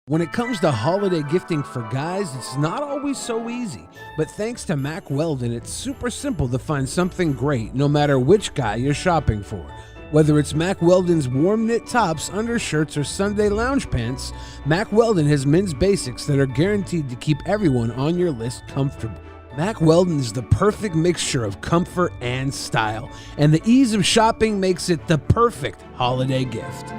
When it comes to holiday gifting for guys, it's not always so easy. But thanks to Mack Weldon, it's super simple to find something great, no matter which guy you're shopping for. Whether it's Mack Weldon's warm knit tops, undershirts, or Sunday lounge pants, Mack Weldon has men's basics that are guaranteed to keep everyone on your list comfortable. Mack Weldon is the perfect mixture of comfort and style, and the ease of shopping makes it the perfect holiday gift.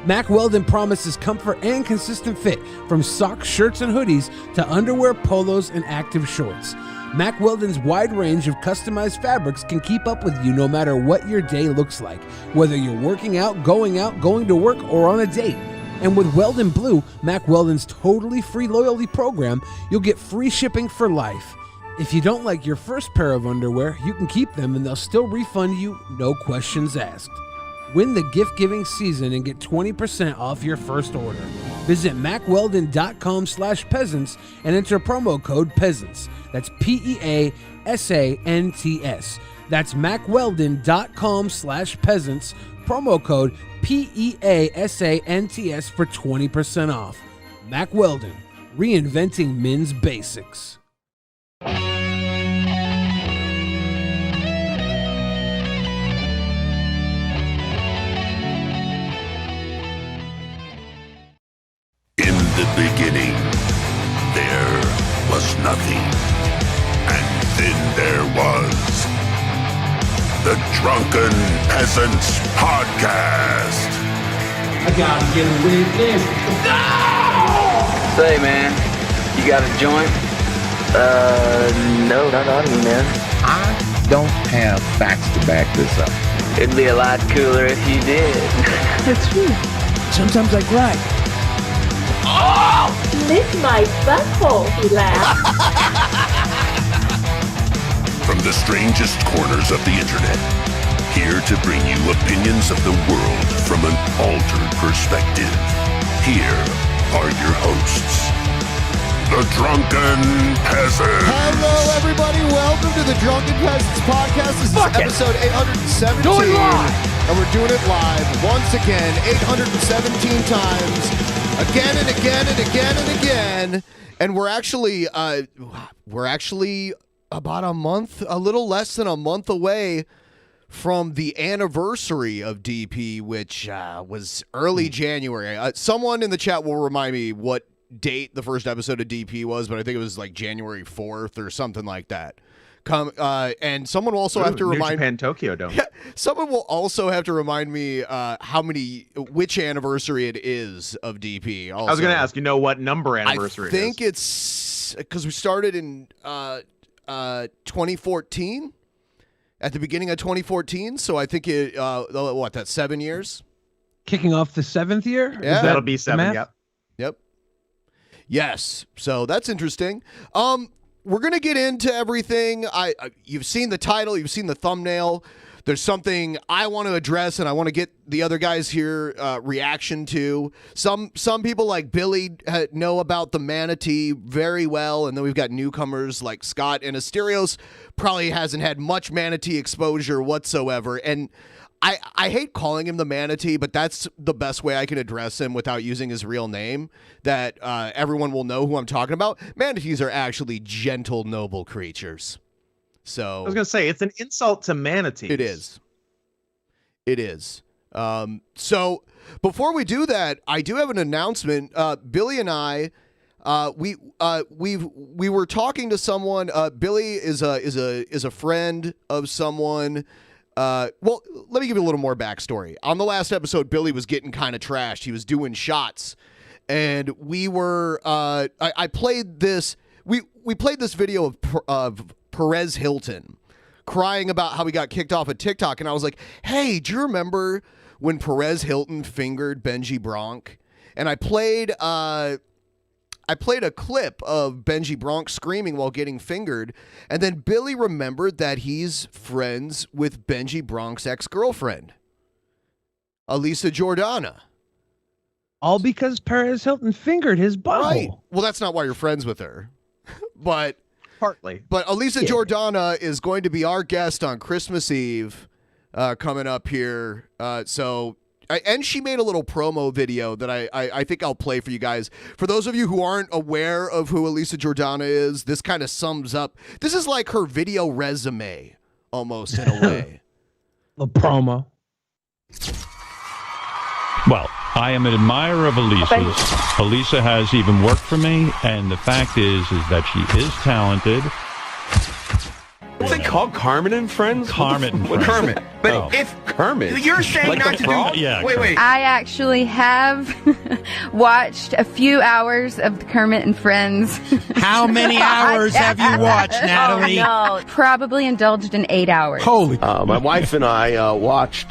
Mack Weldon promises comfort and consistent fit, from socks, shirts, and hoodies to underwear, polos, and active shorts. Mack Weldon's wide range of customized fabrics can keep up with you no matter what your day looks like, whether you're working out, going to work, or on a date. And with Weldon Blue, Mack Weldon's totally free loyalty program, you'll get free shipping for life. If you don't like your first pair of underwear, you can keep them and they'll still refund you, no questions asked. Win the gift-giving season and get 20% off your first order. Visit MackWeldon.com/peasants and enter promo code peasants. That's PEASANTS. That's MackWeldon.com/peasants. Promo code PEASANTS for 20% off. Mack Weldon, reinventing men's basics. In the beginning, there was nothing. And then there was the Drunken Peasants Podcast. I gotta get a witness. No! Say, man, you got a joint? No, not on me, man. I don't have facts to back this up. It'd be a lot cooler if you did. That's true. Sometimes I cry. Oh! Lick my butthole, he laughed. From the strangest corners of the internet, here to bring you opinions of the world from an altered perspective. Here are your hosts, the Drunken Peasants. Hello, everybody. Welcome to the Drunken Peasants Podcast. This is episode 817. Doing live. And we're doing it live once again, 817 times. Again and again and again and again. And we're actually about a little less than a month away from the anniversary of DP, which was early January. Someone in the chat will remind me what date the first episode of DP was, but I think it was like January 4th or something like that. And someone will also have to remind Japan Tokyo Dome. Yeah, someone will also have to remind me which anniversary it is of DP. Also. I was going to ask, what number anniversary I think it's because we started in 2014, at the beginning of 2014. So I think that's 7 years? Kicking off the 7th year? Yeah. That'll be 7, Yep. Yes. So that's interesting. We're going to get into everything. You've seen the title. You've seen the thumbnail. There's something I want to address, and I want to get the other guys here reaction to. Some people like Billy know about the Manatee very well, and then we've got newcomers like Scott, and Asterios probably hasn't had much Manatee exposure whatsoever. And I hate calling him the Manatee, but that's the best way I can address him without using his real name, that everyone will know who I'm talking about. Manatees are actually gentle, noble creatures. So I was going to say, it's an insult to manatees. It is. So before we do that, I do have an announcement. Billy and I, we were talking to someone. Billy is a friend of someone. Well, let me give you a little more backstory. On the last episode, Billy was getting kind of trashed. He was doing shots, and we were. I played this. We played this video of Perez Hilton crying about how he got kicked off of TikTok, and I was like, "Hey, do you remember when Perez Hilton fingered Benji Bronk?" And I played a clip of Benji Bronk screaming while getting fingered, and then Billy remembered that he's friends with Benji Bronk's ex-girlfriend, Elisa Jordana. All because Perez Hilton fingered his butthole. Right. Well, that's not why you're friends with her. But partly. But Elisa Jordana is going to be our guest on Christmas Eve coming up here. So and she made a little promo video that I think I'll play for you guys. For those of you who aren't aware of who Elisa Jordana is, this kind of sums up. This is like her video resume, almost in a way. The promo. Well, I am an admirer of Elisa's. Elisa has even worked for me, and the fact is that she is talented. What's it called? Carmen and Friends? Kermit and Friends. Kermit. But if Kermit, you're saying like not to frog? do. Yeah, wait. I actually have watched a few hours of the Kermit and Friends. How many hours have you watched, Natalie? Oh, no. Probably indulged in 8 hours. Holy. My wife and I watched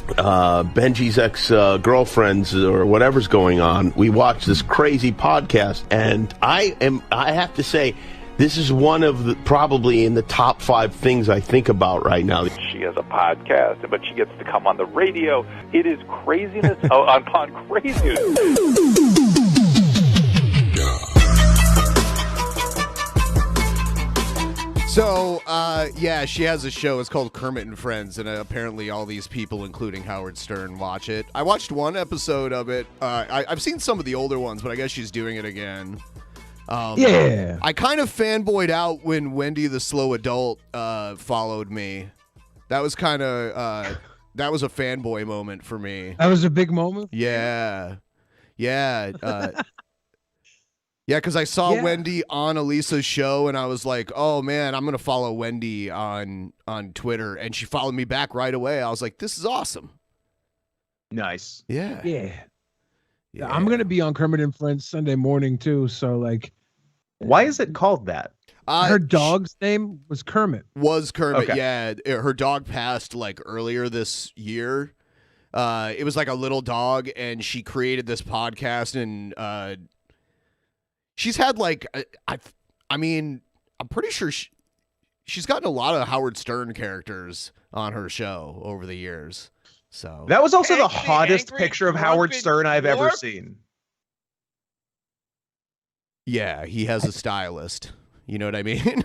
Benji's ex-girlfriends or whatever's going on. We watched this crazy podcast, and I have to say, this is one of the probably in the top 5 things I think about right now. She has a podcast, but she gets to come on the radio. It is craziness upon craziness. So, yeah, she has a show. It's called Kermit and Friends, and apparently all these people, including Howard Stern, watch it. I watched one episode of it. I've seen some of the older ones, but I guess she's doing it again. Yeah. I kind of fanboyed out when Wendy the Slow Adult followed me. That was kind of that was a fanboy moment for me. That was a big moment? Yeah. Yeah. Yeah, because I saw Wendy on Elisa's show, and I was like, oh, man, I'm going to follow Wendy on Twitter. And she followed me back right away. I was like, this is awesome. Nice. Yeah. Yeah. I'm going to be on Kermit and Friends Sunday morning, too. So, like. Why is it called that? Her dog's name was Kermit. Was Kermit, Okay. yeah. Her dog passed, like, earlier this year. It was like a little dog, and she created this podcast, and she's had, like, I mean, I'm pretty sure she's gotten a lot of Howard Stern characters on her show over the years. So that was also the hottest picture of Howard Stern I've ever seen. Yeah, he has a stylist. You know what I mean?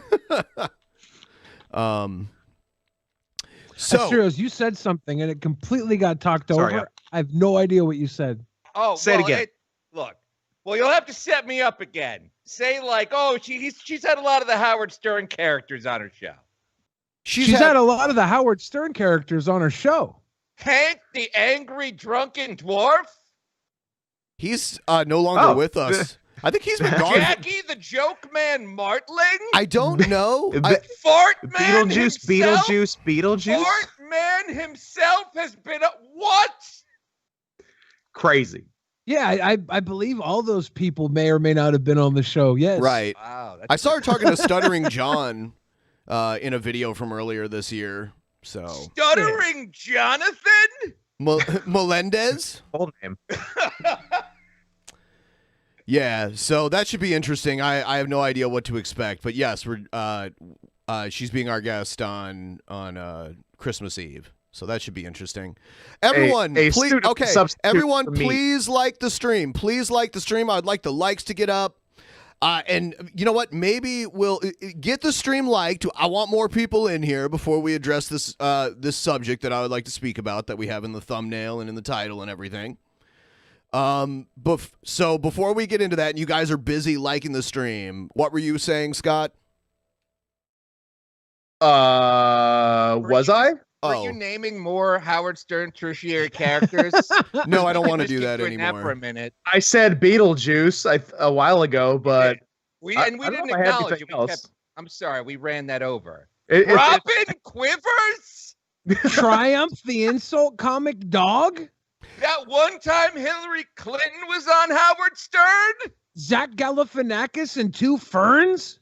So, Asterios, you said something and it completely got talked Sorry, over. I have no idea what you said. Oh, Say it again. Look, well, you'll have to set me up again. Say like, oh, she's had a lot of the Howard Stern characters on her show. She's had a lot of the Howard Stern characters on her show. Hank, the angry drunken dwarf. He's no longer with us. I think he's been gone. Jackie, the joke man, Martling. I don't know. Fart man Beetlejuice. Fart man himself has been what? Crazy. Yeah, I believe all those people may or may not have been on the show. Yes. Right. Wow. I saw her talking to Stuttering John in a video from earlier this year. So Stuttering Jonathan? Melendez? Full name. Yeah, so that should be interesting. I have no idea what to expect, but yes, we're she's being our guest on Christmas Eve. So that should be interesting. Everyone, please everyone, please like the stream. Please like the stream. I'd like the likes to get up. And you know what? Maybe we'll get the stream liked. I want more people in here before we address this this subject that I would like to speak about that we have in the thumbnail and in the title and everything. So before we get into that, and you guys are busy liking the stream, what were you saying, Scott? Was I? Were you naming more Howard Stern tertiary characters? No, I don't want to do that doing anymore. That for a minute. I said Beetlejuice a while ago, but we didn't acknowledge it. I'm sorry, we ran that over. Robin Quivers? Triumph, the insult comic dog? That one time Hillary Clinton was on Howard Stern? Zach Galifianakis and two ferns?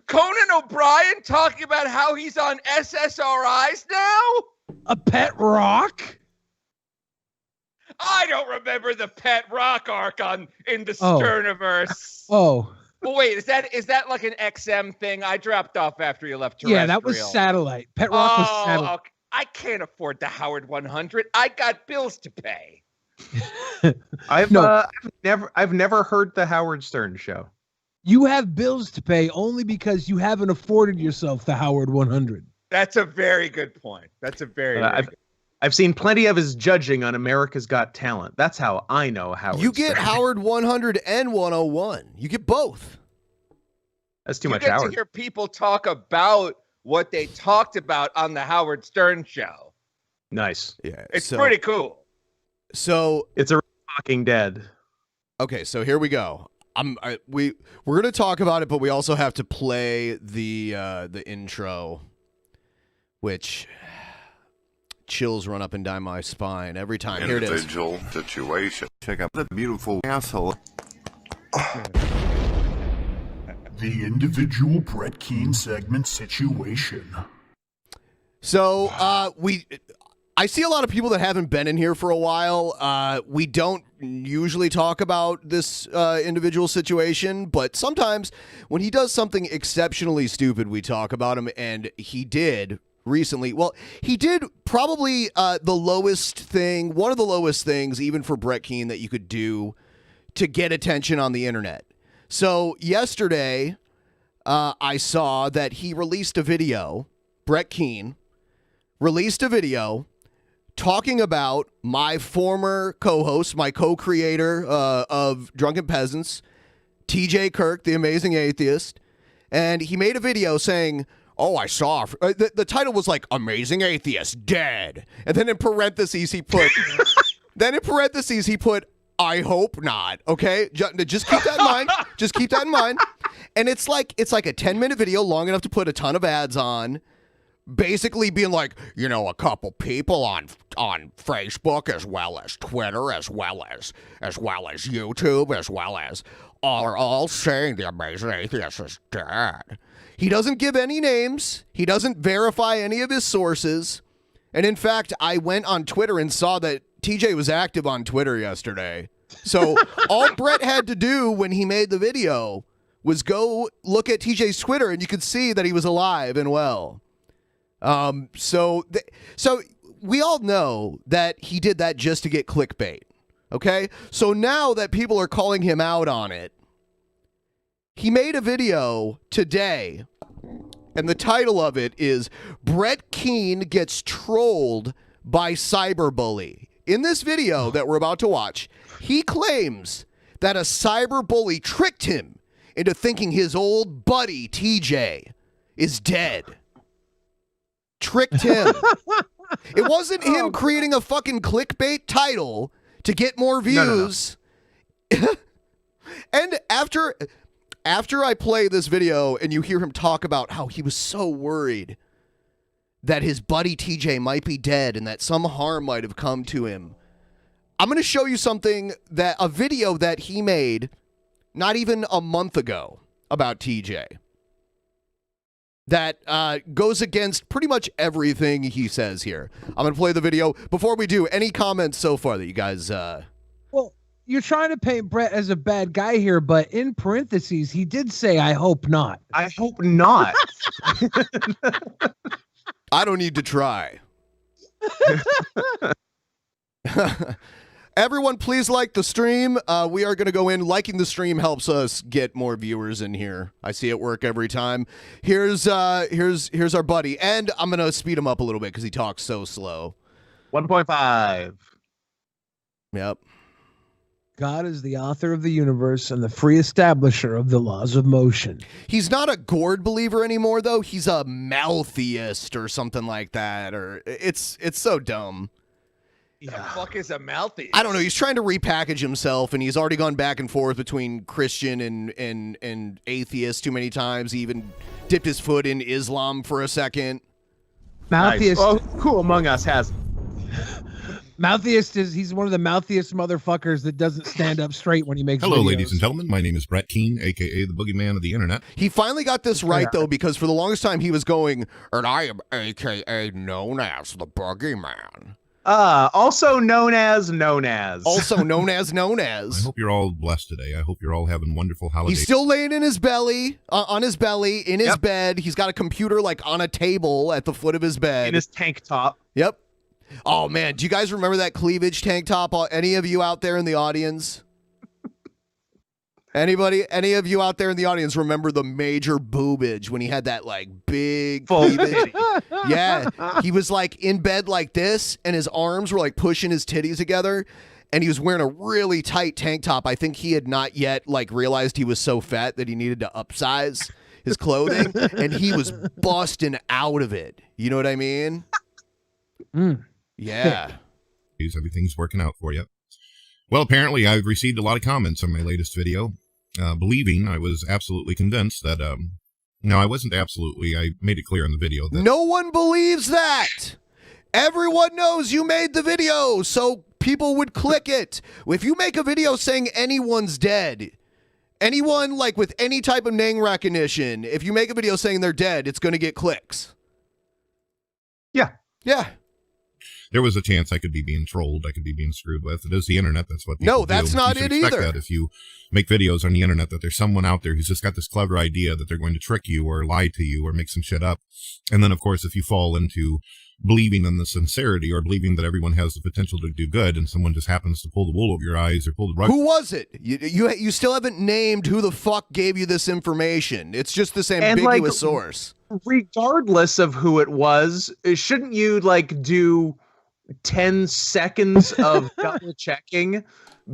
Conan O'Brien talking about how he's on SSRIs now? A pet rock? I don't remember the pet rock arc in the Sterniverse. Oh. Well, wait, is that like an XM thing? I dropped off after you left terrestrial. Yeah, that was satellite. Pet rock was satellite. Okay. I can't afford the Howard 100. I got bills to pay. I've never heard the Howard Stern show. You have bills to pay only because you haven't afforded yourself the Howard 100. That's a very good point. That's a very good. I've seen plenty of his judging on America's Got Talent. That's how I know Howard. You get Stern. Howard 100 and 101. You get both. That's too much You get Howard. to hear people talk about what they talked about on the Howard Stern show. Nice. Yeah, It's pretty cool. So it's a Talking Dead. Okay, so here we go. We're gonna talk about it, but we also have to play the intro, which chills run up and down my spine every time. Here it is. Individual situation. Check out the beautiful asshole. The individual Brett Keane segment situation. So I see a lot of people that haven't been in here for a while. We don't usually talk about this individual situation, but sometimes when he does something exceptionally stupid, we talk about him, and he did recently. Well, he did probably one of the lowest things, even for Brett Keane, that you could do to get attention on the internet. So yesterday, I saw that he released a video, Brett Keane released a video talking about my former co-host, my co-creator of Drunken Peasants, TJ Kirk, the amazing atheist. And he made a video saying, oh, I saw, the title was like, Amazing Atheist, Dead. And then in parentheses, he put, I hope not. Okay, just keep that in mind. Just keep that in mind. And it's like a 10-minute video, long enough to put a ton of ads on, basically being like, a couple people on Facebook, as well as Twitter, as well as YouTube, as well as are all saying the amazing atheist is dead. He doesn't give any names. He doesn't verify any of his sources. And in fact, I went on Twitter and saw that TJ was active on Twitter yesterday. So all Brett had to do when he made the video was go look at TJ's Twitter, and you could see that he was alive and well. So we all know that he did that just to get clickbait. Okay? So now that people are calling him out on it, he made a video today, and the title of it is Brett Keane Gets Trolled by Cyberbully. In this video that we're about to watch, he claims that a cyberbully tricked him into thinking his old buddy TJ is dead. Tricked him. It wasn't him creating a fucking clickbait title to get more views. No. And after I play this video and you hear him talk about how he was so worried that his buddy TJ might be dead and that some harm might have come to him, I'm going to show you a video that he made not even a month ago about TJ that goes against pretty much everything he says here. I'm going to play the video. Before we do, any comments so far that you guys... Well, you're trying to paint Brett as a bad guy here, but in parentheses, he did say, I hope not. I hope not. I don't need to try. Everyone, please like the stream. We are going to go in. Liking the stream helps us get more viewers in here. I see it work every time. Here's our buddy, and I'm going to speed him up a little bit because he talks so slow. 1.5. Yep. God is the author of the universe and the free establisher of the laws of motion. He's not a gourd believer anymore, though. He's a maltheist or something like that. Or it's so dumb. The fuck is a mouthy? I don't know. He's trying to repackage himself, and he's already gone back and forth between Christian and atheist too many times. He even dipped his foot in Islam for a second. Maltheist. Nice. Oh, who among us has? Maltheist he's one of the mouthiest motherfuckers that doesn't stand up straight when he makes Hello, videos. ladies and gentlemen. My name is Brett Keane, a.k.a. the boogeyman of the internet. He finally got this right, though, because for the longest time he was going, and I am a.k.a. known as the boogeyman. Also known as. Also known as. I hope you're all blessed today. I hope you're all having wonderful holidays. He's still laying in his belly, on his belly, in his bed. He's got a computer like on a table at the foot of his bed. In his tank top. Yep. Oh, man. Do you guys remember that cleavage tank top? Any of you out there in the audience? Any of you out there in the audience remember the major boobage when he had that like big cleavage? Yeah, he was like in bed like this, and his arms were like pushing his titties together, and he was wearing a really tight tank top. I think he had not yet like realized he was so fat that he needed to upsize his clothing, and he was busting out of it. You know what I mean? Yeah. Everything's working out for you. Well, apparently I've received a lot of comments on my latest video, believing I was absolutely convinced that, no, I wasn't absolutely. I made it clear in the video that no one believes that. Everyone knows you made the video, so people would click it. If you make a video saying anyone's dead, anyone like with any type of name recognition, if you make a video saying they're dead, it's going to get clicks. Yeah. Yeah. there was a chance I could be being trolled. I could be being screwed with. It is the internet. That's what people No, that's do. not You should it expect either. That if you make videos on the internet, that there's someone out there who's just got this clever idea that they're going to trick you or lie to you or make some shit up. And then, of course, if you fall into believing in the sincerity or believing that everyone has the potential to do good and someone just happens to pull the wool over your eyes or pull the rug. Who was it? You still haven't named who the fuck gave you this information. It's just this ambiguous source. Regardless of who it was, shouldn't you like do 10 seconds of double checking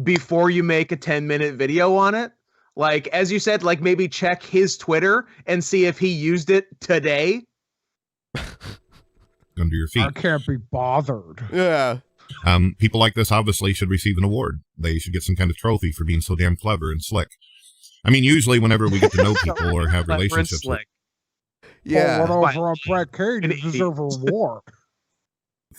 before you make a 10-minute video on it? Like, as you said, like maybe check his Twitter and see if he used it today. Under your feet. I can't be bothered. Yeah. People like this obviously should receive an award. They should get some kind of trophy for being so damn clever and slick. I mean, usually whenever we get to know people or have relationships with yeah. Over a Brett Cage, you deserve a reward.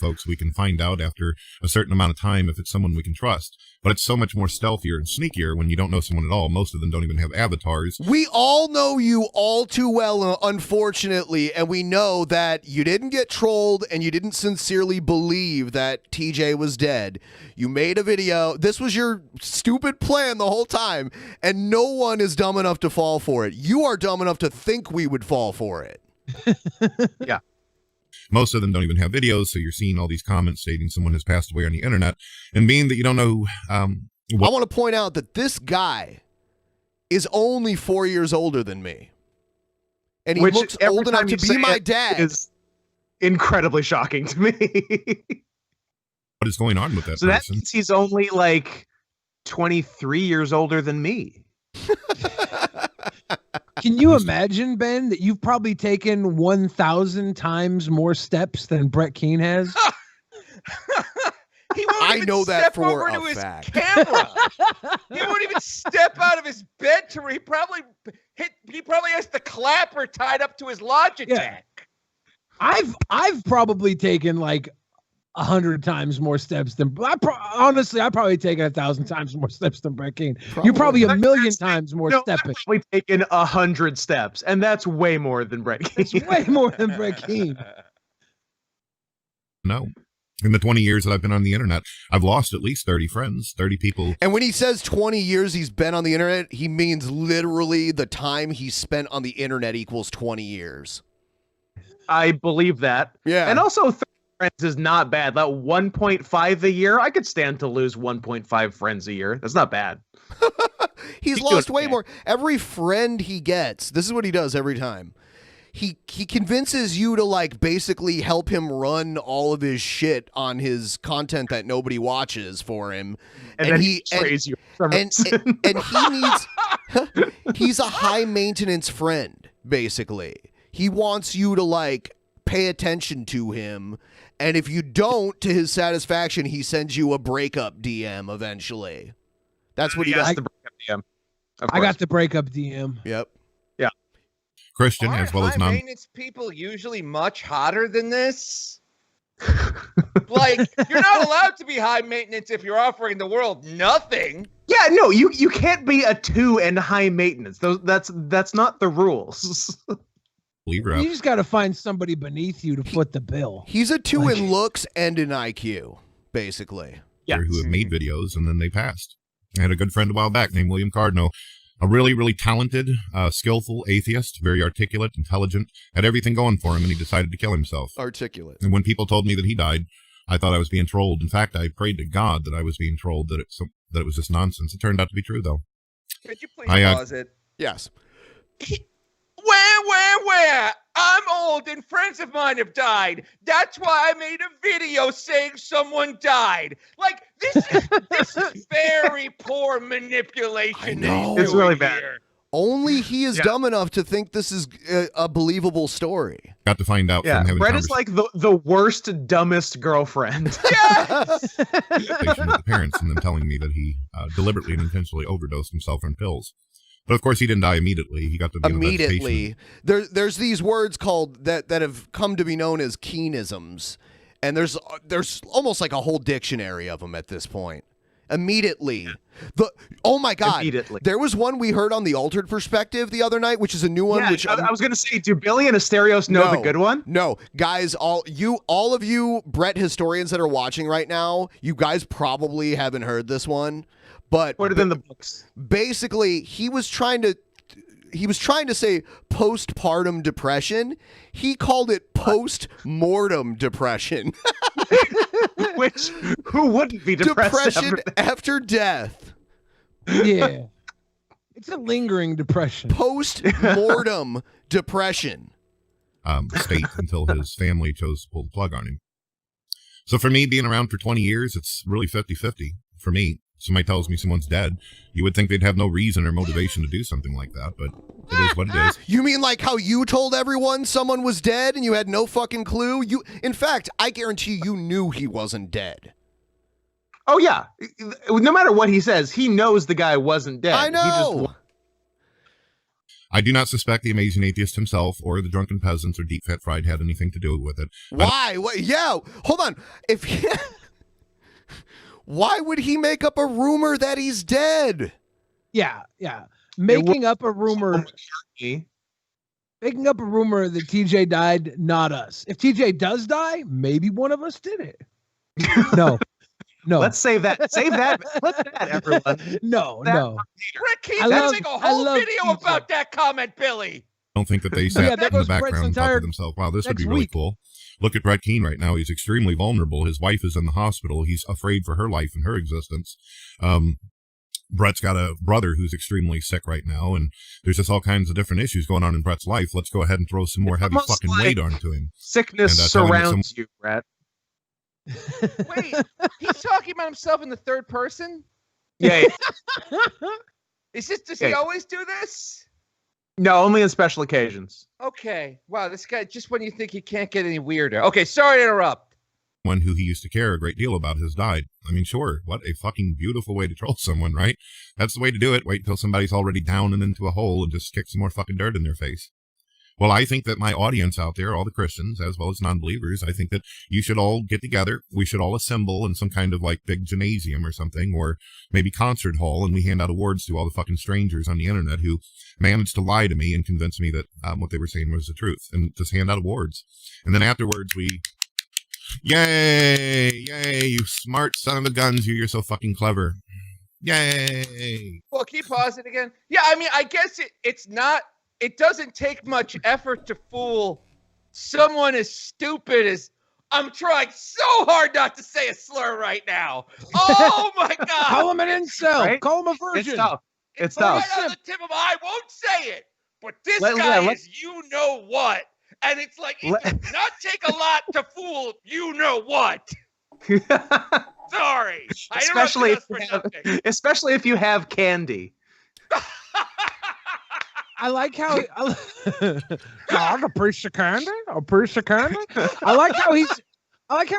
folks, we can find out after a certain amount of time if it's someone we can trust. But it's so much more stealthier and sneakier when you don't know someone at all. Most of them don't even have avatars. We all know you all too well, unfortunately, and we know that you didn't get trolled and you didn't sincerely believe that TJ was dead. You made a video. This was your stupid plan the whole time, and no one is dumb enough to fall for it. You are dumb enough to think we would fall for it. Yeah. Most of them don't even have videos, so you're seeing all these comments stating someone has passed away on the internet. And being that you don't know I want to point out that this guy is only 4 years older than me. And he looks old enough to be my dad. Is incredibly shocking to me. What is going on with that so that person? means he's only like 23 years older than me. Can you imagine, Ben, that you've probably taken 1,000 times more steps than Brett Keane has? I know that for a fact. Camera. He won't even step out of his bed to he probably has the clapper tied up to his Logitech. Yeah. I've probably taken like 100 times more steps than honestly, I've probably taken 1,000 times more steps than Brett Keane. You're probably a million times more stepping. I've probably taken 100 steps, and that's way more than Brett Keane. It's way more than Brett Keane. No. In the 20 years that I've been on the internet, I've lost at least 30 friends, 30 people. And when he says 20 years he's been on the internet, he means literally the time he spent on the internet equals 20 years. I believe that. Yeah. And also, friends is not bad. That 1.5 a year, I could stand to lose 1.5 friends a year. That's not bad. He's lost way more. Every friend he gets, this is what he does every time. He convinces you to like basically help him run all of his shit on his content that nobody watches for him. And then he betrays you. And he needs he's a high maintenance friend, basically. He wants you to like pay attention to him. And if you don't, to his satisfaction, he sends you a breakup DM eventually. That's what he does. The breakup DM. I got the breakup DM. Yep. Yeah. Christian as well as non. Maintenance people usually much hotter than this. Like, you're not allowed to be high maintenance if you're offering the world nothing. Yeah, no, you can't be a 2 and high maintenance. That's not the rules. You just got to find somebody beneath you to foot the bill. He's a 2 in looks and an IQ, basically. Yeah. Who have made videos and then they passed. I had a good friend a while back named William Cardinal, a really, really talented, skillful atheist, very articulate, intelligent, had everything going for him, and he decided to kill himself. Articulate. And when people told me that he died, I thought I was being trolled. In fact, I prayed to God that I was being trolled, that it was just nonsense. It turned out to be true, though. Could you please I, pause it? Yes. Where? I'm old and friends of mine have died. That's why I made a video saying someone died. Like, this is very poor manipulation. It's really bad. Only he is dumb enough to think this is a believable story. Got to find out from having Brett is like the worst, dumbest girlfriend. Yes! conversation with the parents and then telling me that he deliberately and intentionally overdosed himself on pills. But of course, he didn't die immediately. He got to be immediately. There's these words called that have come to be known as Keenisms, and there's almost like a whole dictionary of them at this point. Immediately. Oh my God. Immediately. There was one we heard on the Altered Perspective the other night, which is a new one. Yeah, which I was going to say, do Billy and Asterios know the good one? No, guys, all of you Brett historians that are watching right now, you guys probably haven't heard this one. But put it in the books. Basically, he was trying to say postpartum depression. He called it post-mortem depression. Which, who wouldn't be depressed? Depression after death. Yeah. It's a lingering depression. Post-mortem depression. State until his family chose to pull the plug on him. So for me, being around for 20 years, it's really 50-50 for me. Somebody tells me someone's dead, you would think they'd have no reason or motivation to do something like that, but it is what it is. You mean like how you told everyone someone was dead and you had no fucking clue? In fact, I guarantee you knew he wasn't dead. Oh, yeah. No matter what he says, he knows the guy wasn't dead. I know. I do not suspect the Amazing Atheist himself or the Drunken Peasants or Deep Fat Fried had anything to do with it. Why? Yeah, hold on. Why would he make up a rumor that he's dead? Yeah. Making up a rumor that TJ died, not us. If TJ does die, maybe one of us did it. No. Let's save that. Save that. Clip that, everyone. No. Rick, he's doing a whole video about that comment, Billy. I don't think that they sat in the background and thought to themselves, wow, this would be really cool. Look at Brett Keane right now. He's extremely vulnerable. His wife is in the hospital. He's afraid for her life and her existence. Brett's got a brother who's extremely sick right now, and there's just all kinds of different issues going on in Brett's life. Let's go ahead and throw some more heavy fucking weight onto him. Sickness surrounds you, Brett. Wait, he's talking about himself in the third person? Yeah. Does he always do this? No, only on special occasions. Okay. Wow, this guy, just when you think he can't get any weirder. Okay, sorry to interrupt. One who he used to care a great deal about has died. I mean, sure, what a fucking beautiful way to troll someone, right? That's the way to do it. Wait till somebody's already down and into a hole and just kick some more fucking dirt in their face. Well, I think that my audience out there, all the Christians as well as non-believers, I think that you should all get together. We should all assemble in some kind of like big gymnasium or something, or maybe concert hall, and we hand out awards to all the fucking strangers on the internet who managed to lie to me and convince me that what they were saying was the truth, and just hand out awards. And then afterwards we, yay, you smart son of a guns, you're so fucking clever. Yay. Well, keep pausing again. Yeah, I mean, I guess it doesn't take much effort to fool someone as stupid as, I'm trying so hard not to say a slur right now. Oh my God. Call him an incel. Right? Call him a virgin. It's tough. Right on the tip of I won't say it, but this guy is you know what. And it's like, it does not take a lot to fool you know what. Sorry. Especially if you have candy. I like how a piece of candy. I like how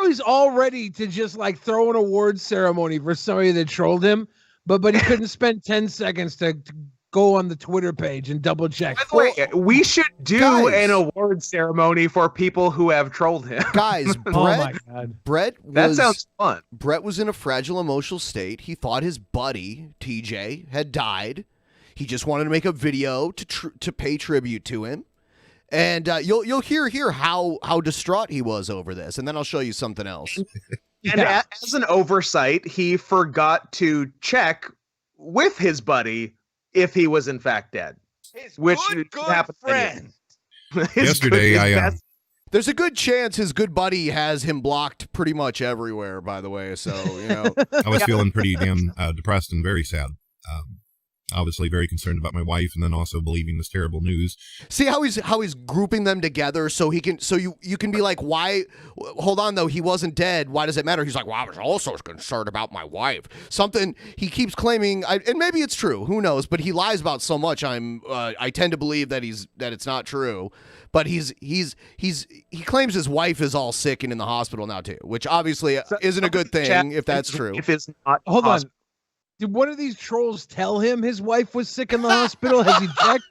he's all ready to just like throw an awards ceremony for somebody that trolled him, but he couldn't spend 10 seconds to go on the Twitter page and double check. By the way, we should do an award ceremony for people who have trolled him. Guys, Brett that sounds fun. Brett was in a fragile emotional state. He thought his buddy TJ had died. He just wanted to make a video to pay tribute to him, and you'll hear how distraught he was over this, and then I'll show you something else. And as an oversight, he forgot to check with his buddy if he was in fact dead, which good happened friend. Yesterday, there's a good chance his good buddy has him blocked pretty much everywhere. By the way, so you know, I was feeling pretty damn depressed and very sad. obviously very concerned about my wife, and then also believing this terrible news. See how he's grouping them together so he can you can be like, why? Hold on though, he wasn't dead. Why does it matter? He's like, well, I was also concerned about my wife. Something he keeps claiming, and maybe it's true. Who knows? But he lies about so much. I tend to believe that it's not true. But he claims his wife is all sick and in the hospital now too, which obviously isn't a good thing if that's true. If it's not, hold on. Did one of these trolls tell him his wife was sick in the hospital? Has he checked?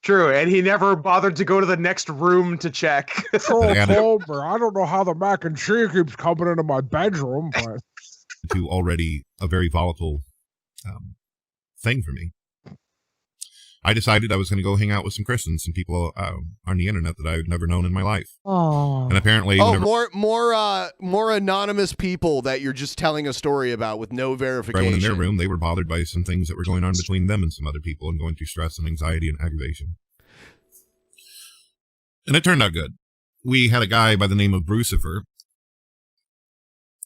True, and he never bothered to go to the next room to check. Troll told me, I don't know how the mac and cheese keeps coming into my bedroom, but to already a very volatile thing for me. I decided I was going to go hang out with some Christians, some people on the internet that I've never known in my life. Oh, and apparently, more anonymous people that you're just telling a story about with no verification. Right, in their room, they were bothered by some things that were going on between them and some other people, and going through stress and anxiety and aggravation. And it turned out good. We had a guy by the name of Brucifer.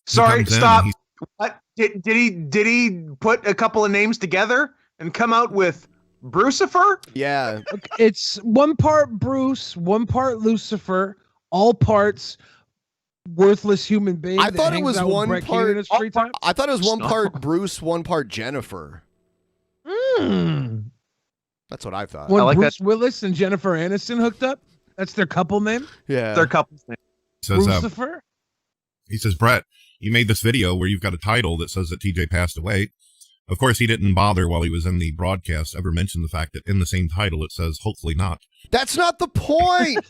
Sorry, stop. What did he put a couple of names together and come out with Brucifer? Yeah. It's one part Bruce, one part Lucifer, all parts worthless human being. I thought it was one part. I thought it was one No. part Bruce, one part Jennifer. That's what I thought. When Bruce Willis and Jennifer Aniston hooked up, that's their couple name. Yeah, their couple's name. Says, Brucifer. He says, Brett, you made this video where you've got a title that says that TJ passed away. Of course, he didn't bother while he was in the broadcast ever mention the fact that in the same title it says, hopefully not. That's not the point.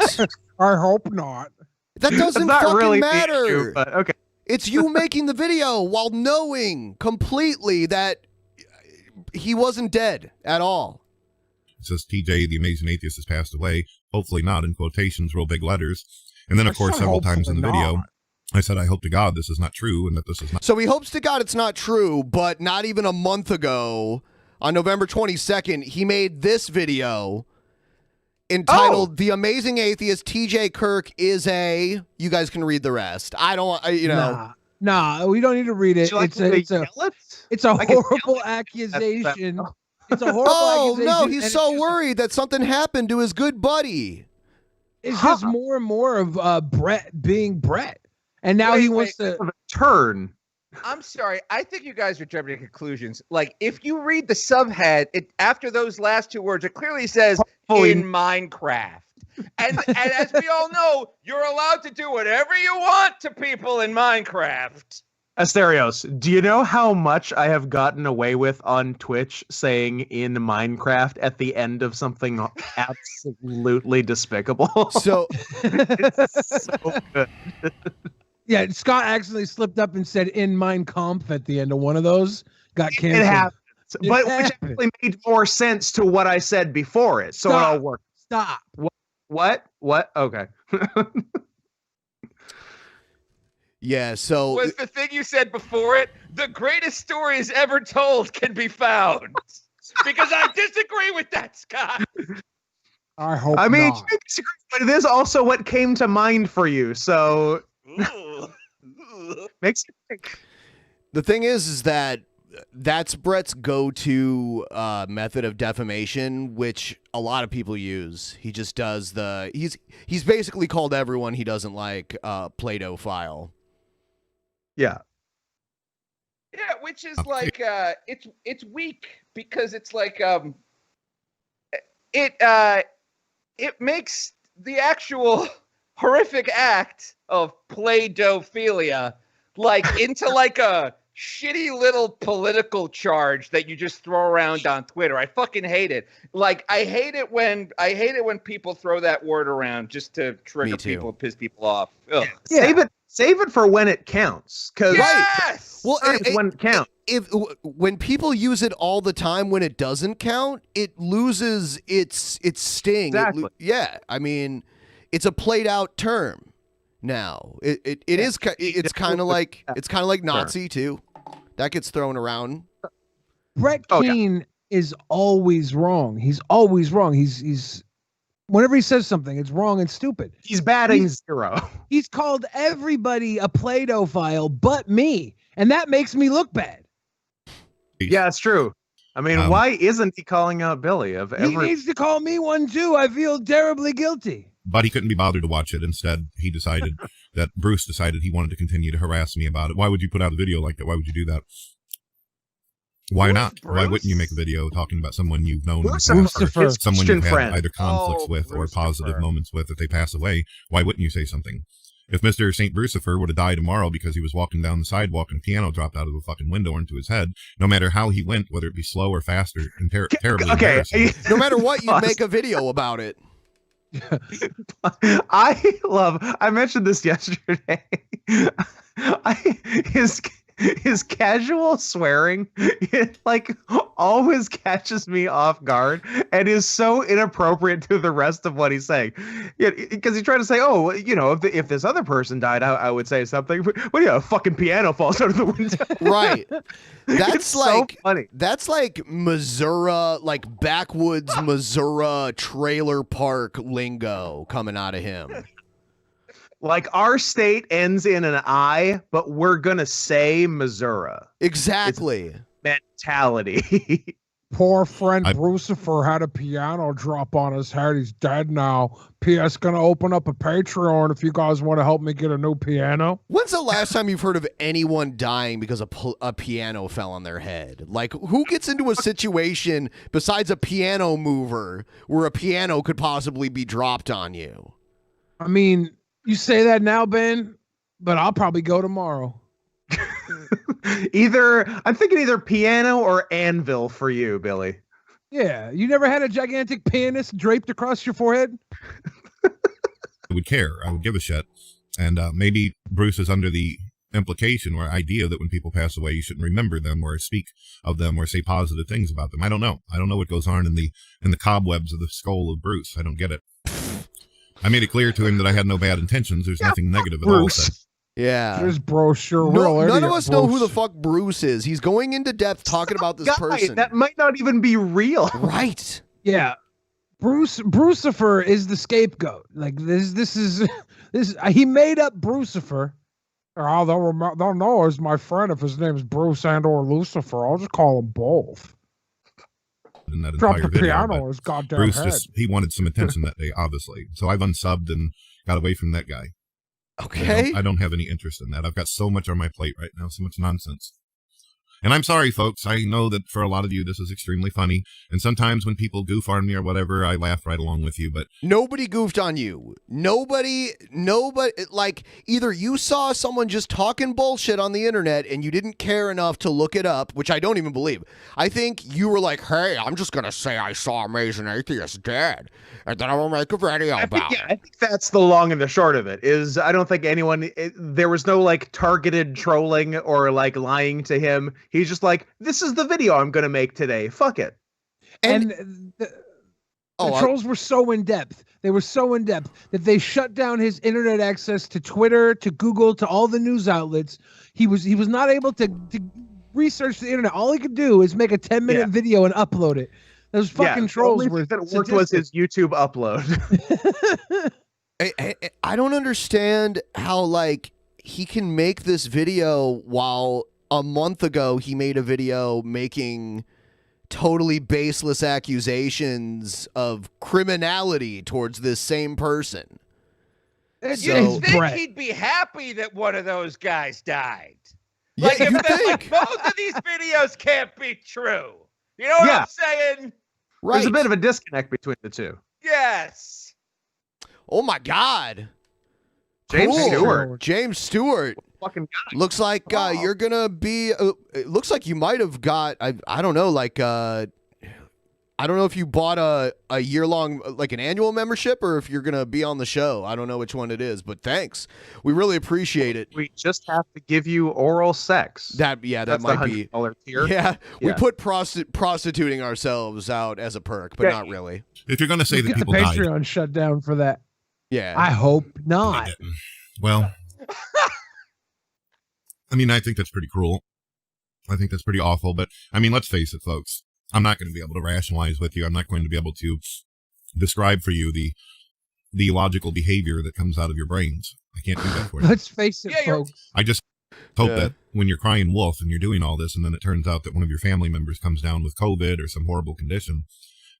I hope not. That doesn't not fucking really the matter. issue, but okay. It's you making the video while knowing completely that he wasn't dead at all. It says TJ, the amazing atheist, has passed away. Hopefully not, in quotations, real big letters. And then, of course, several times in the video, I said, I hope to God this is not true and that this is not. So he hopes to God it's not true, but not even a month ago, on November 22nd, he made this video entitled The Amazing Atheist TJ Kirk is a... You guys can read the rest. I don't, Nah, we don't need to read it. It's a horrible accusation. It's a horrible accusation. No, he's and so worried that something happened to his good buddy. It's just more and more of Brett being Brett. And now he wants to turn. I'm sorry. I think you guys are jumping to conclusions. Like, if you read the subhead, after those last two words, it clearly says in Minecraft. And as we all know, you're allowed to do whatever you want to people in Minecraft. Asterios, do you know how much I have gotten away with on Twitch saying in Minecraft at the end of something absolutely despicable? So, it's so good. Yeah, Scott accidentally slipped up and said in Mein Kampf at the end of one of those. Got canceled. It happens. But which actually made more sense to what I said before it. So it all worked. Stop. What? Okay. Yeah, so... Was the thing you said before it, the greatest stories ever told can be found. Because I disagree with that, Scott. I hope I mean, not. you disagree, but it is also what came to mind for you, so... Makes you think. The thing is that that's Brett's go-to method of defamation, which a lot of people use. He just does he's basically called everyone he doesn't like Play-Doh-phile. Yeah. Yeah, which is like it's weak because it's like it makes the actual horrific act of Play-Doh-philia like into like a shitty little political charge that you just throw around on Twitter. I fucking hate it. Like I hate it when people throw that word around just to trigger people, piss people off. Ugh. Yeah. Save it for when it counts. Yes! Well, when it counts. When people use it all the time when it doesn't count, it loses its sting. Exactly. I mean, it's a played out term now. It's kind of like Nazi too. That gets thrown around. Brett Keane is always wrong. He's always wrong. He's whenever he says something, it's wrong and stupid. He's batting zero. He's called everybody a Play-Doh-phile but me, and that makes me look bad. Yeah, it's true. I mean, why isn't he calling out Billy? He needs to call me one too. I feel terribly guilty. But he couldn't be bothered to watch it. Instead, he decided that Bruce decided he wanted to continue to harass me about it. Why would you put out a video like that? Why would you do that? Why not? Why wouldn't you make a video talking about someone you've known, someone you've had either conflicts with or positive moments with? If they pass away, why wouldn't you say something? If Mr. St. Brucifer would have died tomorrow because he was walking down the sidewalk and a piano dropped out of a fucking window into his head, no matter how he went, whether it be slow or faster, and terribly embarrassing. No matter what, you make a video about it. I mentioned this yesterday. His casual swearing, it like always catches me off guard and is so inappropriate to the rest of what he's saying. Yeah, because he's trying to say, oh, you know, if this other person died, I would say something. But yeah, a fucking piano falls out of the window. Right. That's It's like so funny. That's like Missouri, like backwoods Missouri trailer park lingo coming out of him. Like our state ends in an I, but we're gonna say Missouri. Exactly. It's mentality. Poor friend Brucifer had a piano drop on his head. He's dead now. P.S. Gonna open up a Patreon if you guys want to help me get a new piano. When's the last time you've heard of anyone dying because a piano fell on their head? Like, who gets into a situation besides a piano mover where a piano could possibly be dropped on you? I mean, you say that now, Ben, but I'll probably go tomorrow. I'm thinking either piano or anvil for you, Billy. Yeah, you never had a gigantic pianist draped across your forehead? I would care. I would give a shit. And maybe Bruce is under the implication or idea that when people pass away, you shouldn't remember them or speak of them or say positive things about them. I don't know. I don't know what goes on in the cobwebs of the skull of Bruce. I don't get it. I made it clear to him that I had no bad intentions. There's nothing negative at all. Said. Yeah. This brochure. None of us know who the fuck Bruce is. He's going into depth talking about this person. That might not even be real. Right. Yeah. Brucifer is the scapegoat. Like this is he made up Brucifer. Oh, they'll know he's my friend if his name's Bruce and or Lucifer. I'll just call them both. In that Drop entire the video, piano on his goddamn Bruce head. he wanted some attention that day, obviously. So I've unsubbed and got away from that guy. Okay. I don't have any interest in that. I've got so much on my plate right now, so much nonsense. And I'm sorry, folks. I know that for a lot of you, this is extremely funny. And sometimes when people goof on me or whatever, I laugh right along with you. But nobody goofed on you. Nobody, like, either you saw someone just talking bullshit on the internet and you didn't care enough to look it up, which I don't even believe. I think you were like, hey, I'm just going to say I saw Amazing Atheist dead, and then I will make a video about it. I think that's the long and the short of it. Is I don't think there was no like targeted trolling or like lying to him. He's just like, this is the video I'm going to make today. Fuck it. And the trolls were so in depth. They were so in depth that they shut down his internet access to Twitter, to Google, to all the news outlets. He was not able to research the internet. All he could do is make a 10-minute video and upload it. Those fucking trolls were that worked was his YouTube upload. I don't understand how like he can make this video while a month ago he made a video making totally baseless accusations of criminality towards this same person. You'd think he'd be happy that one of those guys died. Like, if like, both of these videos can't be true. You know what I'm saying? Right. There's a bit of a disconnect between the two. Yes. Oh my God. James Stewart. Fucking guy. Looks like you're gonna be. It looks like you might have got. I don't know. Like I don't know if you bought a year-long like an annual membership or if you're gonna be on the show. I don't know which one it is, but thanks. We really appreciate it. We just have to give you oral sex. That might be $100 tier. Yeah, we put prostituting ourselves out as a perk, but not really. If you're gonna say that Get people the died, Patreon shut down for that. Yeah, I hope not. Well, I mean, I think that's pretty cruel. I think that's pretty awful. But I mean, let's face it, folks. I'm not going to be able to rationalize with you. I'm not going to be able to describe for you the logical behavior that comes out of your brains. I can't do that for you. Let's face it, folks. I just Hope that when you're crying wolf and you're doing all this, and then it turns out that one of your family members comes down with COVID or some horrible condition,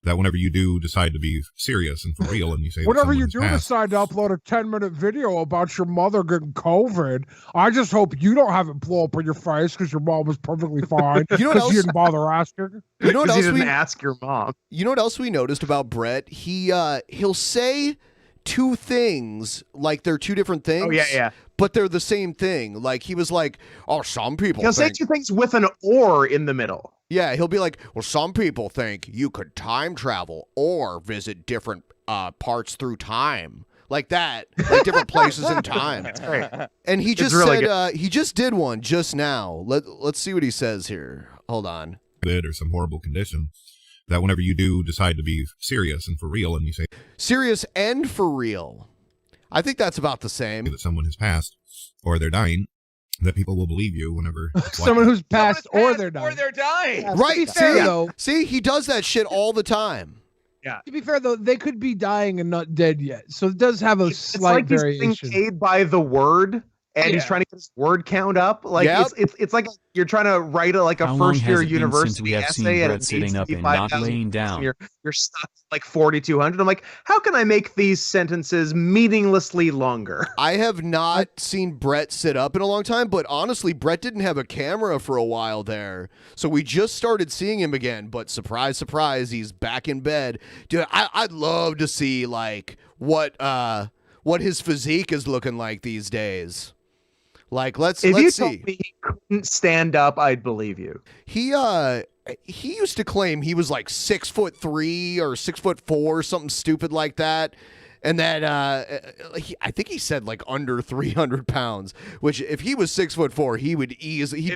that whenever you do decide to be serious and for real, and you say, whenever you do decide to upload a 10-minute video about your mother getting COVID, I just hope you don't have it blow up in your face because your mom was perfectly fine. You know what because else? you didn't bother asking. You know what else? You didn't ask your mom. You know what else we noticed about Brett? He'll say two things like they're two different things. Oh, yeah. But they're the same thing. Like he was like, "Oh, some people." He'll say two things with an "or" in the middle. Yeah, he'll be like, "Well, some people think you could time travel or visit different parts through time." Like that, like different places in time. That's great. And he just really said he just did one just now. Let's see what he says here. Hold on. Or some horrible condition, that whenever you do decide to be serious and for real, and you say serious and for real, I think that's about the same. That someone has passed or they're dying, that people will believe you whenever someone who's passed or they're dying. Or they're dying. Yeah, Right. To be fair, though, See, he does that shit all the time. Yeah. To be fair, though, they could be dying and not dead yet, so it does have a slight it's like variation. He's being paid by the word, and he's trying to get his word count up. Like it's like you're trying to write a How long first year has it been university since we have seen essay, and Brett it sitting needs to up be and not 5,000 laying words, down? and you're stuck at like 4,200. I'm like, how can I make these sentences meaninglessly longer? I have not seen Brett sit up in a long time, but honestly, Brett didn't have a camera for a while there. So we just started seeing him again, but surprise, surprise, he's back in bed. Dude, I'd love to see like what his physique is looking like these days. Like let's if you see. told me he couldn't stand up, I'd believe you. He used to claim he was like 6'3" or 6'4", something stupid like that. And that I think he said like under 300 pounds, which if he was 6'4", he'd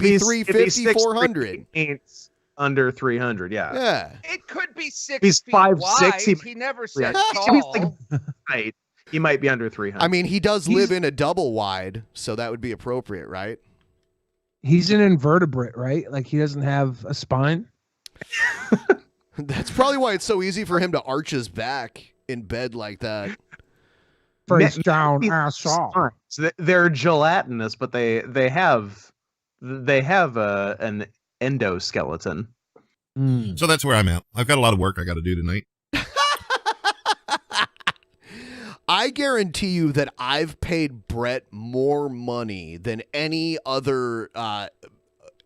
be 350, 400. Under 300, yeah. Yeah. It could be 6 He's feet 5'6". wide. He never said tall. Right. He might be under 300. I mean, he does live in a double wide, so that would be appropriate, right? He's an invertebrate, right? Like he doesn't have a spine. That's probably why it's so easy for him to arch his back in bed like that. Face down, ass off. So they're gelatinous, but they have an endoskeleton. So that's where I'm at. I've got a lot of work I got to do tonight. I guarantee you that I've paid Brett more money than any other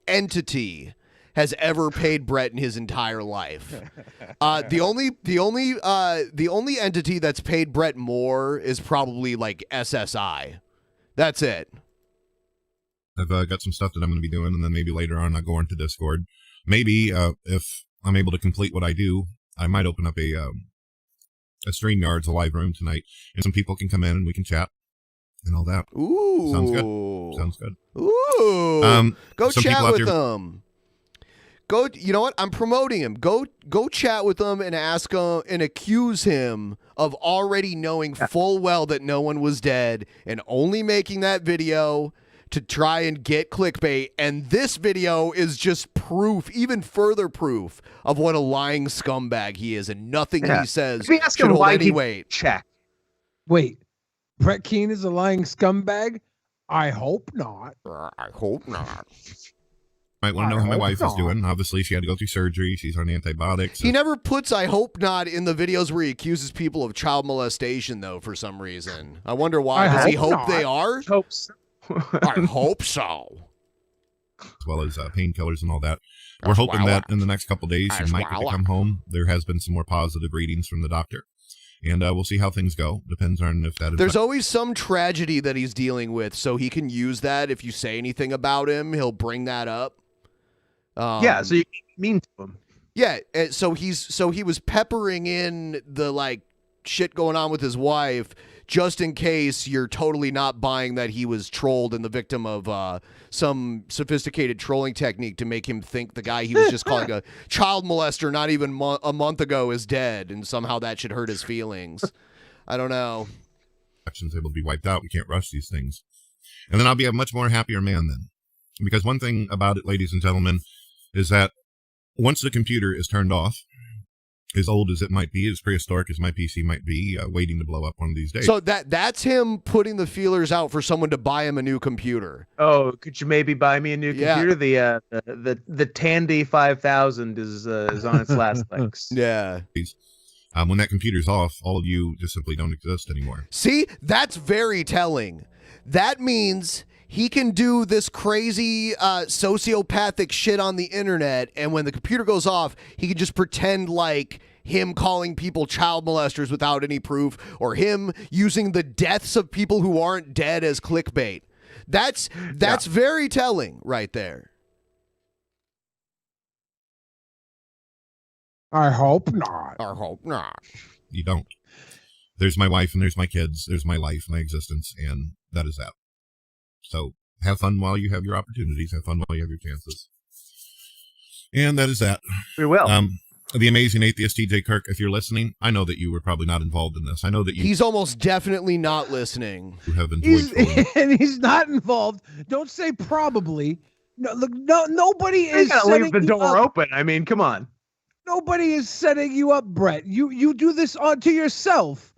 entity has ever paid Brett in his entire life. The only entity that's paid Brett more is probably like SSI. That's it. I've got some stuff that I'm going to be doing, and then maybe later on I'll go into Discord. Maybe if I'm able to complete what I do, I might open up a StreamYard's a live room tonight, and some people can come in and we can chat and all that. Ooh, sounds good. Ooh, go some chat people out with there- them. Go, you know what? I'm promoting him. Go chat with him and ask him and accuse him of already knowing full well that no one was dead and only making that video to try and get clickbait. And this video is just proof, even further proof of what a lying scumbag he is, and nothing he says If we ask should him hold why any he weight. check. Wait, Brett Keane is a lying scumbag? I hope not. I hope not. Might want to know how my wife is doing. Obviously, she had to go through surgery. She's on antibiotics. He never puts "I hope not" in the videos where he accuses people of child molestation, though, for some reason. I wonder why. Does he hope they are? Hope so. I hope so. As well as painkillers and all that. We're hoping that in the next couple days, she might get to come home. There has been some more positive readings from the doctor. And we'll see how things go. Depends on if that is... There's always some tragedy that he's dealing with, so he can use that. If you say anything about him, he'll bring that up. Yeah, so you mean to him. Yeah, so he was peppering in the like shit going on with his wife just in case you're totally not buying that he was trolled and the victim of some sophisticated trolling technique to make him think the guy he was just calling a child molester not even a month ago is dead, and somehow that should hurt his feelings. I don't know. Actions able to be wiped out. We can't rush these things. And then I'll be a much more happier man then. Because one thing about it, ladies and gentlemen, is that once the computer is turned off, as old as it might be, as prehistoric as my PC might be, waiting to blow up one of these days. So that's him putting the feelers out for someone to buy him a new computer. Oh, could you maybe buy me a new computer? The Tandy 5000 is on its last legs. Yeah. When that computer's off, all of you just simply don't exist anymore. See, that's very telling. That means he can do this crazy sociopathic shit on the internet, and when the computer goes off, he can just pretend like him calling people child molesters without any proof, or him using the deaths of people who aren't dead as clickbait. That's very telling right there. I hope not. I hope not. You don't. There's my wife and there's my kids. There's my life, my existence, and that is that. So have fun while you have your opportunities. Have fun while you have your chances. And that is that. We will. The amazing atheist TJ Kirk, if you're listening, I know that you were probably not involved in this. I know that He's almost definitely not listening. You have enjoyed And he's not involved. Don't say probably. No, look, nobody You is gotta leave the setting you door up. open. I mean, come on. Nobody is setting you up, Brett. You do this to yourself.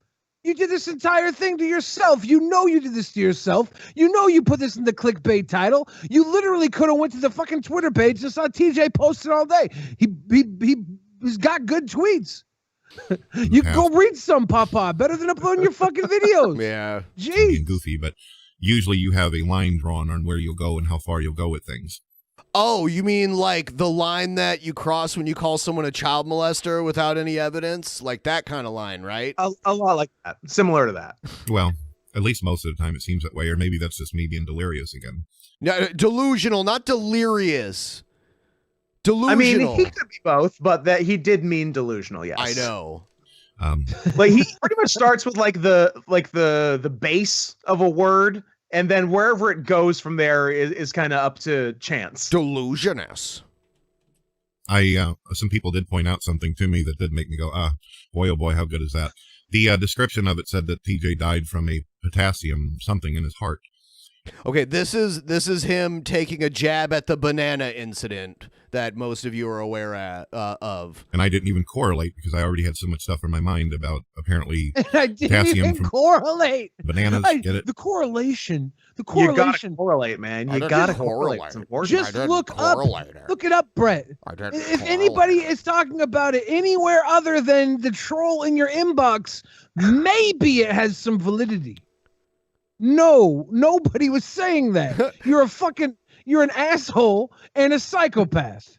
You did this entire thing to yourself. You know you did this to yourself. You know you put this in the clickbait title. You literally could have went to the fucking Twitter page and saw TJ posted all day. He's got good tweets. You can go read some, Papa. Better than uploading your fucking videos. Yeah. Jeez. being goofy, but usually you have a line drawn on where you'll go and how far you'll go with things. Oh, you mean like the line that you cross when you call someone a child molester without any evidence? Like that kind of line, right? A lot like that. Similar to that. Well, at least most of the time it seems that way, or maybe that's just me being delirious again. No, delusional, not delirious. Delusional. I mean, he could be both, but that he did mean delusional, yes. I know. Like he pretty much starts with the base of a word, and then wherever it goes from there is kind of up to chance. Delusionous. Some people did point out something to me that did make me go, boy, oh boy, how good is that? The description of it said that TJ died from a potassium something in his heart. Okay, this is him taking a jab at the banana incident that most of you are aware of. And I didn't even correlate because I already had so much stuff in my mind about apparently And I didn't potassium even from correlate. bananas. Get it? The correlation. You gotta correlate, man. You gotta correlate. It's important. Just look it up, Brett. If anybody is talking about it anywhere other than the troll in your inbox, maybe it has some validity. No, nobody was saying that. You're an asshole and a psychopath.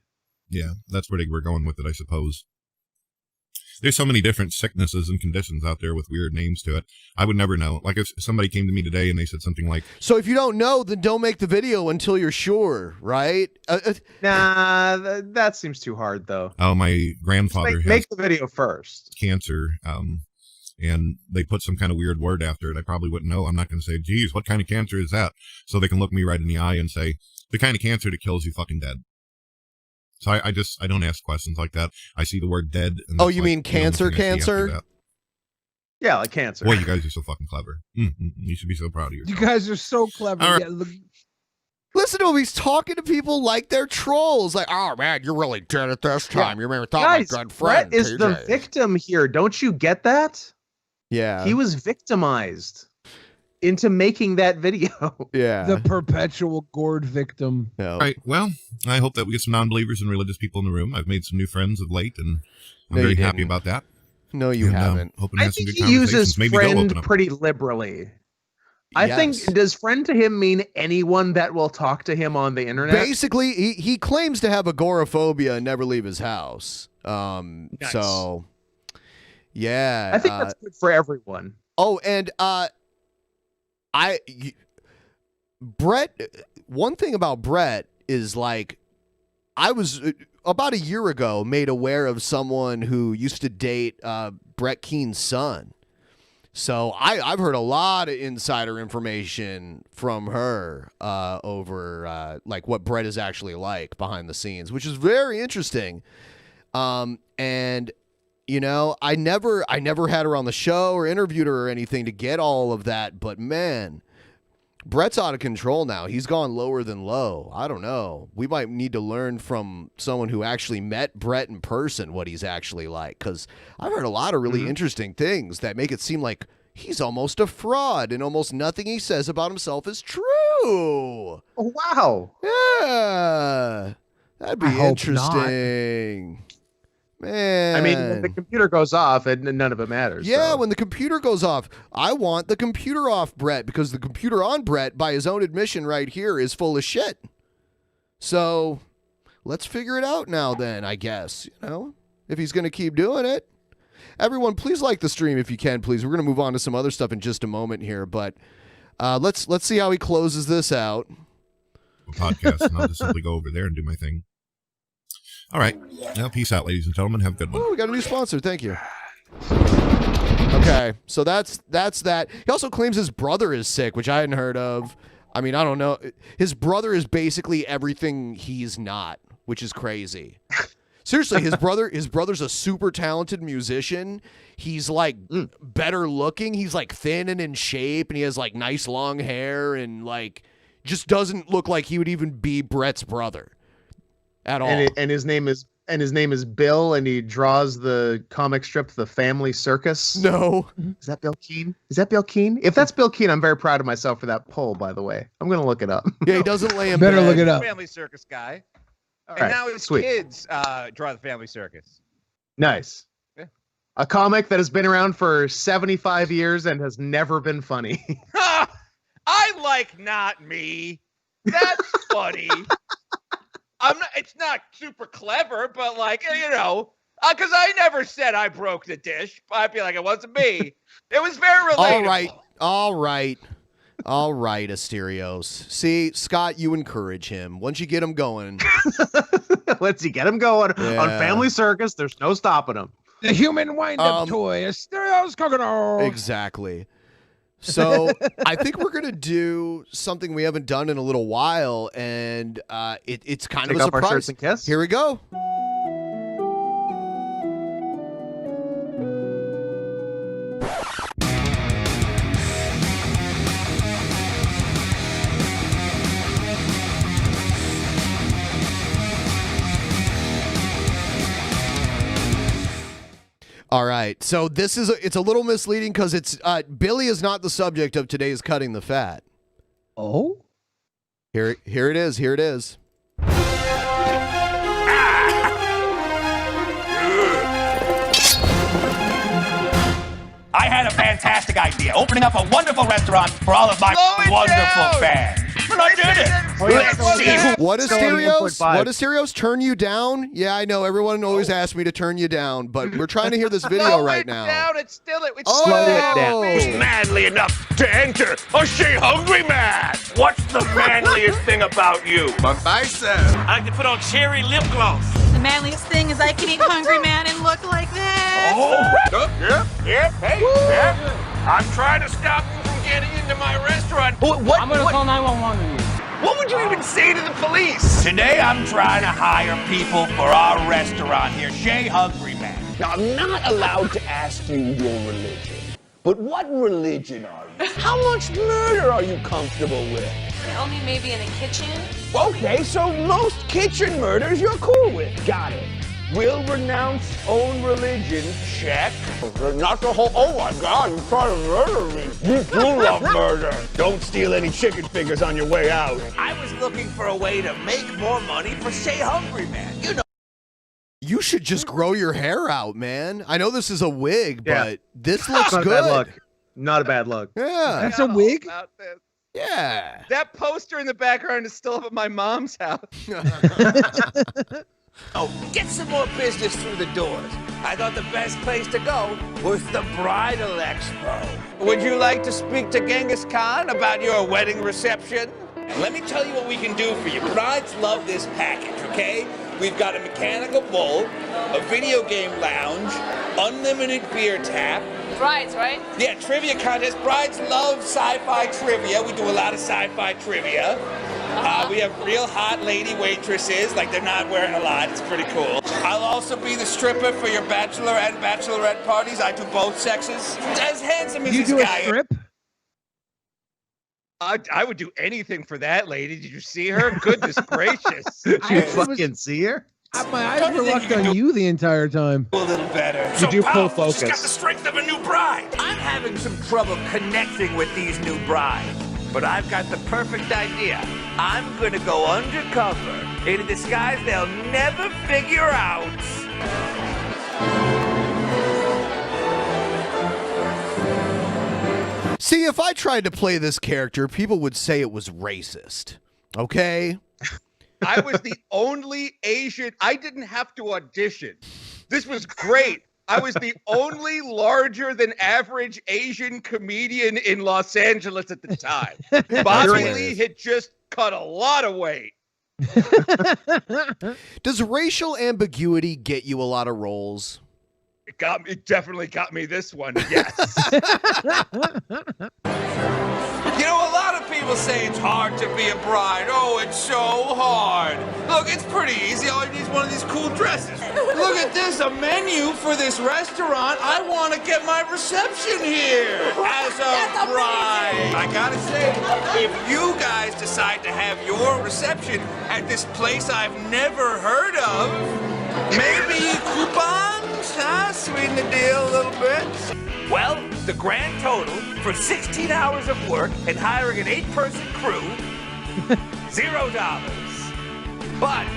Yeah, that's where they were going with it, I suppose. There's so many different sicknesses and conditions out there with weird names to it. I would never know. Like if somebody came to me today and they said something like, So if you don't know, then don't make the video until you're sure, right? Nah, that seems too hard, though. oh, my grandfather Make has the video first. cancer, and they put some kind of weird word after it. I probably wouldn't know. I'm not going to say, geez, what kind of cancer is that? So they can look me right in the eye and say, the kind of cancer that kills you fucking dead. So I don't ask questions like that. I see the word dead. And Oh, you mean cancer? Yeah, like cancer. Boy, you guys are so fucking clever. You should be so proud of yourself. You guys are so clever. All right. Yeah, look, Listen to him. He's talking to people like they're trolls. Like, oh, man, you're really dead at this time. You remember thought Guys, my good friend. Brett is the TJ. victim here. Don't you get that? Yeah. He was victimized into making that video. Yeah. the perpetual gourd victim. No. All right. Well, I hope that we get some non-believers and religious people in the room. I've made some new friends of late, and I'm No, you very happy didn't. about that. No, you And, haven't. hoping to I have some think good he uses conversations. Maybe they'll friend open up. pretty liberally. I Yes. think, does friend to him mean anyone that will talk to him on the internet? Basically, he claims to have agoraphobia and never leave his house. Nice. So, yeah. I think that's good for everyone. Oh, and Brett, one thing about Brett is like, I was about a year ago made aware of someone who used to date Brett Keene's son. So I've heard a lot of insider information from her over like what Brett is actually like behind the scenes, which is very interesting. And you know, I never had her on the show or interviewed her or anything to get all of that, but man, Brett's out of control now. He's gone lower than low. I don't know. We might need to learn from someone who actually met Brett in person what he's actually like, because I've heard a lot of really interesting things that make it seem like he's almost a fraud and almost nothing he says about himself is true. Oh, wow. Yeah. That'd be interesting. Man. I mean, when the computer goes off, and none of it matters. Yeah, so. when the computer goes off. I want the computer off Brett, because the computer on Brett, by his own admission right here, is full of shit. So let's figure it out now then, I guess. You know, if he's going to keep doing it. Everyone, please like the stream if you can, please. We're going to move on to some other stuff in just a moment here, but let's see how he closes this out. Podcast, and I'll just simply go over there and do my thing. All right. Now, peace out, ladies and gentlemen. Have a good one. Oh, we got a new sponsor. Thank you. Okay, so that's that. He also claims his brother is sick, which I hadn't heard of. I mean, I don't know. His brother is basically everything he's not, which is crazy. Seriously, his brother's a super talented musician. He's like better looking. He's like thin and in shape, and he has like nice long hair, and like just doesn't look like he would even be Brett's brother at all. And his name is Bill, and he draws the comic strip The Family Circus. No. Is that Bill Keane? If that's Bill Keane, I'm very proud of myself for that poll, by the way. I'm going to look it up. Yeah, he doesn't lay in Better bed. look it up. Family Circus guy. All And right, now his sweet. kids draw the Family Circus. Nice. Yeah. A comic that has been around for 75 years and has never been funny. I like Not Me. That's funny. It's not super clever, but like, you know, because I never said I broke the dish. I'd be like, it wasn't me. It was very relatable. All right, Asterios. See, Scott, you encourage him. Once you get him going. Once you get him going Yeah. on Family Circus, there's no stopping him. The human wind-up toy, Asterios Coconut. Exactly. So I think we're going to do something we haven't done in a little while, and it's kind Take of a off our surprise. shirts and kiss? Here we go. All right, so it's a little misleading because it's Billy is not the subject of today's Cutting the Fat. Oh? Here it is. Here it is. I had a fantastic idea, opening up a wonderful restaurant for all of my wonderful fans. And I did it. Let's see who. What is Asterios? What is Asterios? Turn you down? Yeah, I know. Everyone always asks me to turn you down, but we're trying to hear this video right now. Down, it's still it. Slow it down. Who's manly enough to enter a she-hungry man? What's the manliest thing about you? My bicep. I like to put on cherry lip gloss. The manliest thing is I can eat hungry man and look like this. Oh, yep, hey, yeah. I'm trying to stop you from getting into my restaurant. What? I'm gonna call 911 on you. What would you even say to the police? Today I'm trying to hire people for our restaurant here, Shea Hungry Man. Now, I'm not allowed to ask you your religion, but what religion are you? How much murder are you comfortable with? Only maybe in the kitchen. Okay, so most kitchen murders you're cool with. Got it. Will renounce own religion, check. Not the whole, oh my God, you're trying to murder me. You do love murder. Don't steal any chicken fingers on your way out. I was looking for a way to make more money for Shea Hungry Man. You know. You should just grow your hair out, man. I know this is a wig, but this looks Not a good. bad look. Not a bad look. Yeah. That's a wig? Yeah. That poster in the background is still up at my mom's house. Oh, get some more business through the doors. I thought the best place to go was the Bridal Expo. Would you like to speak to Genghis Khan about your wedding reception? Let me tell you what we can do for you. Brides love this package, okay? We've got a mechanical bull, a video game lounge, unlimited beer tap. Brides, right? Yeah, trivia contest. Brides love sci-fi trivia. We do a lot of sci-fi trivia. We have real hot lady waitresses, like they're not wearing a lot. It's pretty cool. I'll also be the stripper for your bachelor and bachelorette parties. I do both sexes. As handsome as You this do a guy is. strip? I would do anything for that lady. Did you see her? Goodness gracious. Did you fucking see her? My eyes were locked on you the entire time. A little better. You do full She's got the focus. strength of a new bride. I'm having some trouble connecting with these new brides, but I've got the perfect idea. I'm gonna go undercover in a disguise they'll never figure out. See, if I tried to play this character, people would say it was racist. Okay? I was the only Asian. I didn't have to audition. This was great. I was the only larger than average Asian comedian in Los Angeles at the time. Bobby Lee had just cut a lot of weight. Does racial ambiguity get you a lot of roles? It definitely got me this one. Yes. You know, a lot of people say it's hard to be a bride. Oh, it's so hard. Look, it's pretty easy. All you need is one of these cool dresses. Look at this, a menu for this restaurant. I want to get my reception here as a bride. I gotta say, if you guys decide to have your reception at this place I've never heard of, maybe coupons, huh? Sweeten the deal a little bit. Well, the grand total for 16 hours of work and hiring an 8-person crew, $0. But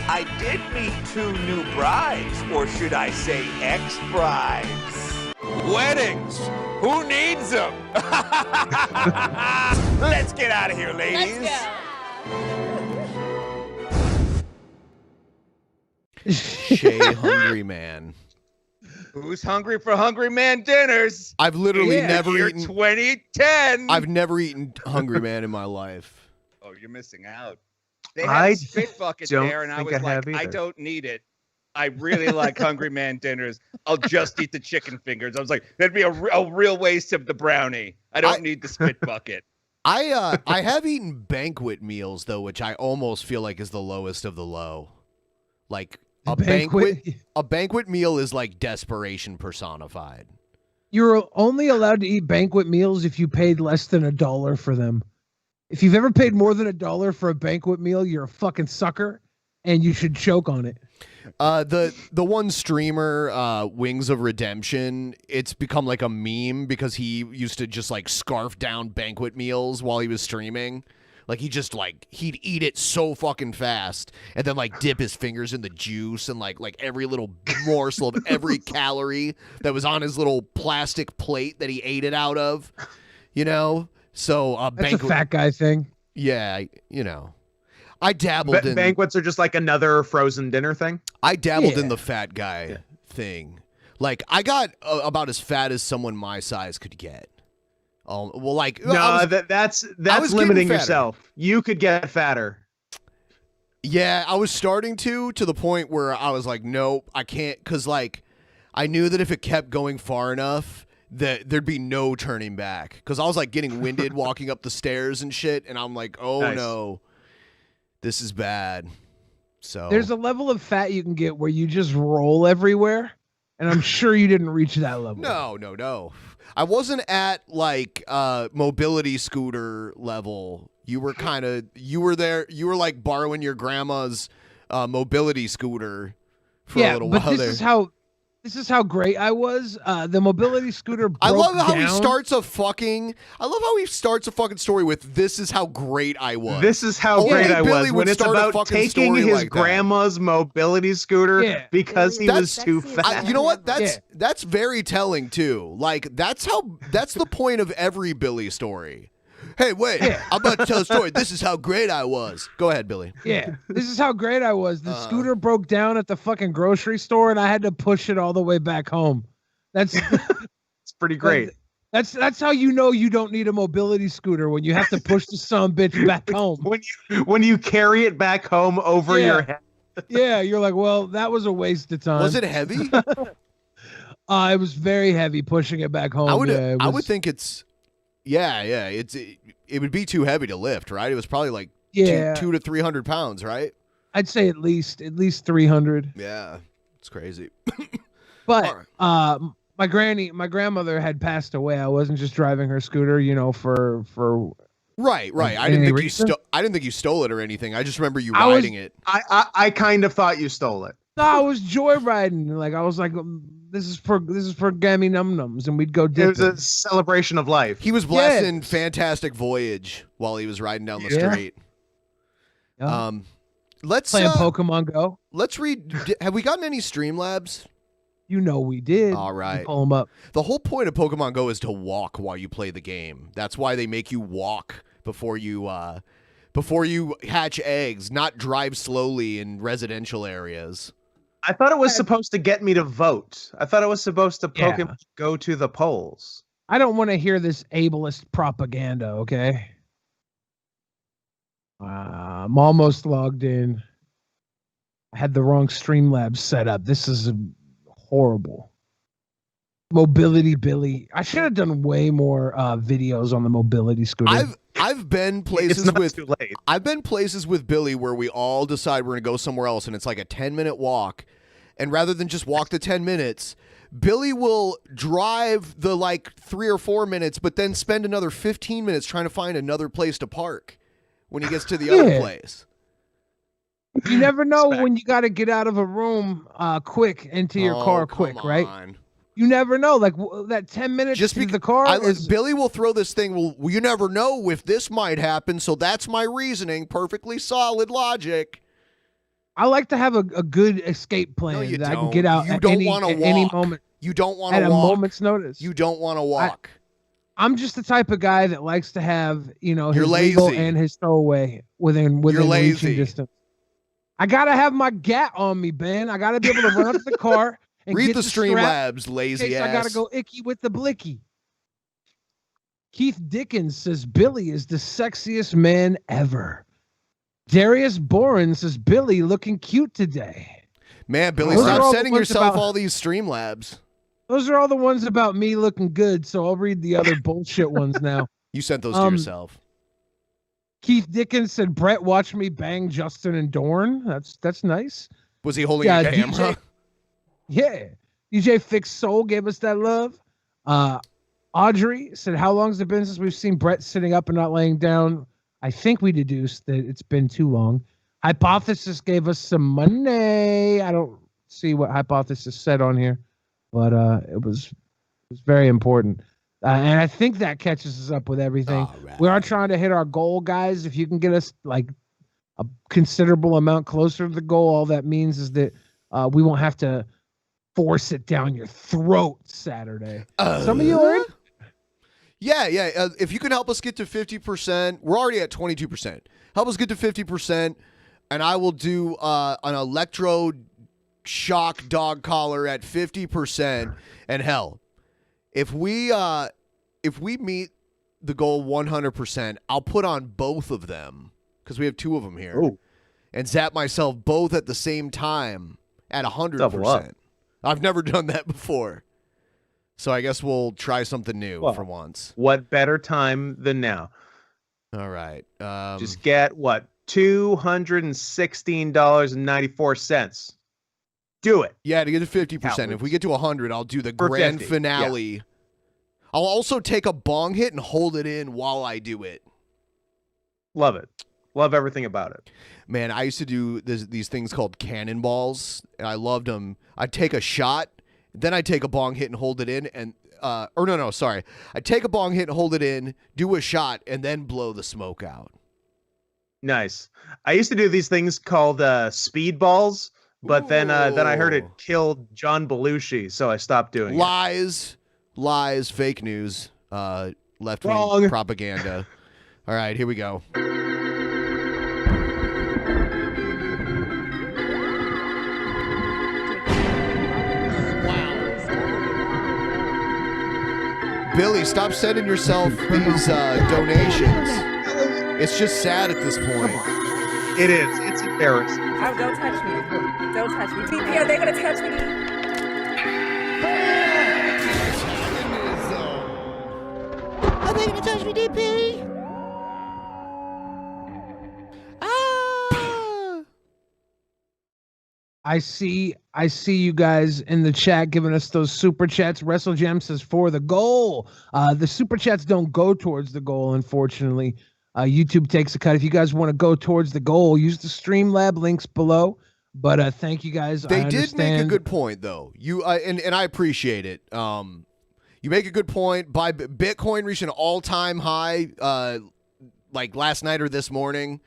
I did meet 2 new brides, or should I say ex-brides. Weddings, who needs them? Let's get out of here, ladies. Shay Hungry Man. Who's hungry for Hungry Man dinners? I've literally never Year eaten 2010. I've never eaten Hungry Man in my life. Oh, you're missing out. They had I a spit bucket don't there, and I think was I like, have I either. don't need it. I really like Hungry Man dinners. I'll just eat the chicken fingers. I was like, that'd be a real waste of the brownie. I don't need the spit bucket. I have eaten banquet meals though, which I almost feel like is the lowest of the low. Like a banquet meal is like desperation personified. You're only allowed to eat banquet meals if you paid less than $1 for them. If you've ever paid more than $1 for a banquet meal, you're a fucking sucker, and you should choke on it. The one streamer, Wings of Redemption, it's become like a meme because he used to just like scarf down banquet meals while he was streaming. Like he'd eat it so fucking fast and then like dip his fingers in the juice and like every little morsel of every calorie that was on his little plastic plate that he ate it out of, you know? So That's a fat guy thing. Yeah, you know. I dabbled in banquets are just like another frozen dinner thing. I dabbled in the fat guy thing. Like I got about as fat as someone my size could get. Well, like no, that's limiting yourself. You could get fatter. Yeah, I was starting to the point where I was like, nope, I can't, because like I knew that if it kept going far enough, that there'd be no turning back. Because I was like getting winded walking up the stairs and shit, and I'm like, oh no, this is bad. So there's a level of fat you can get where you just roll everywhere, and I'm sure you didn't reach that level. No. I wasn't at like mobility scooter level. You were there. You were like borrowing your grandma's mobility scooter for a little while there. This is how great I was. The mobility scooter broke I love how down. he starts a fucking story with "This is how great I was." This is how great I was. When it's about taking his grandma's mobility scooter because he was too fat. You know what? That's very telling too. Like that's the point of every Billy story. Hey, wait! I'm about to tell a story. This is how great I was. Go ahead, Billy. Yeah, this is how great I was. The scooter broke down at the fucking grocery store, and I had to push it all the way back home. That's it's pretty great. That's how you know you don't need a mobility scooter, when you have to push the son of a bitch back home. When you carry it back home over your head. Yeah, you're like, well, that was a waste of time. Was it heavy? It was very heavy pushing it back home. I would think it's. Yeah. It would be too heavy to lift, right? It was probably like 200 to 300 pounds, right? I'd say at least 300. Yeah, it's crazy. But my grandmother had passed away. I wasn't just driving her scooter, for Right. I didn't think you stole it or anything. I just remember you riding it. I kind of thought you stole it. No, I was joyriding. Like I was like, this is for gammy num nums, and we'd go dipping. It was a celebration of life. He was blasting "Fantastic Voyage" while he was riding down the street. Yeah. Let's playing Pokemon Go. Let's read. Have we gotten any Streamlabs? You know we did. All right. Pull them up. The whole point of Pokemon Go is to walk while you play the game. That's why they make you walk before you hatch eggs, not drive slowly in residential areas. I thought it was supposed to get me to vote. I thought it was supposed to Pokemon go to the polls. I don't want to hear this ableist propaganda, okay? I'm almost logged in. I had the wrong Streamlabs set up. This is horrible. Mobility Billy. I should have done way more videos on the mobility scooter. I've been places with Billy where we all decide we're gonna go somewhere else, and it's like a 10-minute walk. And rather than just walk the 10 minutes, Billy will drive the 3 or 4 minutes, but then spend another 15 minutes trying to find another place to park when he gets to the other place. You never know when you got to get out of a room quick into your car quick, right? You never know. Like that 10 minutes just to the car. Billy will throw this thing. Well, you never know if this might happen. So that's my reasoning. Perfectly solid logic. I like to have a good escape plan that I can get out at any moment. You don't want to walk. At a moment's notice. You don't want to walk. I'm just the type of guy that likes to have, his You're legal lazy. and his throwaway within reaching distance. I gotta have my gat on me, Ben. I gotta be able to run up to the car and read get the Streamlabs, lazy ass. I gotta go icky with the blicky. Keith Dickens says Billy is the sexiest man ever. Darius Boren says Billy looking cute today. Man, Billy, stop sending yourself all these Streamlabs. Those are all the ones about me looking good, so I'll read the other bullshit ones now. You sent those to yourself. Keith Dickens said, Brett watched me bang Justin and Dorn. That's nice. Was he holding a camera? DJ Fix Soul gave us that love. Audrey said, how long has it been since we've seen Brett sitting up and not laying down? I think we deduced that it's been too long. Hypothesis gave us some money. I don't see what Hypothesis said on here, but it was very important. And I think that catches us up with everything. Right. We are trying to hit our goal, guys. If you can get us a considerable amount closer to the goal, all that means is that we won't have to force it down your throat Saturday. Some of you are in. Yeah. If you can help us get to 50%, we're already at 22%. Help us get to 50%, and I will do an electro shock dog collar at 50%. And hell, if we meet the goal 100%, I'll put on both of them because we have two of them here, and zap myself both at the same time at 100%. I've never done that before, so I guess we'll try something new for once. What better time than now? All right, just get $216.94. Do it. Yeah, to get to 50%. If we get to 100, I'll do the grand finale. Yeah. I'll also take a bong hit and hold it in while I do it. Love it. Love everything about it. Man, I used to do these things called cannonballs, and I loved them. I'd take a shot, then I'd take a bong hit and hold it in, and I'd take a bong hit and hold it in, do a shot, and then blow the smoke out. Nice. I used to do these things called speedballs, but then I heard it killed John Belushi, so I stopped doing it. Lies, fake news, left-wing propaganda. All right, here we go. Billy, stop sending yourself these donations. It's just sad at this point. It is. It's embarrassing. Oh, don't touch me. Don't touch me. DP, are they going to touch me? Are they going to touch me, DP? I see you guys in the chat giving us those super chats. WrestleGem says for the goal. The super chats don't go towards the goal, unfortunately. YouTube takes a cut. If you guys want to go towards the goal, use the Streamlab links below. But thank you guys. They did make a good point, though. And I appreciate it. You make a good point. Bitcoin reached an all-time high like last night or this morning.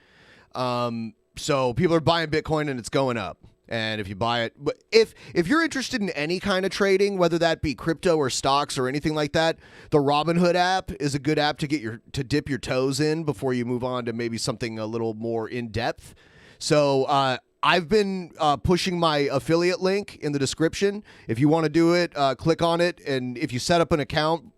So people are buying Bitcoin and it's going up. And if you buy it, but if you're interested in any kind of trading, whether that be crypto or stocks or anything like that, the Robinhood app is a good app to dip your toes in before you move on to maybe something a little more in depth. So I've been pushing my affiliate link in the description. If you want to do it, click on it, and if you set up an account,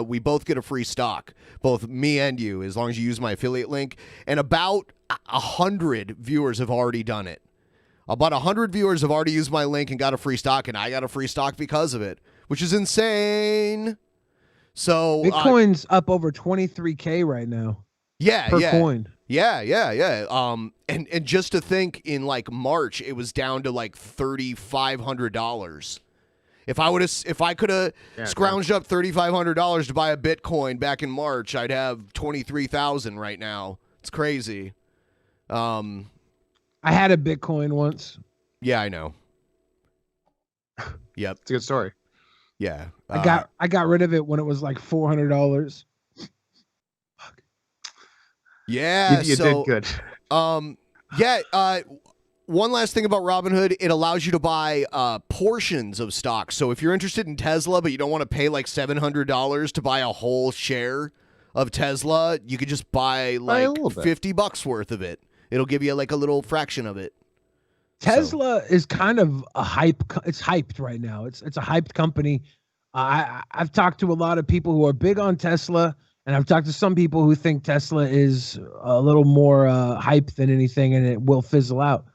we both get a free stock, both me and you, as long as you use my affiliate link. And about 100 viewers have already done it. About 100 viewers have already used my link and got a free stock, and I got a free stock because of it, which is insane. So Bitcoin's up over 23K right now. Per coin. Yeah. And just to think, in like March, it was down to like $3,500. If I could have scrounged up $3,500 to buy a Bitcoin back in March, I'd have 23,000 right now. It's crazy. I had a Bitcoin once. Yeah, I know. Yep. It's a good story. Yeah. I got rid of it when it was like $400. Yeah. You did good. One last thing about Robinhood, it allows you to buy portions of stocks. So if you're interested in Tesla, but you don't want to pay like $700 to buy a whole share of Tesla, you could just buy like $50 worth of it. It'll give you like a little fraction of it. Tesla is kind of a hype. It's hyped right now. It's a hyped company. I've talked to a lot of people who are big on Tesla, and I've talked to some people who think Tesla is a little more hype than anything, and it will fizzle out.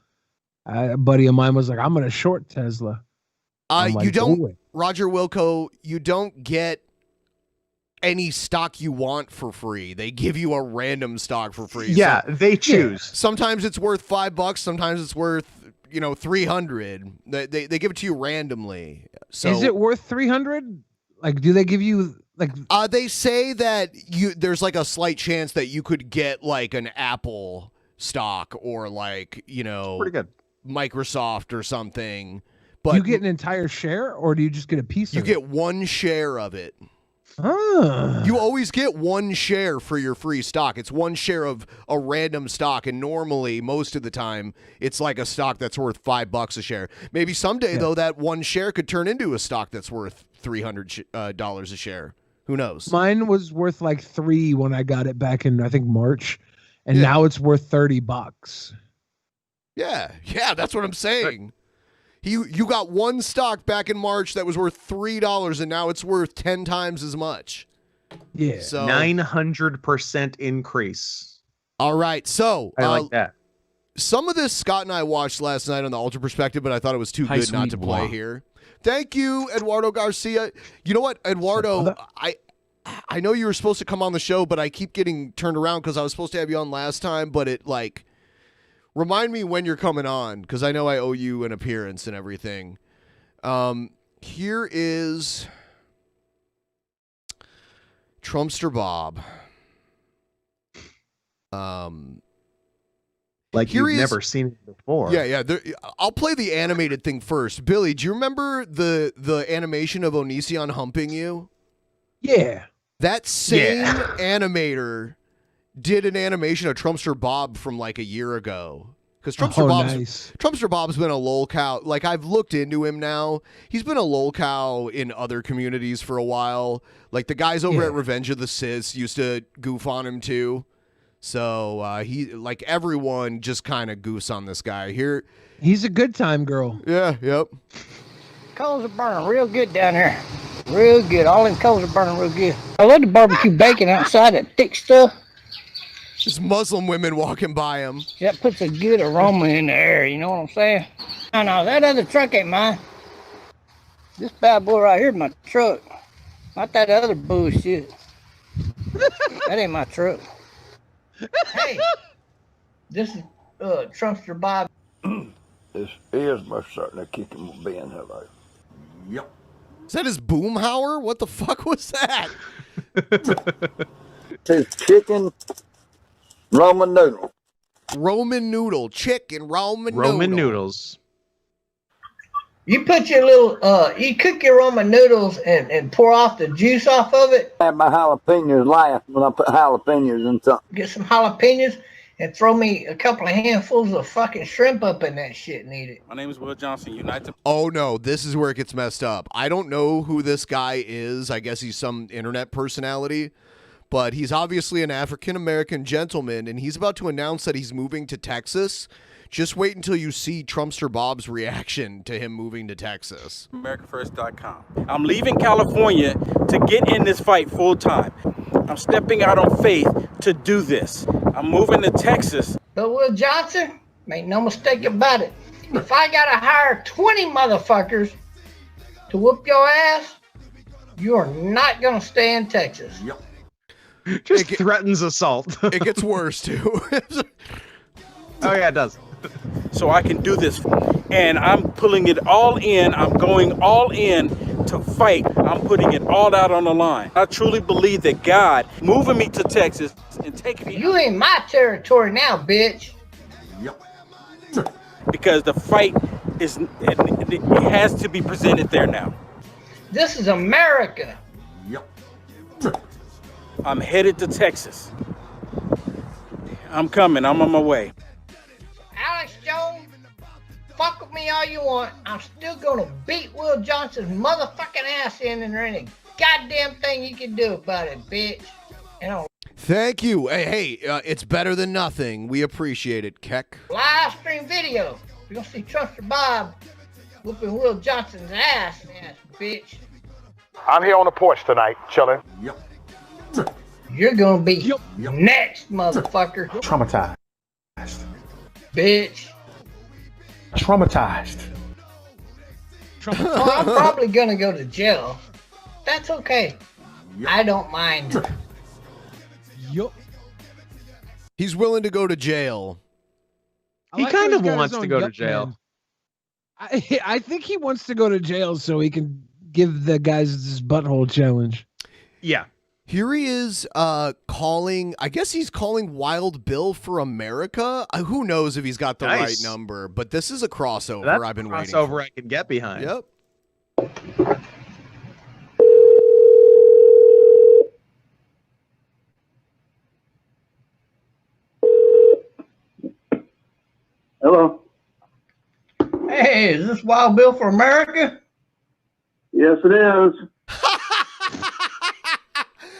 A buddy of mine was like, "I'm going to short Tesla." You don't, Roger Wilco. You don't get any stock you want for free. They give you a random stock for free. Yeah, they choose. Sometimes it's worth $5. Sometimes it's worth, 300. They give it to you randomly. So is it worth 300? Like, do they give you like? They say that there's like a slight chance that you could get like an Apple stock or like pretty good Microsoft or something. But you get an entire share, or do you just get a piece? You of get one share of it. Ah. You always get one share for your free stock. It's one share of a random stock, and normally, most of the time, it's like a stock that's worth $5 a share. Maybe someday, though, that one share could turn into a stock that's worth $300 a share. Who knows? Mine was worth like $3 when I got it back in, I think, March, and now it's worth $30. Yeah, that's what I'm saying. You got one stock back in March that was worth $3, and now it's worth 10 times as much. Yeah, so 900% increase. All right, so I like that. Some of this Scott and I watched last night on the Ultra Perspective, but I thought it was too good not to play here. Thank you, Eduardo Garcia. You know what, Eduardo? I know you were supposed to come on the show, but I keep getting turned around because I was supposed to have you on last time, but it like. Remind me when you're coming on, because I know I owe you an appearance and everything. Here is Trumpster Bob. Like you've never seen it before. Yeah. I'll play the animated thing first. Billy, do you remember the animation of Onision humping you? Yeah. That same animator did an animation of Trumpster Bob from like a year ago. Because Trumpster Bob's been a lolcow. Like, I've looked into him now. He's been a lolcow in other communities for a while. Like, the guys over at Revenge of the Sis used to goof on him too. So everyone just kind of goose on this guy here. He's a good time girl. Yeah, yep. Coals are burning real good down here. Real good. All them coals are burning real good. I love the barbecue bacon outside, that thick stuff. Just Muslim women walking by him. That puts a good aroma in the air, you know what I'm saying? No, that other truck ain't mine. This bad boy right here is my truck. Not that other bullshit. That ain't my truck. Hey, this is Trumpster Bob. This is most certainly kicking my Ben. Hello. Yep. Is that his boomhauer? What the fuck was that? His chicken Roman noodle. Roman noodle. Chicken Roman Roman noodle. noodles. You put your little, you cook your Roman noodles and pour off the juice off of it. I had my jalapenos laugh when I put jalapenos in something. Get some jalapenos and throw me a couple of handfuls of fucking shrimp up in that shit and eat it. My name is Will Johnson, United. Oh no, this is where it gets messed up. I don't know who this guy is. I guess he's some internet personality, but he's obviously an African-American gentleman, and he's about to announce that he's moving to Texas. Just wait until you see Trumpster Bob's reaction to him moving to Texas. AmericaFirst.com. I'm leaving California to get in this fight full time. I'm stepping out on faith to do this. I'm moving to Texas. But Will Johnson, make no mistake about it. If I gotta hire 20 motherfuckers to whoop your ass, you are not gonna stay in Texas. Yep. Just threatens assault. It gets worse too. Oh yeah, it does. So I can do this. And I'm pulling it all in. I'm going all in to fight. I'm putting it all out on the line. I truly believe that God moving me to Texas and taking me. You in my territory now, bitch. Yep. Because the fight is, it has to be presented there now. This is America. Yep. I'm headed to Texas. I'm coming. I'm on my way. Alex Jones, fuck with me all you want. I'm still gonna beat Will Johnson's motherfucking ass in, and there ain't a goddamn thing you can do about it, bitch. And on Thank you. Hey, it's better than nothing. We appreciate it, Keck. live stream video, you're gonna see Trumpster Bob whooping Will Johnson's ass, bitch. I'm here on the porch tonight, chilling. Yep. You're gonna be next, motherfucker. Traumatized. Bitch. Traumatized. Well, I'm probably gonna go to jail. That's okay. I don't mind. Yup. He's willing to go to jail. He kind of wants to go to jail. I think he wants to go to jail so he can give the guys this butthole challenge. Yeah. Here he is calling, I guess he's calling Wild Bill for America. Who knows if he's got the right number, but this is a crossover That's I've been waiting crossover for. I can get behind. Yep. Hello. Hey, is this Wild Bill for America? Yes, it is.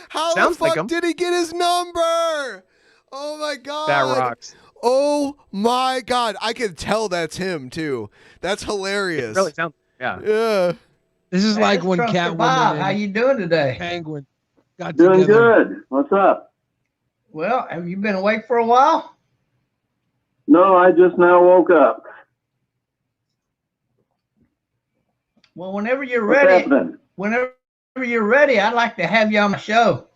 How Sounds the like fuck him. did he get his number? Oh my god. That rocks. Oh my god. I can tell that's him too. That's hilarious. It really sounds. Yeah. Yeah. This is like when Trumpster Bob, Catwoman how and you doing today? Penguin got Doing together. good. What's up? Well, have you been awake for a while? No, I just now woke up. Well, whenever you're What's ready, happening? whenever you're ready, I'd like to have you on my show.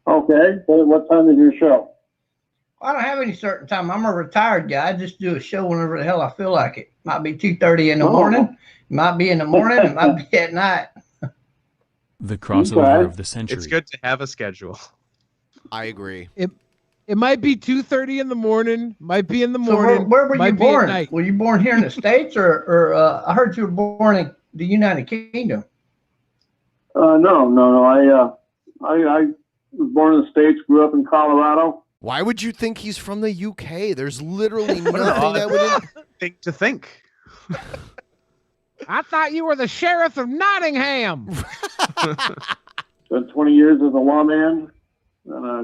Okay. What time is your show? I don't have any certain time. I'm a retired guy. I just do a show whenever the hell I feel like it. Might be 2:30 in the morning. It might be in the morning. It might be at night. The crossover of the century. It's good to have a schedule. I agree. It might be 2:30 in the morning. Might be in the So morning. where were you might be at born? night. Were you born here in the States or I heard you were born in the United Kingdom? No. I was born in the States, grew up in Colorado. Why would you think he's from the UK? There's literally nothing that would think to think. I thought you were the sheriff of Nottingham. Spent 20 years as a lawman, and I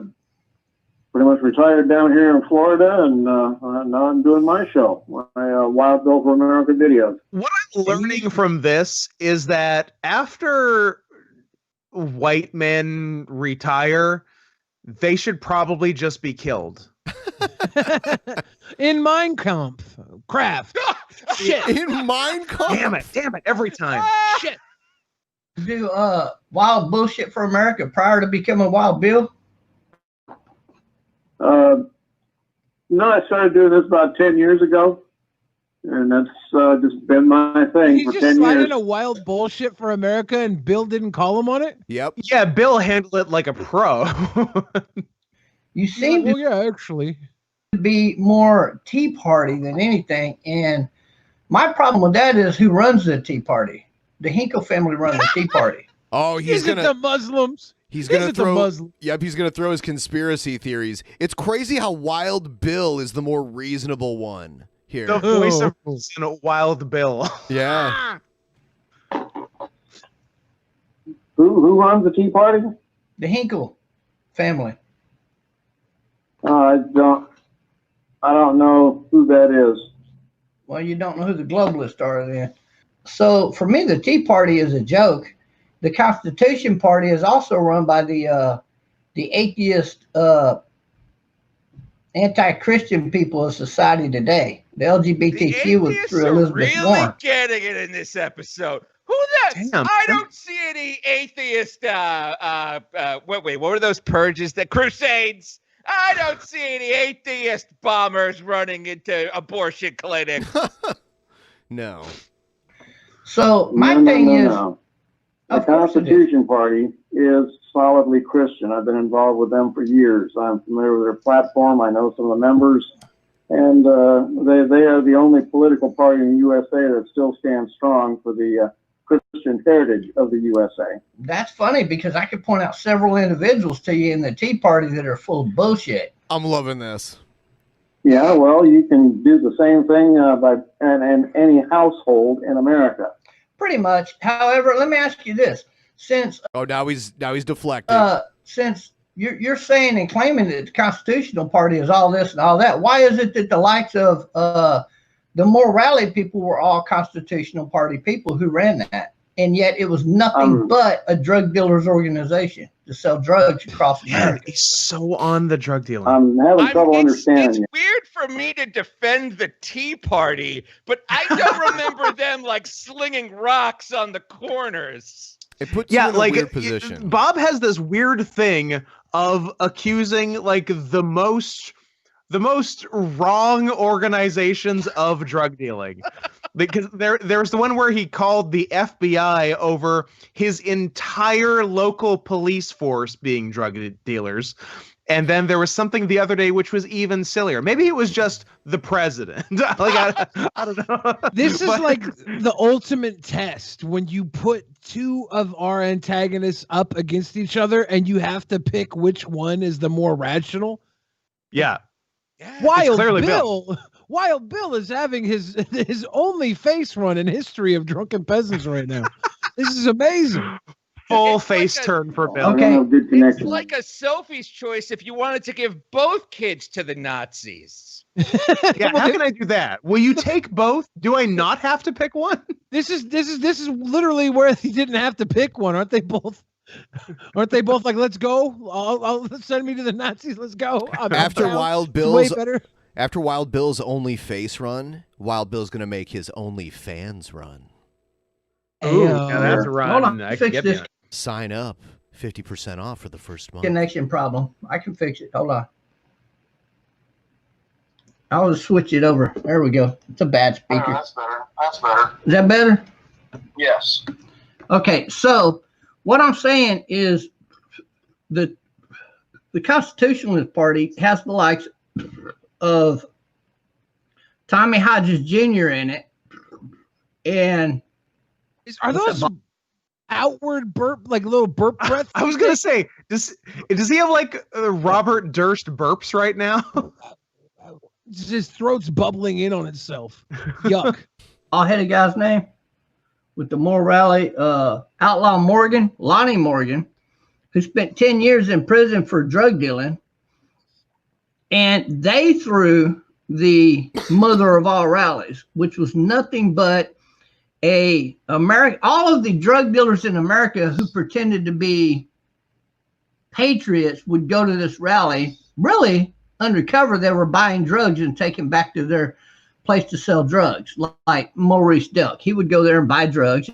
pretty much retired down here in Florida, and now I'm doing my show, my Wild Bill for America videos. What I'm learning from this is that after white men retire, they should probably just be killed. In Mein Kampf. Craft. Shit. In Mein Kampf. Damn it, every time. Shit. Do Wild Bullshit for America prior to becoming Wild Bill? No, I started doing this about 10 years ago, and that's just been my thing He for just 10 slide years. in a Wild Bullshit for America and Bill didn't call him on it? Yep. Yeah, Bill handled it like a pro. You seem well, yeah, actually, to be more Tea Party than anything. And my problem with that is who runs the Tea Party. The Hinkle family run the Tea Party. Oh, he's Isn't gonna the Muslims. he's gonna Isn't the throw. Muslim. Yep, he's gonna throw his conspiracy theories. It's crazy how Wild Bill is the more reasonable one here. The voice of reason, Wild Bill. Yeah. Who runs the Tea Party? The Hinkle family. I don't know who that is. Well, you don't know who the globalists are then. So for me, the Tea Party is a joke. The Constitution Party is also run by the atheist, anti-Christian people of society today. The LGBTQ was through Elizabeth really Warren. getting it in this episode. Who that? Damn. I don't see any atheist. Wait, what were those purges? The Crusades. I don't see any atheist bombers running into abortion clinics. So No, my thing is, The of course it is. Constitution Party is solidly Christian. I've been involved with them for years. I'm familiar with their platform. I know some of the members, and they are the only political party in the USA that still stands strong for the Christian heritage of the USA. That's funny because I could point out several individuals to you in the Tea Party that are full of bullshit. I'm loving this. Yeah, well, you can do the same thing in any household in America. Pretty much. However, let me ask you this: since now he's deflecting. Since you're saying and claiming that the Constitutional Party is all this and all that, why is it that the likes of the more rally people were all Constitutional Party people who ran that, and yet it was nothing but a drug dealers organization to sell drugs across America? He's so on the drug dealing. I'm having trouble understanding It's weird for me to defend the Tea Party, but I don't remember them like slinging rocks on the corners. It puts Yeah, you in like a weird position. Bob has this weird thing of accusing like the most wrong organizations of drug dealing. Because there's the one where he called the FBI over his entire local police force being drug dealers. And then there was something the other day which was even sillier. Maybe it was just the president. I don't know. This is like the ultimate test when you put two of our antagonists up against each other and you have to pick which one is the more rational. Yeah. Wild clearly Bill. Wild Bill is having his only face run in history of Drunken Peasants right now. This is amazing. Full face turn for Bill. Okay. It's like a Sophie's choice if you wanted to give both kids to the Nazis. Yeah, how can I do that? Will you take both? Do I not have to pick one? This is literally where he didn't have to pick one. Aren't they both? Aren't they both like, let's go? I'll send me to the Nazis. Let's go. After Wild way Bill's better. After Wild Bill's only face run, Wild Bill's gonna make his only fans run. Ooh, yeah, that's right. Hold on, I can fix get this that. Sign up, 50% off for the first month. connection problem. I can fix it. Hold on. I'll just switch it over. There we go. It's a bad speaker. That's better. That's better. Is that better? Yes. Okay, so what I'm saying is the Constitutionalist Party has the likes of Tommy Hodges Jr. in it, and Are those outward burp, like little burp breath? I was gonna say, does he have like Robert Durst burps right now? His throat's bubbling in on itself. Yuck. I'll hit a guy's name with the Moore Rally, Outlaw Morgan, Lonnie Morgan, who spent 10 years in prison for drug dealing. And they threw the mother of all rallies, which was nothing but all of the drug dealers in America who pretended to be patriots would go to this rally. Really, undercover, they were buying drugs and taking back to their place to sell drugs, like Maurice Delk. He would go there and buy drugs.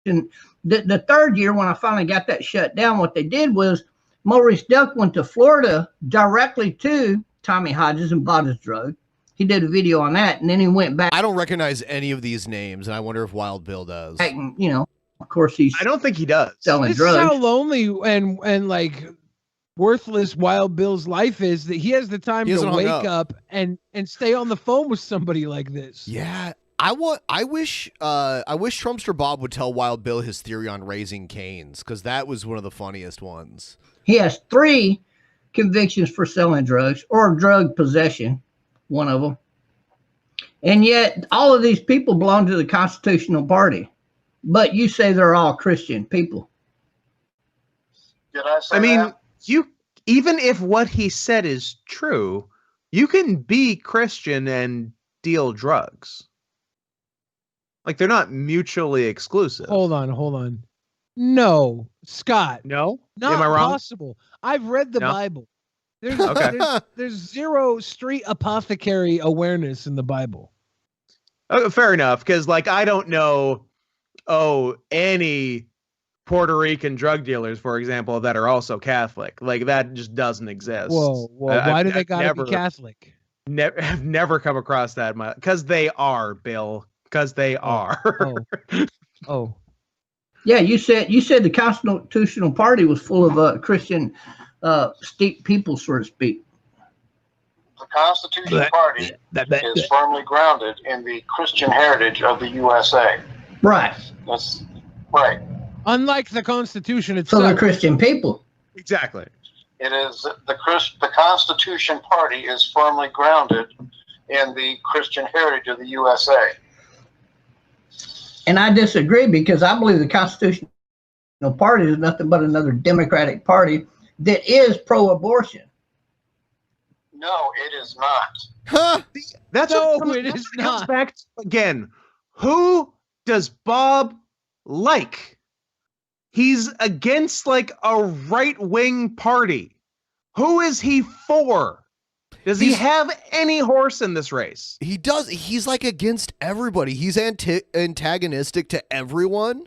And the third year, when I finally got that shut down, what they did was Maurice Delk went to Florida directly to Tommy Hodges and bought his drug. He did a video on that, and then he went back. I don't recognize any of these names, and I wonder if Wild Bill does. And, of course, he's I don't think he does. selling This drugs. is how lonely and like worthless Wild Bill's life is that he has the time He to hasn't hung wake up. up and stay on the phone with somebody like this. Yeah. I wish Trumpster Bob would tell Wild Bill his theory on Raising Cane's, because that was one of the funniest ones. He has 3 convictions for selling drugs or drug possession, one of them. And yet all of these people belong to the Constitutional Party. But you say they're all Christian people. Did I say I mean, that? you even if what he said is true, you can be Christian and deal drugs. Like they're not mutually exclusive. Hold on. No, Scott. No? Not Am I wrong? possible. I've read the No? Bible. There's, Okay. there's zero street apothecary awareness in the Bible. Oh, fair enough, because like I don't know any Puerto Rican drug dealers, for example, that are also Catholic. Like that just doesn't exist. Whoa. Why do they gotta be Catholic? I've never come across that much. Because they are, Bill. Because they are. Oh. Yeah, you said the Constitutional Party was full of Christian steep people, so to speak. The Constitution Party is firmly grounded in the Christian heritage of the USA. Right. That's right. Unlike the Constitution So itself. they're Christian people. Exactly. It is the Constitution Party is firmly grounded in the Christian heritage of the USA. And I disagree because I believe the Constitutional Party is nothing but another Democratic Party that is pro-abortion. No, it is not. Huh? That's No, what it is comes not. back to, again. Who does Bob like? He's against like a right-wing party. Who is he for? Does he have any horse in this race? He does. He's like against everybody. He's antagonistic to everyone.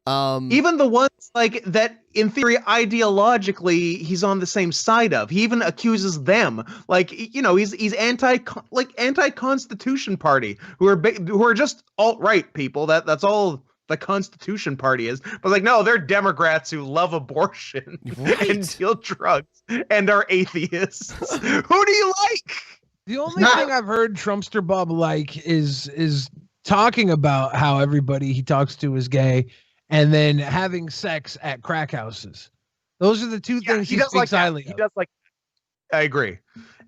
Even the ones like that, in theory, ideologically, he's on the same side of. He even accuses them, like he's anti-Constitution Party, who are just alt-right people. That's all the Constitution Party is. But like, no, they're Democrats who love abortion and deal drugs and are atheists. Who do you like? The only thing I've heard Trumpster Bob like is talking about how everybody he talks to is gay, and then having sex at crack houses. Those are the two things he speaks highly of. He does like. I agree,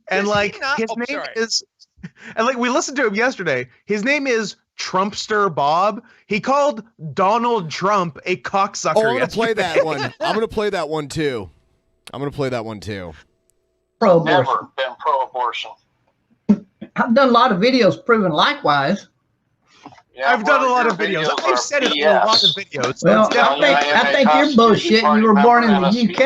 and like his name is, and like we listened to him yesterday. His name is Trumpster Bob. He called Donald Trump a cocksucker. Oh, I'm gonna play that one. I'm gonna play that one too. Pro-abortion. Never been pro-abortion. I've done a lot of videos proving likewise. Yeah, I've done a lot your of videos. videos I've are said it in a BS. lot of videos. Well, So I think you're bullshit. You were born in the UK,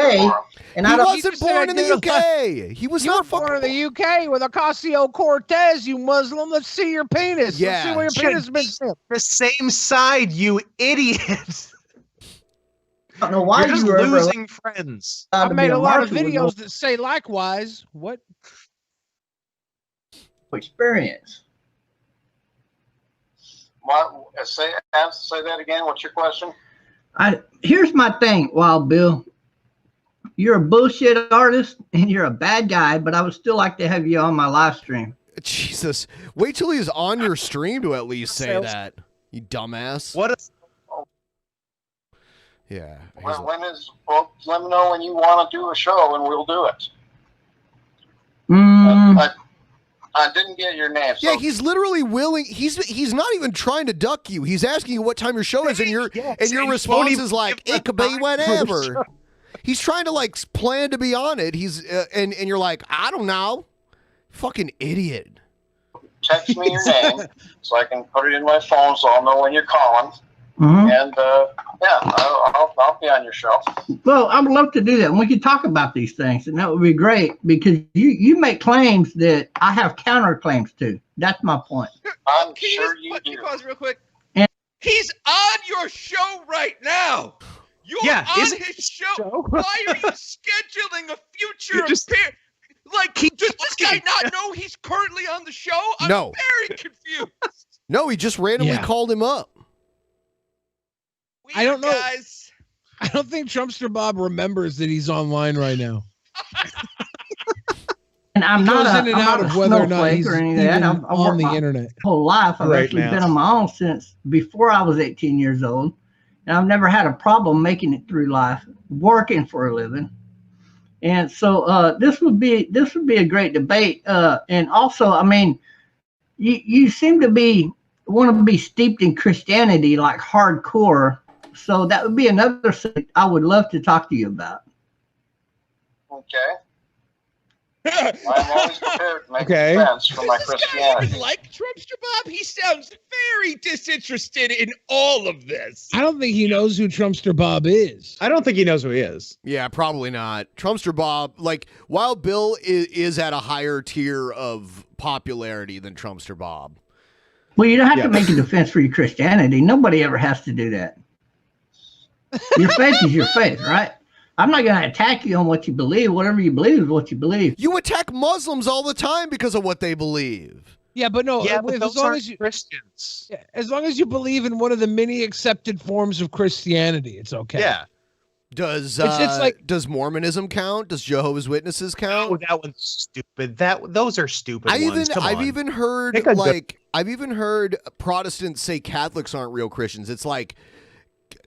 and He I don't. wasn't born in the UK. He was not born in fucking. the UK with Ocasio-Cortez, you Muslim. Let's see your penis. Yeah. Let's see where your penis has been snipped. the same side, you idiot. I don't know why You're just you were ever losing friends. allowed I to made be a lot of marshal with videos that say likewise. What? no experience. What? Say that again. What's your question? Here's my thing, Wild Bill. You're a bullshit artist and you're a bad guy, but I would still like to have you on my live stream. Jesus, wait till he's on your stream to at least say that. You dumbass. What? Yeah. Well, let me know when you want to do a show, and we'll do it. I didn't get your name. Yeah, he's literally willing. He's not even trying to duck you. He's asking you what time your show is, and your response is like, "It could be whenever." He's trying to like plan to be on it. He's and you're like, "I don't know." Fucking idiot. Text me your name so I can put it in my phone so I'll know when you're calling. Mhm. And yeah, I'll be on your show. Well, I would love to do that. And we could talk about these things, and that would be great because you make claims that I have counterclaims to. That's my point. I'm sure you do. Pause real quick. And- He's on your show right now. You're on his show. Why are you scheduling a future appearance? Like, does this guy not know he's currently on the show? I'm No. very confused. No, he just randomly called him up. I don't know. Guys. I don't think Trumpster Bob remembers that he's online right now. And I'm He not goes a, in and I'm out not of a whether or not snowflake he's or any of that. even I on worked the my internet. whole life. I've Right actually now. been on my own since before I was 18 years old, and I've never had a problem making it through life, working for a living. And so this would be a great debate. And also, I mean, you seem to want to be steeped in Christianity like hardcore. So that would be another subject I would love to talk to you about. Okay. I'm always prepared to make Okay. defense for my Does this guy Christianity. even like Trumpster Bob? He sounds very disinterested in all of this. I don't think he knows who Trumpster Bob is. I don't think he knows who he is. Yeah, probably not. Trumpster Bob, like, Wild Bill is at a higher tier of popularity than Trumpster Bob. Well, you don't have to make a defense for your Christianity. Nobody ever has to do that. Your faith is your faith, right? I'm not going to attack you on what you believe. Whatever you believe is what you believe. You attack Muslims all the time because of what they believe. Yeah, but no. Yeah, but as those long aren't as you Christians. Yeah, as long as you believe in one of the many accepted forms of Christianity, it's okay. Yeah. Does It's like does Mormonism count? Does Jehovah's Witnesses count? Oh, that one's stupid. Those are stupid ones. Come I've on. even heard Pick a good- I've even heard Protestants say Catholics aren't real Christians. It's like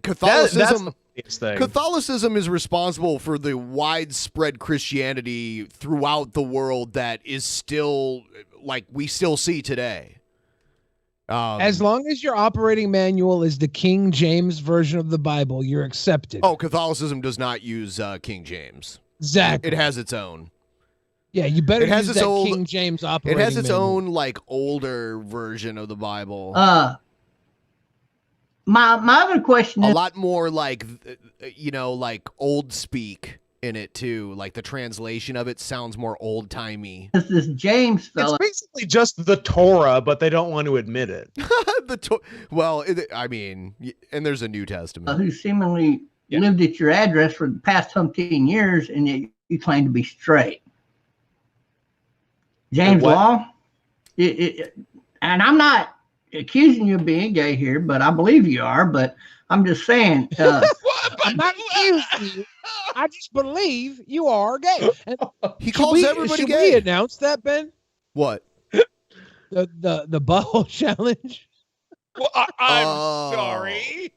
Catholicism. That's the funniest thing. Catholicism is responsible for the widespread Christianity throughout the world that is still like we still see today. As long as your operating manual is the King James version of the Bible, you're accepted. Oh, Catholicism does not use King James. Exactly. It has its own. Yeah, you better It has use its that own King James operating It has its manual. own like older version of the Bible. My other question a is lot more like like old speak in it too. Like the translation of it sounds more old timey. this James It's fella. basically just the Torah, but they don't want to admit it. I mean, and there's a New Testament. Who seemingly lived at your address for the past 15 years, and yet you claim to be straight. James what? Law, and I'm not accusing you of being gay here, but I believe you are. But I'm just saying. I'm not accusing you. I just believe you are gay. And he calls everybody should gay. we announce that, Ben? What? The Butthole challenge. Well, I'm sorry.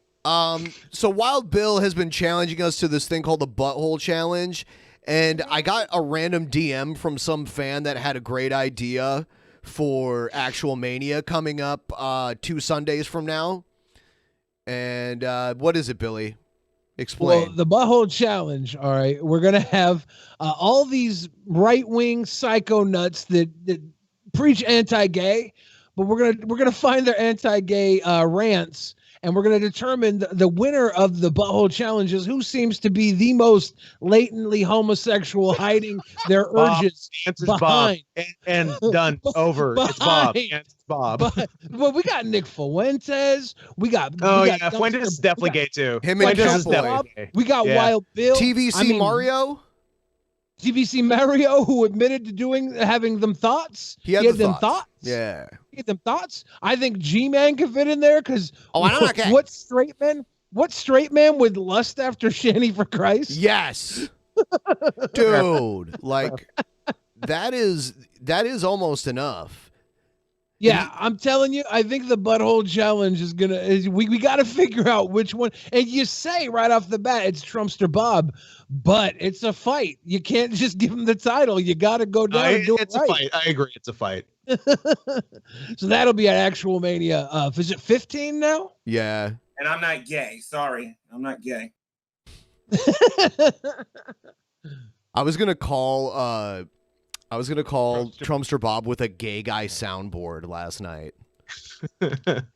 So Wild Bill has been challenging us to this thing called the Butthole Challenge, and I got a random DM from some fan that had a great idea for Actual Mania coming up 2 Sundays from now. And what is it, Billy? Explain. Well, the Butthole Challenge. All right, we're gonna have all these right-wing psycho nuts that preach anti-gay, but we're gonna find their anti-gay rants, and we're gonna determine the winner of the Butthole Challenges, who seems to be the most latently homosexual, hiding their urges Answers behind. Bob. And done. Over. It's Bob. Behind. It's Bob. Well, we got Nick Fuentes. We got Fuentes is definitely gay too. Him and Fuentes is Catboy. definitely gay. We got Yeah. Wild Bill. TVC Mario? TVC Mario, who admitted to having them thoughts. He had the them thoughts. thoughts. Yeah. He had them thoughts. I think G-Man can fit in there because I'm not gay. what straight man would lust after Shanny for Christ? Yes. Dude, like that is almost enough. Yeah, I'm telling you, I think the Butthole Challenge we got to figure out which one. And you say right off the bat, it's Trumpster Bob, but it's a fight. You can't just give him the title. You got to go down and do It's it a right. fight. I agree. It's a fight. So that'll be at Actual Mania. Is it 15 now? Yeah. And I'm not gay. Sorry, I'm not gay. I was gonna call Trumpster Bob with a gay guy soundboard last night.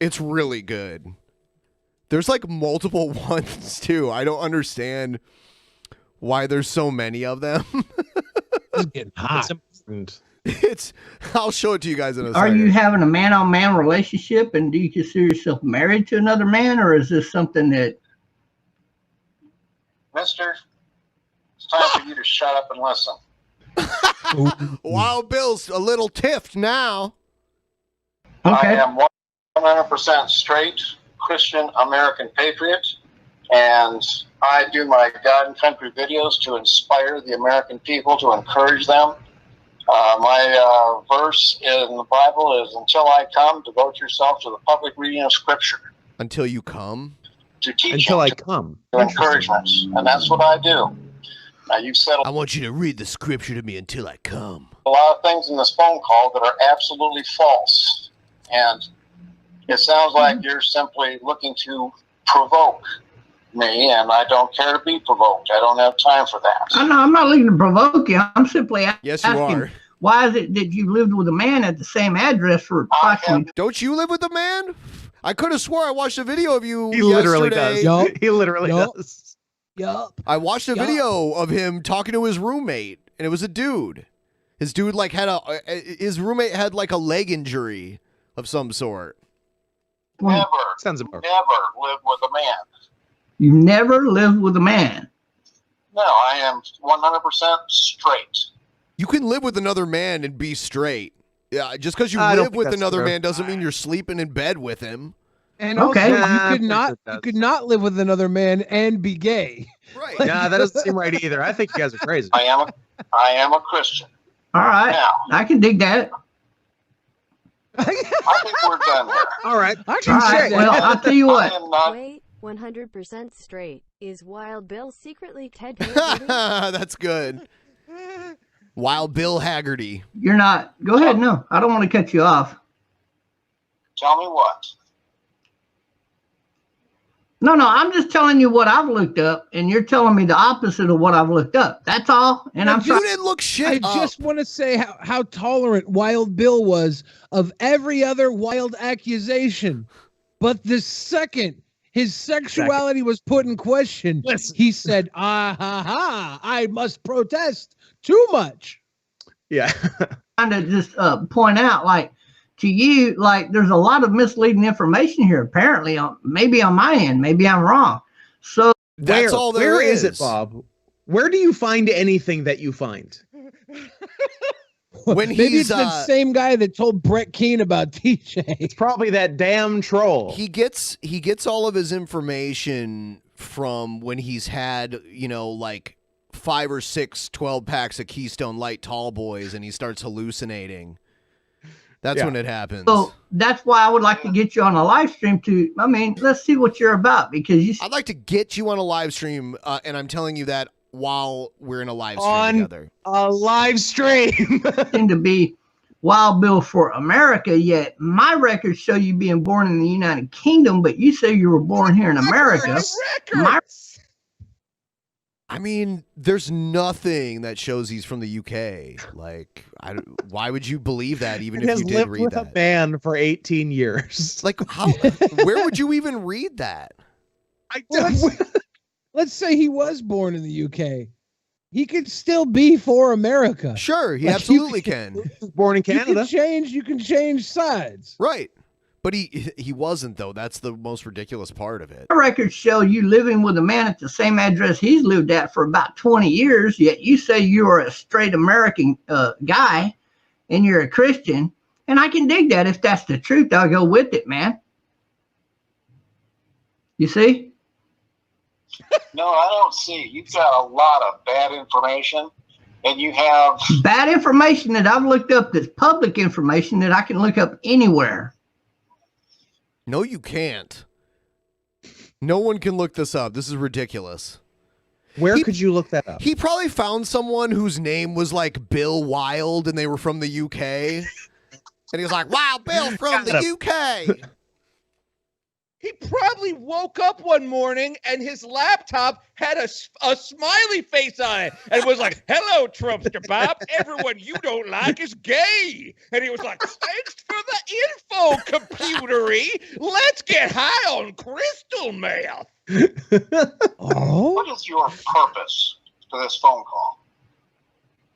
It's really good. There's like multiple ones too. I don't understand why there's so many of them. It's getting hot. It's important. I'll show it to you guys in a Are second. you having a man-on-man relationship, and do you consider yourself married to another man, or is this something that? Mister, it's time for you to shut up and listen. Wild Bill's a little tiffed now. Okay. I am 100% straight, Christian American patriot. And I do my God and country videos to inspire the American people, to encourage them. My verse in the Bible is, until I come, devote yourself to the public reading of Scripture. Until you come? To teach Until I come. to encouragement. And that's what I do. Now, you've said I want you to read the Scripture to me until I come. a lot of things in this phone call that are absolutely false. And it sounds like you're simply looking to provoke me, and I don't care to be provoked. I don't have time for that. I'm not looking to provoke you. I'm simply Yes, you asking, are. why is it that you lived with a man at the same address for approximately... Don't you live with a man? I could have swore I watched a video of you He literally yesterday. does. He literally does. Yup. I watched a video of him talking to his roommate, and it was a dude. His dude his roommate had like a leg injury of some sort. Never, Sounds about never lived with a man. You never lived with a man. No, I am 100% straight. You can live with another man and be straight. Yeah, just because you I don't live think with that's another true. man doesn't mean you're sleeping in bed with him. And Okay. also, Nah, you could not live with another man and be gay. Right. Nah, that doesn't seem right either. I think you guys are crazy. I am a Christian. All right. Now, I can dig that. I think we're done here. All right. All right. Well, I'll tell you what. I am not. Wait, 100% straight. Is Wild Bill secretly Ted? That's good. Wild Bill Haggerty. You're not. Go ahead. No, I don't want to cut you off. Tell me what. No, I'm just telling you what I've looked up, and you're telling me the opposite of what I've looked up. That's all. And I'm You trying. didn't look shit I up. just want to say how tolerant Wild Bill was of every other wild accusation. But the second his sexuality was put in question, he said, I must protest too much. Yeah. Trying to just point out, like, to you, like, there's a lot of misleading information here, apparently, maybe on my end. Maybe I'm wrong. So That's all there Where is is. it, Bob? Where do you find anything that you find? When Maybe he's it's the same guy that told Brett Keane about TJ. It's probably that damn troll. He gets all of his information from when he's had, like 5 or 6 12-packs of Keystone Light Tall Boys, and he starts hallucinating. That's when it happens. So that's why I would like to get you on a live stream let's see what you're about, because I'd like to get you on a live stream, and I'm telling you that while we're in a live stream On together. a live stream. seem to be Wild Bill for America, yet my records show you being born in the United Kingdom, but you say you were born here in America. I mean, there's nothing that shows he's from the UK. Like, why would you believe that, even He if has you did lived read with that? a man for 18 years. Like, how? Where would you even read that? Let's say he was born in the UK. He could still be for America. Sure, he Like, absolutely can. Born in Canada. You can change sides. Right. But he wasn't, though. That's the most ridiculous part of it. My records show you living with a man at the same address he's lived at for about 20 years, yet you say you are a straight American guy and you're a Christian. And I can dig that. If that's the truth, I'll go with it, man. You see? No, I don't see. You've got a lot of bad information, and you have Bad information that I've looked up that's public information that I can look up anywhere. No, you can't. No one can look this up. This is ridiculous. Where could you look that up? He probably found someone whose name was like Bill Wild and they were from the UK. And he was like, wow, Bill from the UK. He probably woke up one morning and his laptop had a smiley face on it and was like, hello, Trumpster Bob. Everyone you don't like is gay. And he was like, thanks for the info, computery. Let's get high on crystal meth. What is your purpose for this phone call?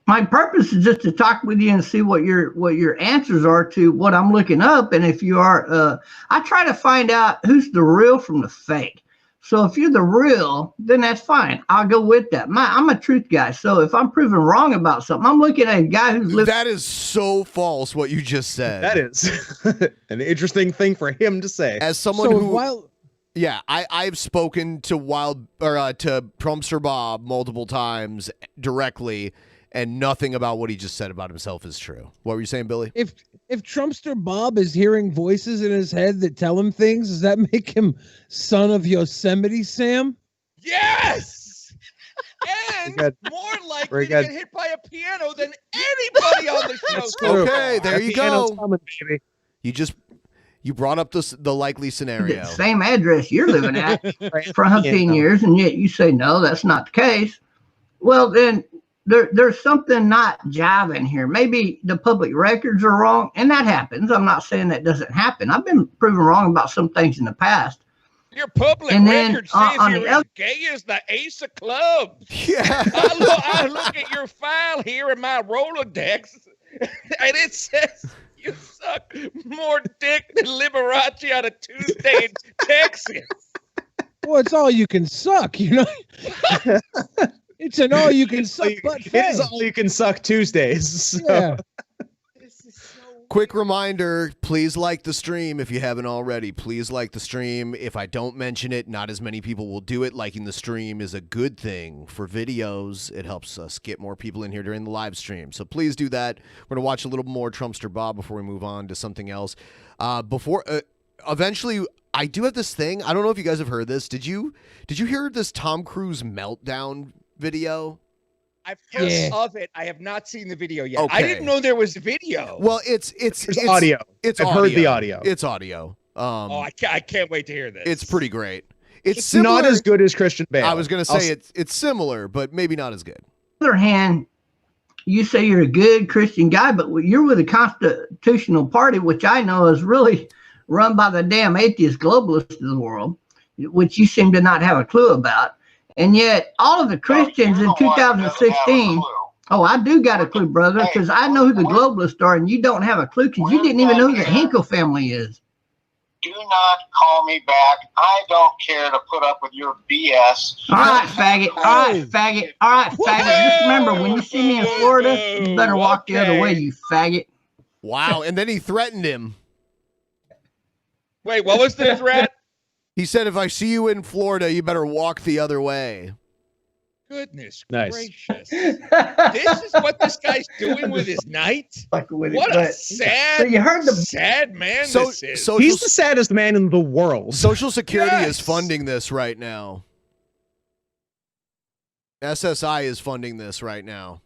My purpose is just to talk with you and see what your answers are to what I'm looking up. And if you are, I try to find out who's the real from the fake. So if you're the real, then that's fine. I'll go with that. I'm a truth guy. So if I'm proven wrong about something, I'm looking at a guy who's lived. That is so false what you just said. That is an interesting thing for him to say. As someone So who Yeah, I've spoken to to Trumpster Bob multiple times directly, and nothing about what he just said about himself is true. What were you saying, Billy? If Trumpster Bob is hearing voices in his head that tell him things, does that make him son of Yosemite Sam? Yes! And more likely to get hit by a piano than anybody on the show. Okay, there you piano's go. coming, baby. You brought up the likely scenario. The same address you're living at for 10 years, and yet you say, no, that's not the case. Well, then there's something not jiving here. Maybe the public records are wrong, and that happens. I'm not saying that doesn't happen. I've been proven wrong about some things in the past. Your public record says you're as gay as the ace of clubs. Yeah. I look at your file here in my Rolodex, and it says you suck more dick than Liberace on a Tuesday in Texas. Well, it's all you can suck, you know. It's an all you can suck butt It is all you can suck Tuesdays. So. Yeah. Quick reminder, please like the stream if you haven't already. Please like the stream. If I don't mention it, not as many people will do it. Liking the stream is a good thing for videos. It helps us get more people in here during the live stream. So please do that. We're going to watch a little more Trumpster Bob before we move on to something else. Eventually, I do have this thing. I don't know if you guys have heard this. Did you hear this Tom Cruise Meltdown video? I've heard of it. I have not seen the video yet. Okay. I didn't know there was a video. Well, it's audio. It's I've audio. heard the audio. It's audio. I can't wait to hear this. It's pretty great. It's similar, not as good as Christian Bale. I was going to say it's similar, but maybe not as good. On the other hand, you say you're a good Christian guy, but you're with a constitutional party, which I know is really run by the damn atheist globalists of the world, which you seem to not have a clue about. And yet all of the Christians in 2016, I do got a clue, brother, because I know who the globalists are, and you don't have a clue because you didn't even know who the Hinkle family is. Do not call me back. I don't care to put up with your BS. All right, faggot. All right, faggot. All right, faggot. Just remember, when you see me in Florida, you better walk the other way, you faggot. Wow, and then he threatened him. Wait, what was the threat? He said, if I see you in Florida, you better walk the other way. Goodness Nice. gracious. This is what this guy's doing with his night? What a sad man this is. He's the saddest man in the world. Social Security is funding this right now. SSI is funding this right now.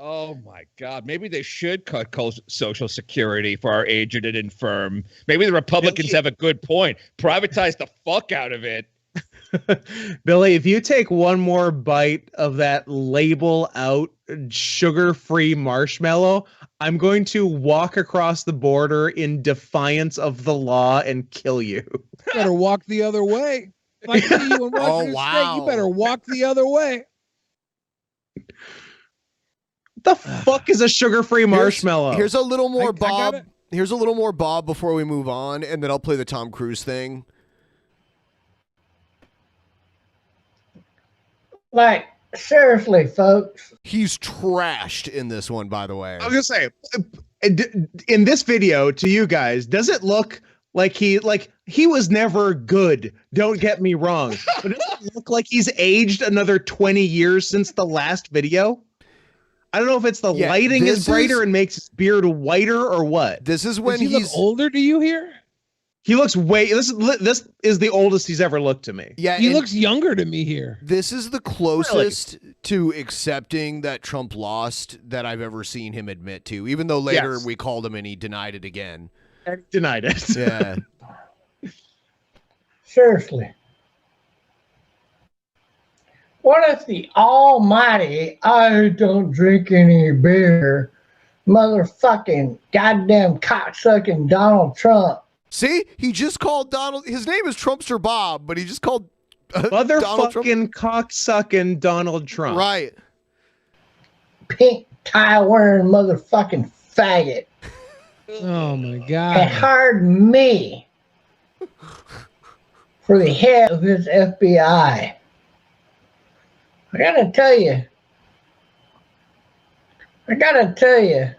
Oh my God. Maybe they should cut Social Security for our aged and infirm. Maybe the Republicans have a good point. Privatize the fuck out of it. Billy, if you take one more bite of that label out sugar-free marshmallow, I'm going to walk across the border in defiance of the law and kill you. You better walk the other way. If I see you in Washington State, you better walk the other way. The fuck is a sugar-free marshmallow? Here's a little more Bob. Here's a little more Bob before we move on, and then I'll play the Tom Cruise thing. Like, seriously, folks. He's trashed in this one, by the way. I was gonna say, in this video to you guys, does it look like he was never good? Don't get me wrong, but does it look like he's aged another 20 years since the last video? I don't know if it's the lighting is brighter and makes his beard whiter or what. This is when Does he look older to you here? He looks this is the oldest he's ever looked to me. Yeah, he looks younger to me here. This is the closest to accepting that Trump lost that I've ever seen him admit to, even though later we called him and he denied it again. And denied it. Yeah. Seriously. What if the almighty, I don't drink any beer, motherfucking goddamn cocksucking Donald Trump? See, he just called Donald. His name is Trumpster Bob, but he just called motherfucking cocksucking Donald Trump. Right. Pink tie wearing motherfucking faggot. Oh my And God. hired me for the head of his FBI. I gotta tell you,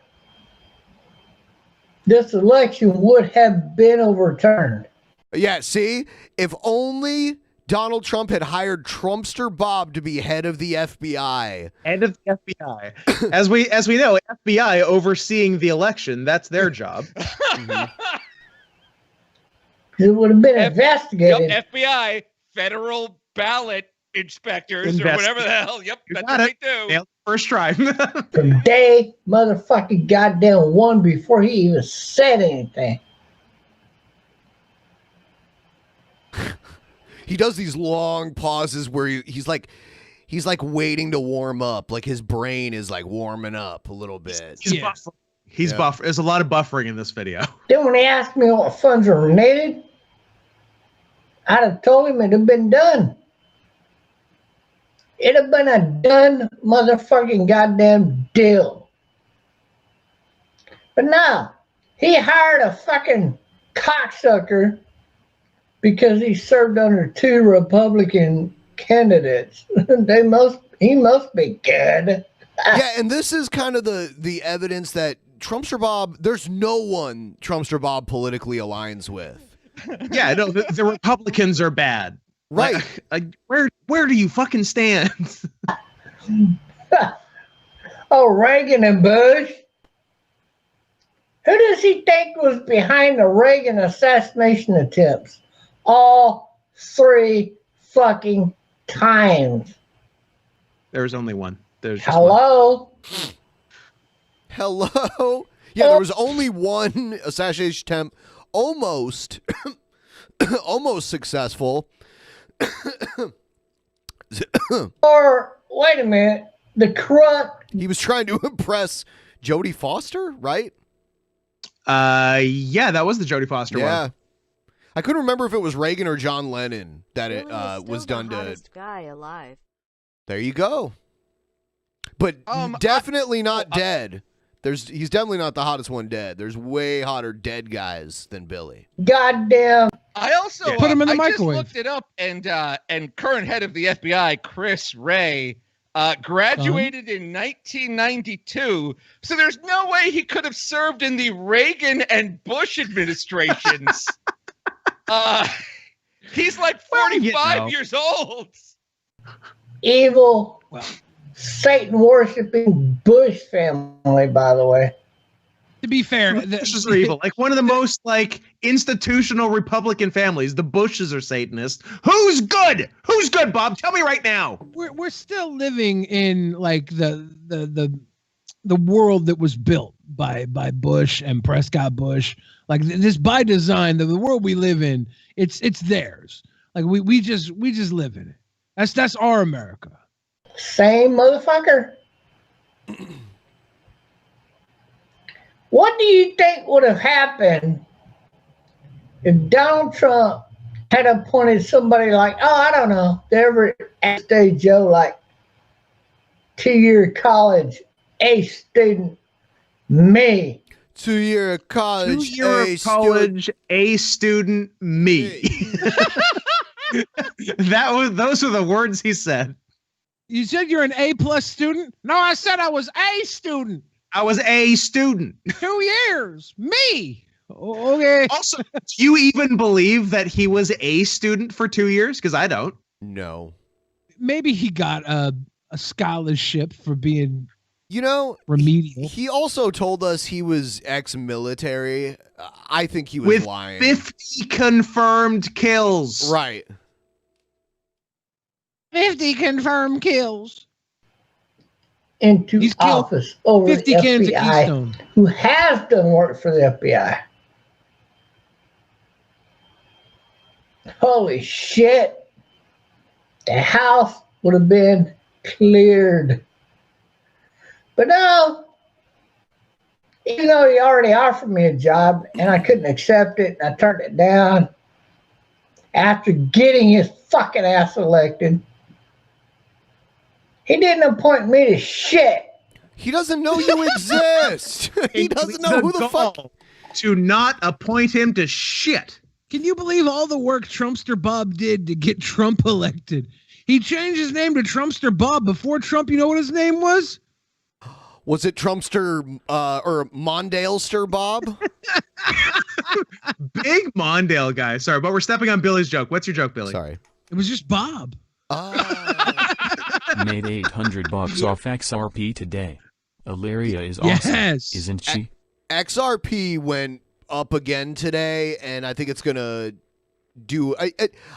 this election would have been overturned. Yeah, see? If only Donald Trump had hired Trumpster Bob to be head of the FBI. Head of the FBI. As we know, FBI overseeing the election, that's their job. It would have been investigated. Yep, FBI, federal ballot inspectors, or whatever the hell. Yep, that's what they do. Nailed it first try. From day motherfucking goddamn one before he even said anything. He does these long pauses where he's like waiting to warm up. Like his brain is like warming up a little bit. He's buffering. He's buffering. There's a lot of buffering in this video. Then when he asked me what funds were needed, I'd have told him it'd have been done. It'd have been a done motherfucking goddamn deal. But now, he hired a fucking cocksucker because he served under 2 Republican candidates. He must be good. Yeah, and this is kind of the evidence that Trumpster Bob, there's no one Trumpster Bob politically aligns with. Yeah, no, the Republicans are bad. Right. Like where do you fucking stand? Oh, Reagan and Bush. Who does he think was behind the Reagan assassination attempts? All 3 fucking times. There's only one. There's just Hello? one. Hello? Yeah, there was only one assassination attempt, almost successful. Or, wait a minute, the corrupt... He was trying to impress Jodie Foster, right? Yeah, that was the Jodie Foster one. I couldn't remember if it was Reagan or John Lennon that it was done the to. hottest guy alive. There you go. But definitely not dead. He's definitely not the hottest one dead. There's way hotter dead guys than Billy. Goddamn. I also Put him in the I microwave. just looked it up, and current head of the FBI, Chris Wray, graduated in 1992. So there's no way he could have served in the Reagan and Bush administrations. He's like 45 years old. Evil, Satan worshiping Bush family, by the way. To be fair, Bushes are evil. Like one of the most like institutional Republican families. The Bushes are Satanists. Who's good? Who's good, Bob? Tell me right now. We're still living in like the world that was built by Bush and Prescott Bush. Like this by design, the world we live in, it's theirs. Like we just live in it. That's our America. Same motherfucker. What do you think would have happened if Donald Trump had appointed somebody like, I don't know, the everyday Joe, like 2-year college A student, me. 2-year college, A student, me. Those were the words he said. You said you're an A+ student? No, I said I was a student. I was a student. 2 years. Me. Okay. Also, do you even believe that he was a student for 2 years? Because I don't. No. Maybe he got a scholarship for being, remedial. He also told us he was ex-military. I think he was lying. 50 confirmed kills. Right. 50 confirmed kills. Into office over 50 the cans of FBI, Keystone. who has done work for the FBI. Holy shit. The house would have been cleared. But no, even though he already offered me a job and I couldn't accept it and I turned it down after getting his fucking ass elected, he didn't appoint me to shit. He doesn't know you exist. He doesn't know who the fuck. To not appoint him to shit. Can you believe all the work Trumpster Bob did to get Trump elected? He changed his name to Trumpster Bob. Before Trump, you know what his name was? Was it Trumpster or Mondalester Bob? Big Mondale guy. Sorry, but we're stepping on Billy's joke. What's your joke, Billy? Sorry. It was just Bob. Made $800 off XRP today. Ilaria is awesome, Yes. isn't she? XRP went up again today, and I think it's gonna do.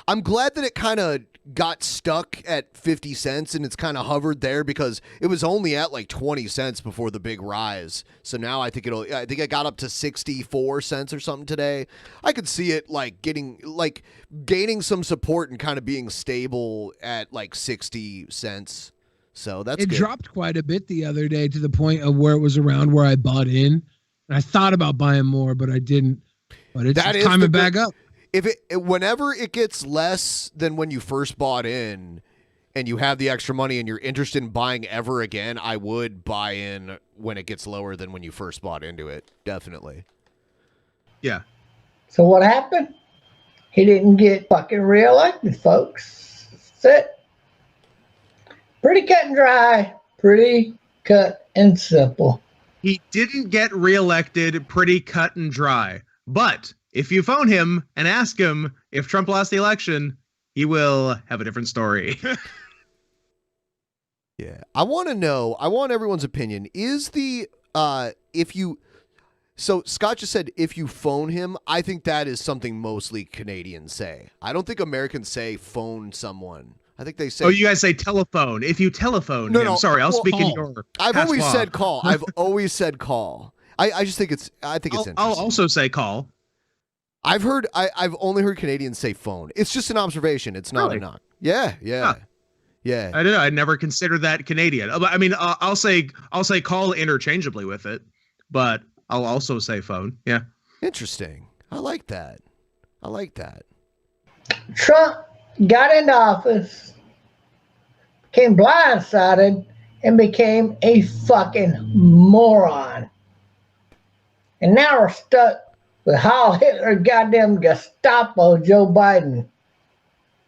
I'm glad that it kind of got stuck at 50 cents and it's kind of hovered there because it was only at like 20 cents before the big rise. So now I think it got up to 64 cents or something today. I could see it gaining some support and kind of being stable at like 60 cents. So that's It good. dropped quite a bit the other day to the point of where it was around where I bought in. And I thought about buying more, but I didn't. But it's climbing back up. Whenever it gets less than when you first bought in and you have the extra money and you're interested in buying ever again, I would buy in when it gets lower than when you first bought into it. Definitely. Yeah. So what happened? He didn't get fucking reelected, folks. That's it. Pretty cut and dry. Pretty cut and simple. He didn't get reelected, pretty cut and dry. But if you phone him and ask him if Trump lost the election, he will have a different story. Yeah. I want everyone's opinion. Is the, so Scott just said, if you phone him, I think that is something mostly Canadians say. I don't think Americans say phone someone. I think they say. Oh, you guys say telephone. If you telephone him. Sorry, I'll speak in your I've always patois. said call. I've always said call. I just think it's interesting. I'll also say call. I've only heard Canadians say phone. It's just an observation. It's not a knock. Yeah. Yeah. I don't know. I never considered that Canadian. I mean, I'll say call interchangeably with it, but I'll also say phone. Yeah. Interesting. I like that. Trump got into office, became blindsided, and became a fucking moron. And now we're stuck with Heil Hitler, goddamn Gestapo, Joe Biden.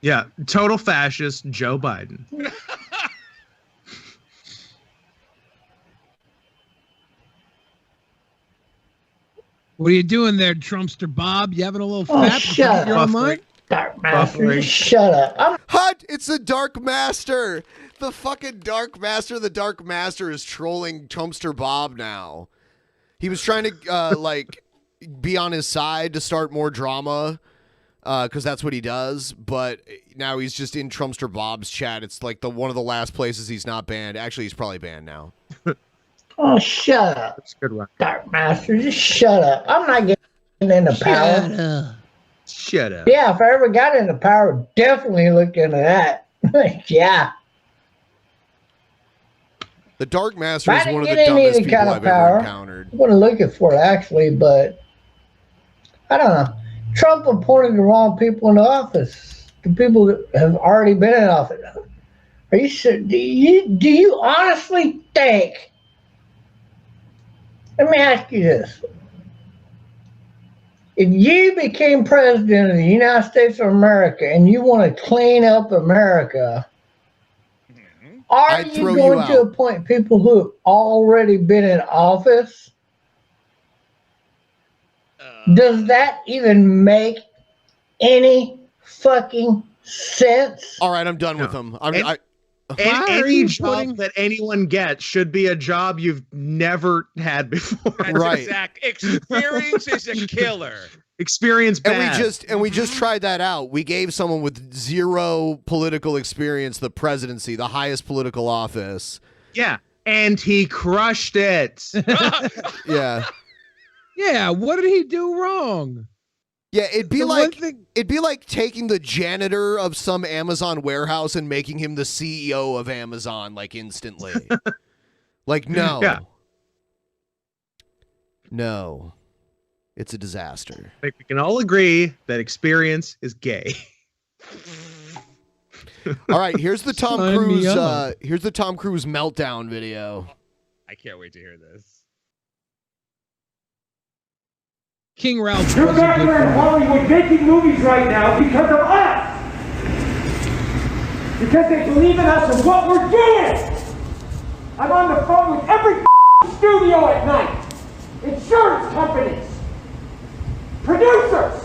Yeah, total fascist Joe Biden. What are you doing there, Trumpster Bob? You having a little Oh, fat? shut Your up. mind? Dark Master, just shut up. Hut! It's the Dark Master. The fucking Dark Master. The Dark Master is trolling Trumpster Bob now. He was trying to be on his side to start more drama because that's what he does. But now he's just in Trumpster Bob's chat. It's like one of the last places he's not banned. Actually, he's probably banned now. Oh, shut up. That's a good one. Dark Master, just shut up. I'm not getting into power. Shut up. Yeah, if I ever got into power, definitely look into that. Yeah. The Dark Master I is didn't one of the get any dumbest people kind I've of ever power. encountered. I wasn't looking for it, actually, but I don't know. Trump appointed the wrong people in office. The people that have already been in office. Are you sure? Do you honestly think? Let me ask you this. If you became president of the United States of America and you want to clean up America, are you going to appoint people who have already been in office? Does that even make any fucking sense? All right, I'm done with him. Any job that anyone gets should be a job you've never had before. That's exact. Experience is a killer. Experience bad. And we just tried that out. We gave someone with zero political experience the presidency, the highest political office. Yeah, and he crushed it. Yeah. Yeah, what did he do wrong? Yeah, it'd be like taking the janitor of some Amazon warehouse and making him the CEO of Amazon instantly. No. Yeah. No. It's a disaster. I think we can all agree that experience is gay. All right, here's the Tom Sign me Cruise up. here's the Tom Cruise meltdown video. I can't wait to hear this. King Ralph. You're back here in Hollywood making movies right now because of us! Because they believe in us and what we're doing! I'm on the phone with every studio at night. Insurance companies. producers.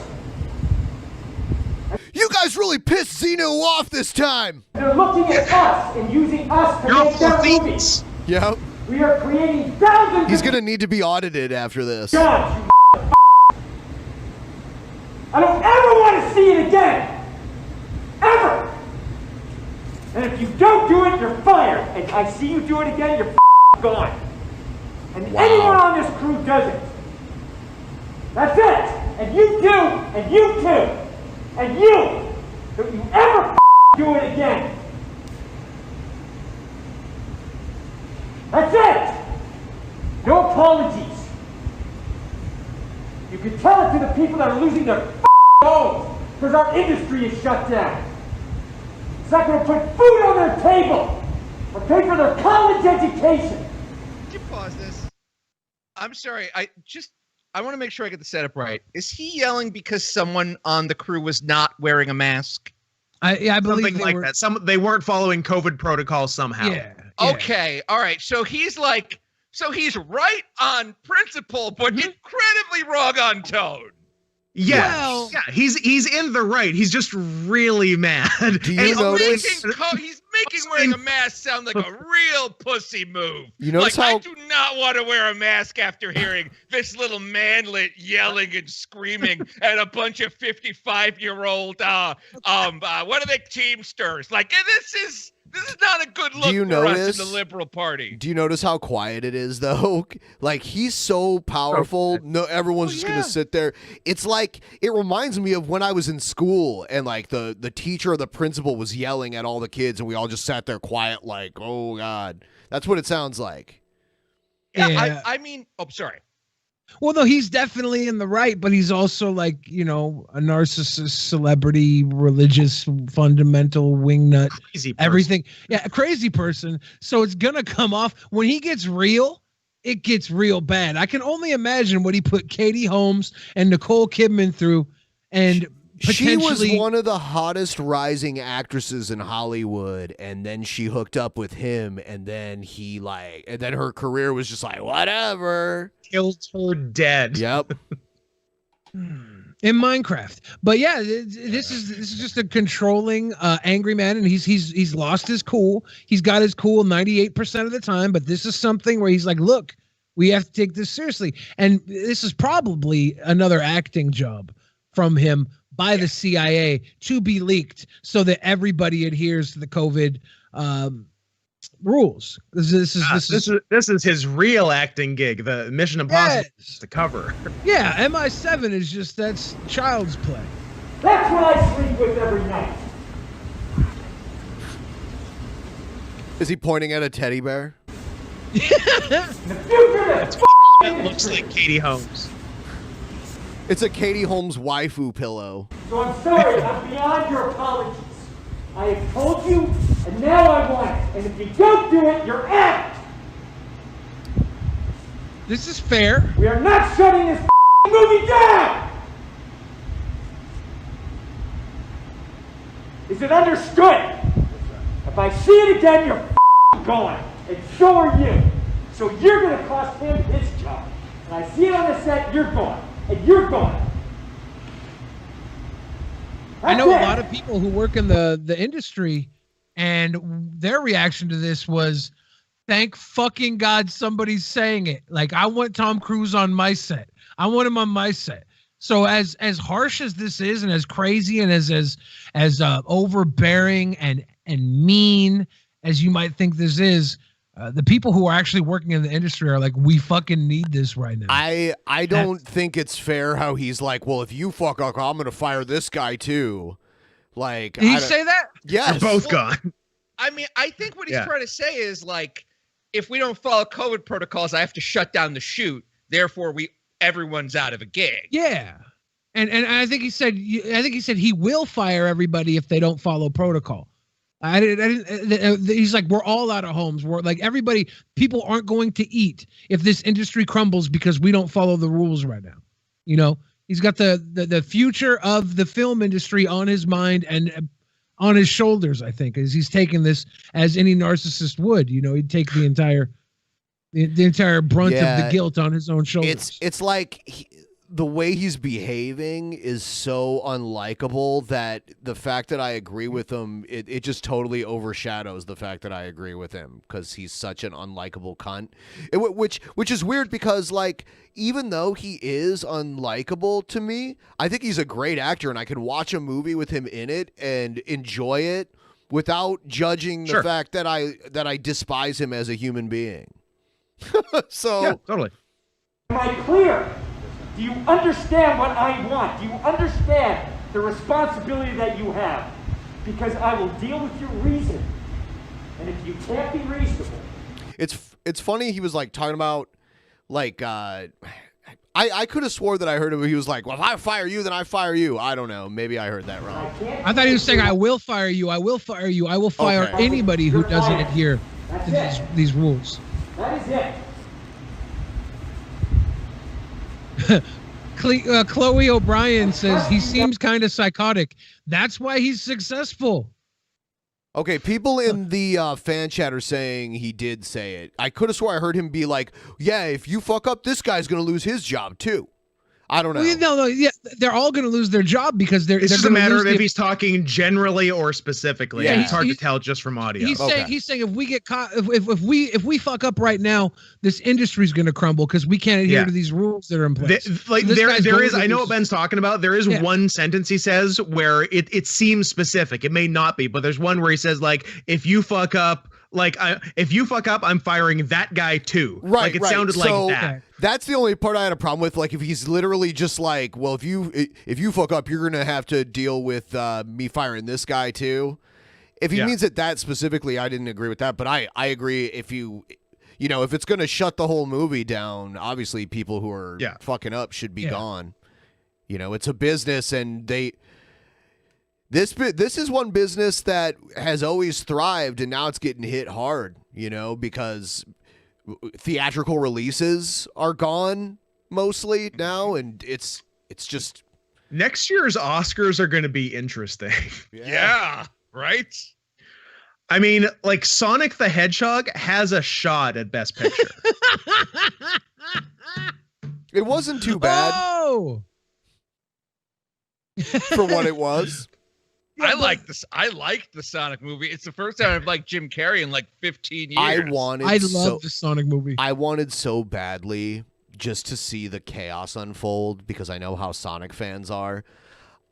You guys really pissed Zeno off this time. They're looking at us and using us to make their movies. Yep. We are creating thousands He's gonna need to be audited after this. jobs, you I don't ever want to see it again. Ever. And if you don't do it, you're fired. And I see you do it again, you're gone. And anyone on this crew does it. That's it. And you too. And you too. And you. Don't you ever do it again. That's it. No apologies. You can tell it to the people that are losing their homes because our industry is shut down. It's not going to put food on their table or pay for their college education. Could you pause this? I'm sorry. I want to make sure I get the setup right. Is he yelling because someone on the crew was not wearing a mask? I believe something like that. They weren't following COVID protocols somehow. Yeah. Okay. All right. So he's right on principle, but incredibly wrong on tone. Yeah. Well, yeah. He's in the right. He's just really mad. Do you notice? He's making wearing a mask sound like a real pussy move. You notice like, how- I do not want to wear a mask after hearing this little manlet yelling and screaming at a bunch of 55-year-old what are they, Teamsters? Like, this is not a good look for us in the Liberal Party. Do you notice how quiet it is, though? Like, he's so powerful. No, everyone's just going to sit there. It's like, it reminds me of when I was in school and, like, the teacher or the principal was yelling at all the kids and we all just sat there quiet like, oh, God. That's what it sounds like. Yeah. I mean, sorry. Well, no, he's definitely in the right, but he's also like, a narcissist, celebrity, religious, fundamental wingnut, crazy person. Everything. Yeah, a crazy person. So it's going to come off when he gets real. It gets real bad. I can only imagine what he put Katie Holmes and Nicole Kidman through. And she was one of the hottest rising actresses in Hollywood, and then she hooked up with him, and then and then her career was just like, whatever. Killed her dead. Yep. In Minecraft. But yeah, this is just a controlling, angry man, and he's lost his cool. He's got his cool 98% of the time, but this is something where he's like, look, we have to take this seriously. And this is probably another acting job from him by the CIA to be leaked so that everybody adheres to the COVID rules. This is his real acting gig. The Mission Impossible is the cover. Yeah, MI7 that's child's play. That's what I sleep with every night. Is he pointing at a teddy bear? That looks like Katie Holmes. It's a Katie Holmes waifu pillow. So I'm sorry, I'm beyond your apologies. I have told you, and now I want it. And if you don't do it, you're out. This is fair. We are not shutting this movie down. Is it understood? If I see it again, you're gone. And so are you. So you're going to cost him his job. And I see it on the set, you're gone. And you're gone. I know a lot of people who work in the industry, and their reaction to this was, thank fucking God somebody's saying it. Like, I want Tom Cruise on my set. I want him on my set. So as harsh as this is, and as crazy and as overbearing and mean as you might think this is, the people who are actually working in the industry are like, we fucking need this right now. I don't think it's fair how he's like, well, if you fuck up, I'm gonna fire this guy too. Like, did he say that? Yes. They're both gone. I mean, I think what he's trying to say is like, if we don't follow COVID protocols, I have to shut down the shoot. Therefore, everyone's out of a gig. Yeah. And I think he said he will fire everybody if they don't follow protocol. He's like, we're all out of homes. We're like, people aren't going to eat if this industry crumbles because we don't follow the rules right now. He's got the future of the film industry on his mind and on his shoulders, I think, as he's taking this as any narcissist would. He'd take the entire brunt of the guilt on his own shoulders. It's like the way he's behaving is so unlikable that the fact that I agree with him, it just totally overshadows the fact that I agree with him because he's such an unlikable cunt. Which is weird because, like, even though he is unlikable to me, I think he's a great actor and I could watch a movie with him in it and enjoy it without judging the fact that I despise him as a human being. So yeah, totally. Am I clear? Do you understand what I want? Do you understand the responsibility that you have? Because I will deal with your reason. And if you can't be reasonable. It's funny he was like talking about like I could have swore that I heard him. He was like, well, if I fire you, then I fire you. I don't know. Maybe I heard that wrong. I thought he was saying, I will fire you. I will fire you. I will fire anybody who doesn't adhere to these rules. That is it. Chloe O'Brien says he seems kind of psychotic. That's why he's successful. Okay, people in the fan chat are saying he did say it. I could have swore I heard him be like, yeah, if you fuck up, this guy's going to lose his job too. I don't know. Well, no, yeah, they're all going to lose their job because they're. It's just a matter of if he's talking generally or specifically. Yeah, it's hard to tell just from audio. He's saying if we get caught, if we fuck up right now, this industry's going to crumble because we can't adhere to these rules that are in place. There is. I know what Ben's talking about. There is one sentence he says where it seems specific. It may not be, but there's one where he says like, if you fuck up. Like, if you fuck up, I'm firing that guy too. Right, like it sounded like that. That's the only part I had a problem with. Like, if he's literally just like, well, if you fuck up, you're gonna have to deal with me firing this guy too. If he means it that specifically, I didn't agree with that. But I agree. If if it's gonna shut the whole movie down, obviously people who are fucking up should be gone. You know, it's a business, and This is one business that has always thrived, and now it's getting hit hard, because theatrical releases are gone mostly now, and it's just... Next year's Oscars are going to be interesting. Yeah, right? I mean, like, Sonic the Hedgehog has a shot at Best Picture. It wasn't too bad. Oh! For what it was. I like this. I liked the Sonic movie. It's the first time I've liked Jim Carrey in like 15 years. I love the Sonic movie. I wanted so badly just to see the chaos unfold because I know how Sonic fans are.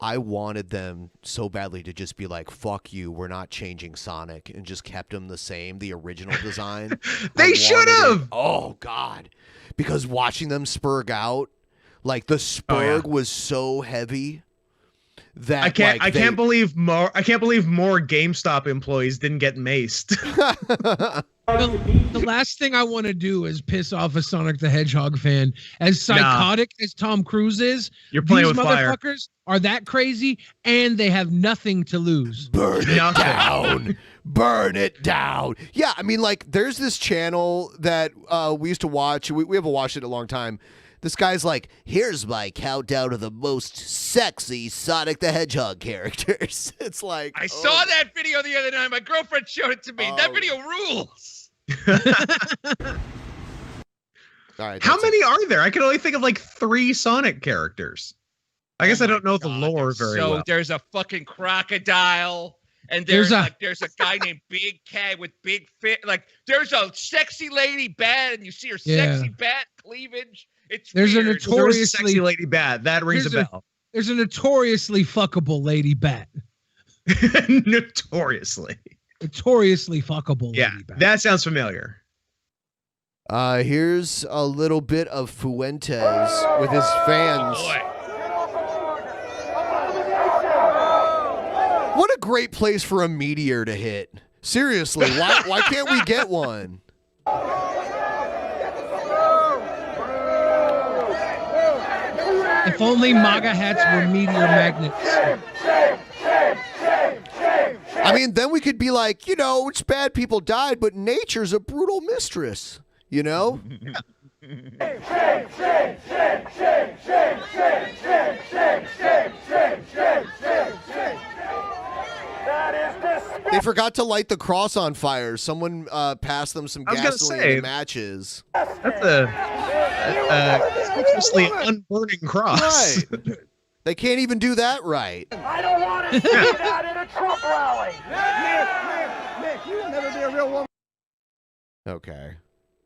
I wanted them so badly to just be like, fuck you, we're not changing Sonic, and just kept him the same, the original design. They should have! Oh, God. Because watching them spurg out, like the spurg was so heavy. That I can't believe more GameStop employees didn't get maced. The last thing I want to do is piss off a Sonic the Hedgehog fan. As psychotic as Tom Cruise is, you're playing these with fire. Motherfuckers are that crazy, and they have nothing to lose. Burn it down. Burn it down. Yeah, I mean, like, there's this channel that we used to watch. We haven't watched it in a long time. This guy's like, here's my countdown of the most sexy Sonic the Hedgehog characters. It's like... I saw that video the other night. My girlfriend showed it to me. That video rules. All right, how many are there? I can only think of like 3 Sonic characters. I guess I don't know the lore very well. So there's a fucking crocodile. And there's a guy named Big Cat with big fit. Like, there's a sexy lady bat, and you see her sexy bat cleavage. There's weird. a notoriously sexy lady bat. That rings a bell. There's a notoriously fuckable lady bat. Notoriously fuckable lady bat. That sounds familiar. Here's a little bit of Fuentes with his fans. What a great place for a meteor to hit. Seriously, why can't we get one? If only MAGA hats were meteor magnets. I mean, then we could be like, it's bad people died, but nature's a brutal mistress, They forgot to light the cross on fire. Someone passed them some gasoline and matches. That's Mostly unburning cross. Right. They can't even do that right. I don't want to see that in a Trump rally. Nick, you will never be a real woman. Okay.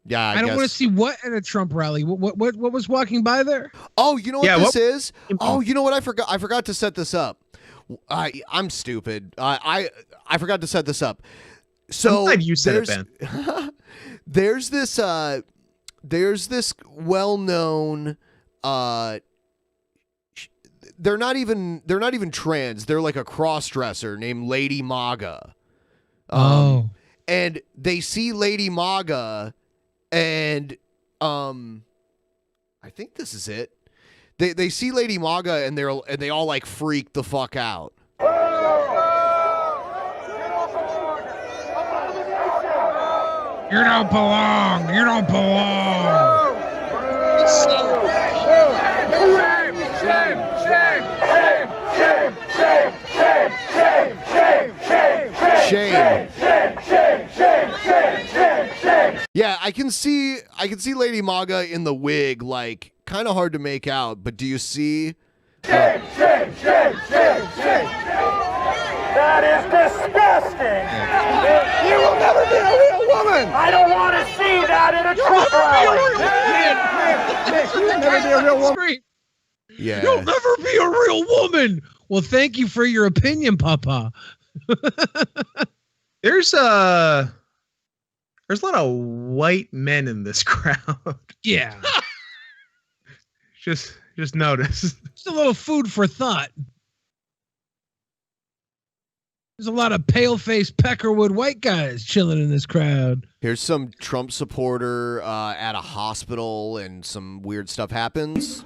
Yeah, I don't want to see what at a Trump rally. What was walking by there? Oh, you know what this is? Oh, you know what I forgot? I forgot to set this up. I'm stupid. I forgot to set this up. So I'm glad you said it, Ben. there's this well-known they're not even trans. They're like a cross-dresser named Lady MAGA. And they see Lady MAGA and I think this is it. They see Lady MAGA and they all like freak the fuck out. You don't belong. You don't belong. Shame. Yeah, I can see Lady MAGA in the wig, like kind of hard to make out, but do you see? That is disgusting. You will never be a real woman. I don't want to see that in a Trump rally. You'll never be a real woman. Yeah. You'll never be a real woman. Well, thank you for your opinion, Papa. There's a lot of white men in this crowd. Yeah. Just notice. Just a little food for thought. There's a lot of pale-faced Peckerwood white guys chilling in this crowd. Here's some Trump supporter at a hospital, and some weird stuff happens.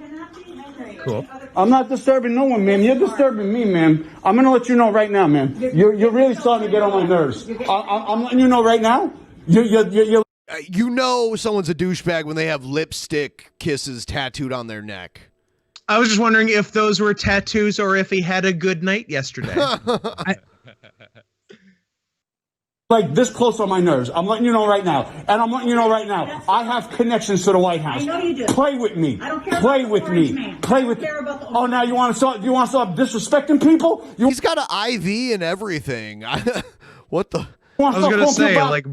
Cool. I'm not disturbing no one, ma'am. You're disturbing me, ma'am. I'm going to let you know right now, ma'am. You're really starting to get on my nerves. I'm letting you know right now. You're you know someone's a douchebag when they have lipstick kisses tattooed on their neck. I was just wondering if those were tattoos or if he had a good night yesterday. like this close on my nerves. I'm letting you know right now. And I'm letting you know right now. I have connections to the White House. I know you do. Play with me. I don't care Play about with the me. orange man. Play I with care about the Oh, now you want to start disrespecting people? He's got an IV and everything. What the? I was going to say, like,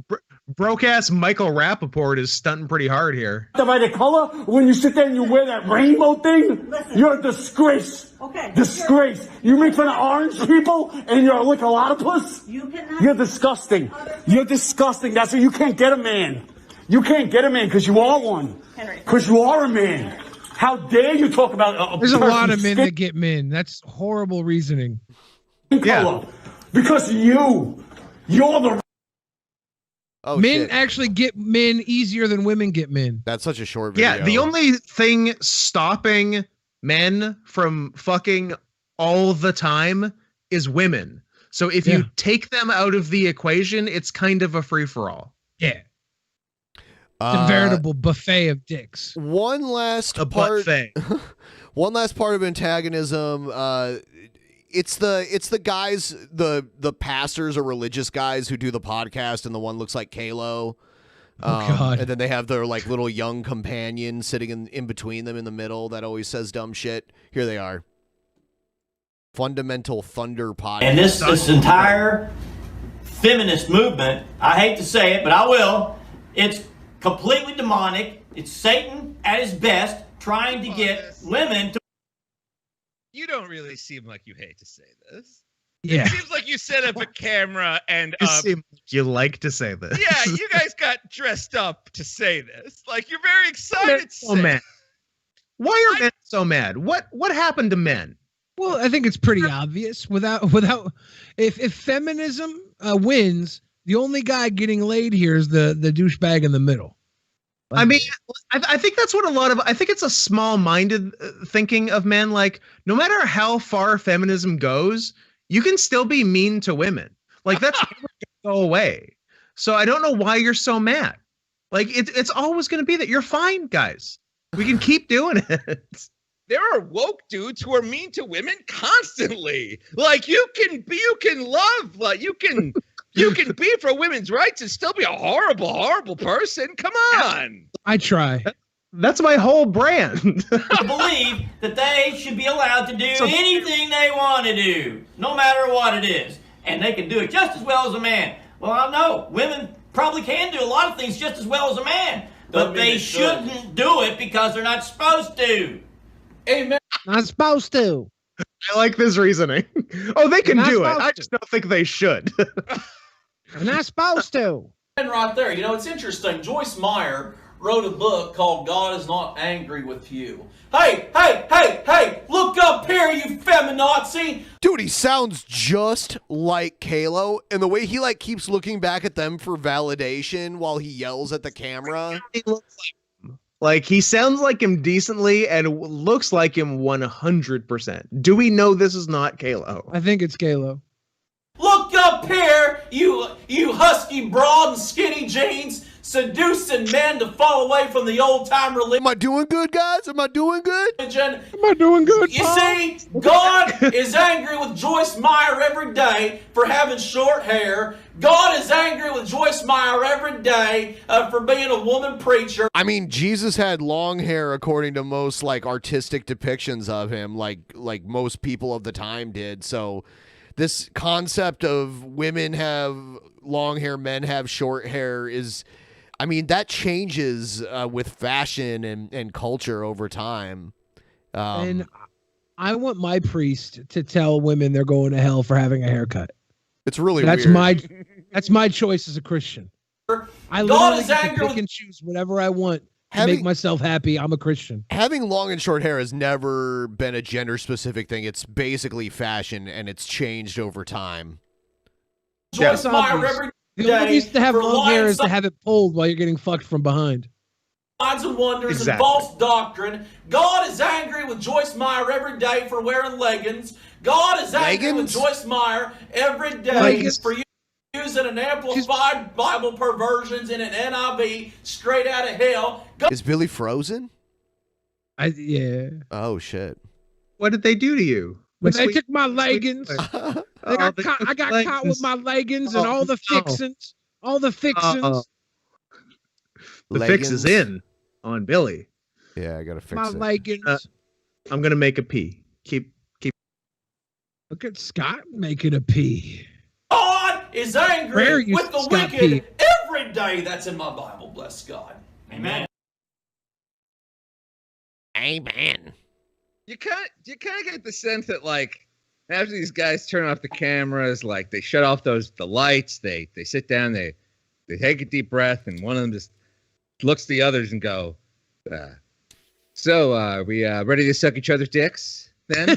broke-ass Michael Rappaport is stunting pretty hard here. The right color, when you sit there and you wear that rainbow thing, you're a disgrace. Okay. Disgrace. You make fun of orange people and you're like a lottopus? You're disgusting. You're disgusting. That's why you can't get a man. You can't get a man because you are one. Because you are a man. How dare you talk about There's a lot of men that get men. That's horrible reasoning. Yeah. Because you're the men shit. actually get men easier than women get men. That's such a short video. Yeah, the only thing stopping men from fucking all the time is women. So if you take them out of the equation, it's kind of a free-for-all. Yeah. It's a veritable buffet of dicks. One last part. Buffet. One last part of antagonism. It's the guys, the pastors or religious guys who do the podcast, and the one looks like Kalo. God. And then they have their like little young companion sitting in between them in the middle that always says dumb shit. Here they are. Fundamental Thunder podcast. And this entire feminist movement, I hate to say it, but I will, it's completely demonic. It's Satan at his best trying to get women to... You don't really seem like you hate to say this. Yeah. It seems like you set up a camera and You seem like you like to say this. yeah, you guys got dressed up to say this. Like you're very excited to So say mad. Why are men so mad? What happened to men? Well, I think it's pretty obvious. If feminism wins, the only guy getting laid here is the douchebag in the middle. I mean, I think that's what I think it's a small-minded thinking of men. Like, no matter how far feminism goes, you can still be mean to women. Like, that's never gonna go away. So I don't know why you're so mad. Like, it's always going to be that. You're fine, guys. We can keep doing it. there are woke dudes who are mean to women constantly. Like you can love, like you can be for women's rights and still be a horrible person. Come on. I try. That's my whole brand. I believe that they should be allowed to do anything they want to do, no matter what it is. And they can do it just as well as a man. Well, I know women probably can do a lot of things just as well as a man, but they shouldn't do it because they're not supposed to. Amen. Not supposed to. I like this reasoning. Oh, they can Not do it. supposed I just don't think they should. They're not supposed to. And right there, you know, it's interesting. Joyce Meyer wrote a book called God is Not Angry with You. Hey, look up here, you feminazi. Dude, he sounds just like Kalo, and the way he like keeps looking back at them for validation while he yells at the camera. Like, he sounds like him decently and looks like him 100%. Do we know this is not Kalo? I think it's Kalo. Look up here, you husky, broad, and skinny jeans, seducing men to fall away from the old-time religion. Am I doing good, guys? Am I doing good? Am I doing good, You Paul? see, God is angry with Joyce Meyer every day for having short hair. God is angry with Joyce Meyer every day for being a woman preacher. I mean, Jesus had long hair according to most like artistic depictions of him, like most people of the time did. So this concept of women have long hair, men have short hair is, I mean, that changes with fashion and culture over time. And I want my priest to tell women they're going to hell for having a haircut. It's really that's weird. That's my choice as a Christian. I God literally is get to angry pick and choose whatever I want to Having- make myself happy. I'm a Christian. Having long and short hair has never been a gender specific thing. It's basically fashion, and it's changed over time. Joyce Meyer obvious. every The only day reason to have for long hair lying is to have it pulled while you're getting fucked from behind. signs and wonders and Exactly. false doctrine. God is angry with Joyce Meyer every day for wearing leggings. God is angry with Joyce Meyer every day Leggings? for using an amplified Bible perversions in an NIV straight out of hell. Is Billy frozen? Yeah. Oh shit. What did they do to you? When they took my leggings, I got caught with my leggings and all the fixins. All the fixins. The fix is in on Billy. Yeah, I gotta fix My it. leggings. I'm gonna make a pee. Keep. Look at Scott making a pee. God is Where angry you with the Scott wicked every day. That's in my Bible. Bless God. Amen. Amen. You kind of get the sense that, like, after these guys turn off the cameras, like they shut off the lights, they sit down, they take a deep breath, and one of them just looks at the others and go, so are we ready to suck each other's dicks then?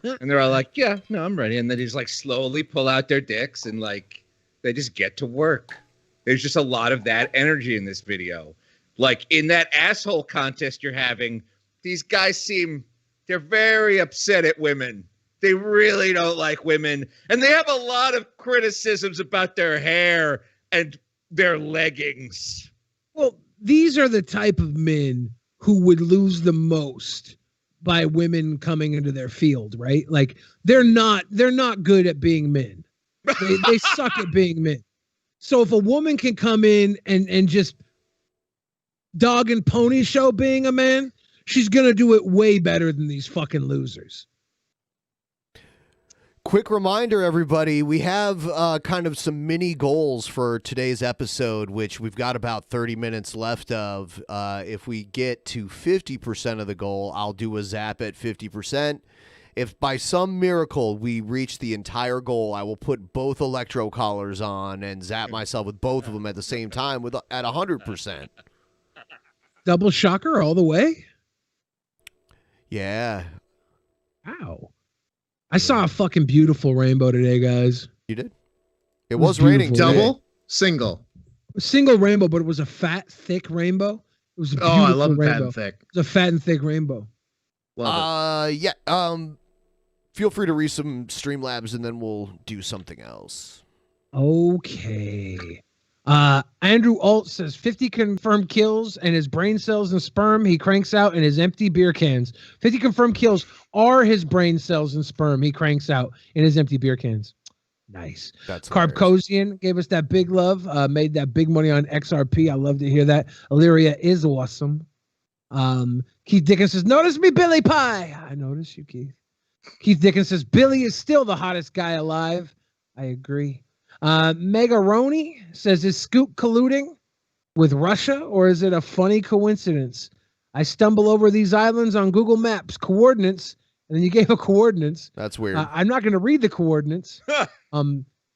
And they're all like, yeah, no, I'm ready. And then they just like slowly pull out their dicks and like they just get to work. There's just a lot of that energy in this video. Like in that asshole contest you're having, these guys they're very upset at women. They really don't like women. And they have a lot of criticisms about their hair and their leggings. Well, these are the type of men who would lose the most by women coming into their field, right? Like they're not good at being men. They suck at being men. So if a woman can come in and just dog and pony show being a man, she's gonna do it way better than these fucking losers. Quick reminder, everybody, we have kind of some mini goals for today's episode, which we've got about 30 minutes left of. If we get to 50% of the goal, I'll do a zap at 50%. If by some miracle we reach the entire goal, I will put both electro collars on and zap myself with both of them at the same time at 100%. Double shocker all the way? Yeah. Wow. I saw a fucking beautiful rainbow today, guys. You did? It was raining today. Double? Single? Single rainbow, but it was a fat, thick rainbow. It was a beautiful I love rainbow. fat and thick. It was a fat and thick rainbow. Yeah. Feel free to read some Streamlabs and then we'll do something else. Okay. Andrew Alt says 50 confirmed kills and his brain cells and sperm he cranks out in his empty beer cans. 50 confirmed kills are his brain cells and sperm he cranks out in his empty beer cans. Nice. That's Carbcosian gave us that big love, made that big money on XRP. I love to hear that. Illyria is awesome. Keith Dickens says, notice me, Billy Pie. I notice you, Keith. Keith Dickens says, Billy is still the hottest guy alive. I agree. Megaroni says, is Scoop colluding with Russia, or is it a funny coincidence? I stumble over these islands on Google Maps coordinates, and then you gave a coordinates. That's weird. I'm not going to read the coordinates. I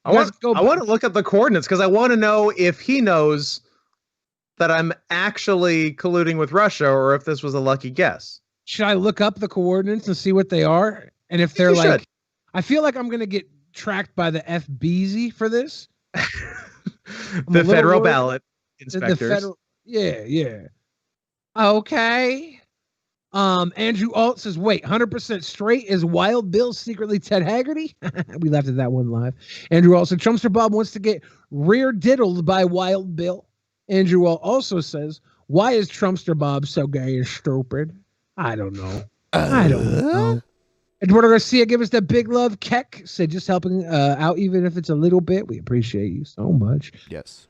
want to look up the coordinates because I want to know if he knows that I'm actually colluding with Russia or if this was a lucky guess. Should I look up the coordinates and see what they are? And if they're like, I feel like I'm going to get tracked by the FBZ for this. The federal ballot inspectors. The federal, yeah. Okay. Andrew Alt says, wait, 100% straight is Wild Bill secretly Ted Haggerty? We laughed at that one live. Andrew Alt said, Trumpster Bob wants to get rear diddled by Wild Bill. Andrew Alt also says, why is Trumpster Bob so gay and stupid? I don't know. I don't know. Eduardo Garcia, give us that big love. Keck said, just helping out, even if it's a little bit. We appreciate you so much. Yes.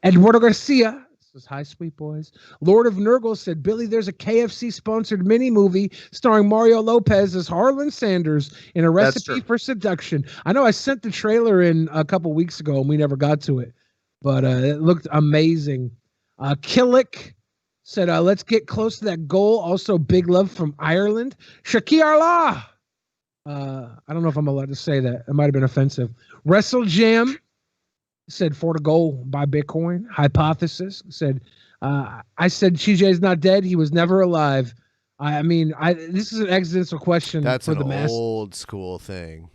Eduardo Garcia says, hi, sweet boys. Lord of Nurgle said, Billy, there's a KFC-sponsored mini-movie starring Mario Lopez as Harlan Sanders in A Recipe for Seduction. I know I sent the trailer in a couple weeks ago, and we never got to it. But it looked amazing. Killick said, let's get close to that goal. Also, big love from Ireland. Shakir Allah. I don't know if I'm allowed to say that. It might have been offensive. Wrestle Jam said, for the goal by Bitcoin. Hypothesis said, I said CJ's not dead. He was never alive. This is an existential question. That's for an the masses. old school thing.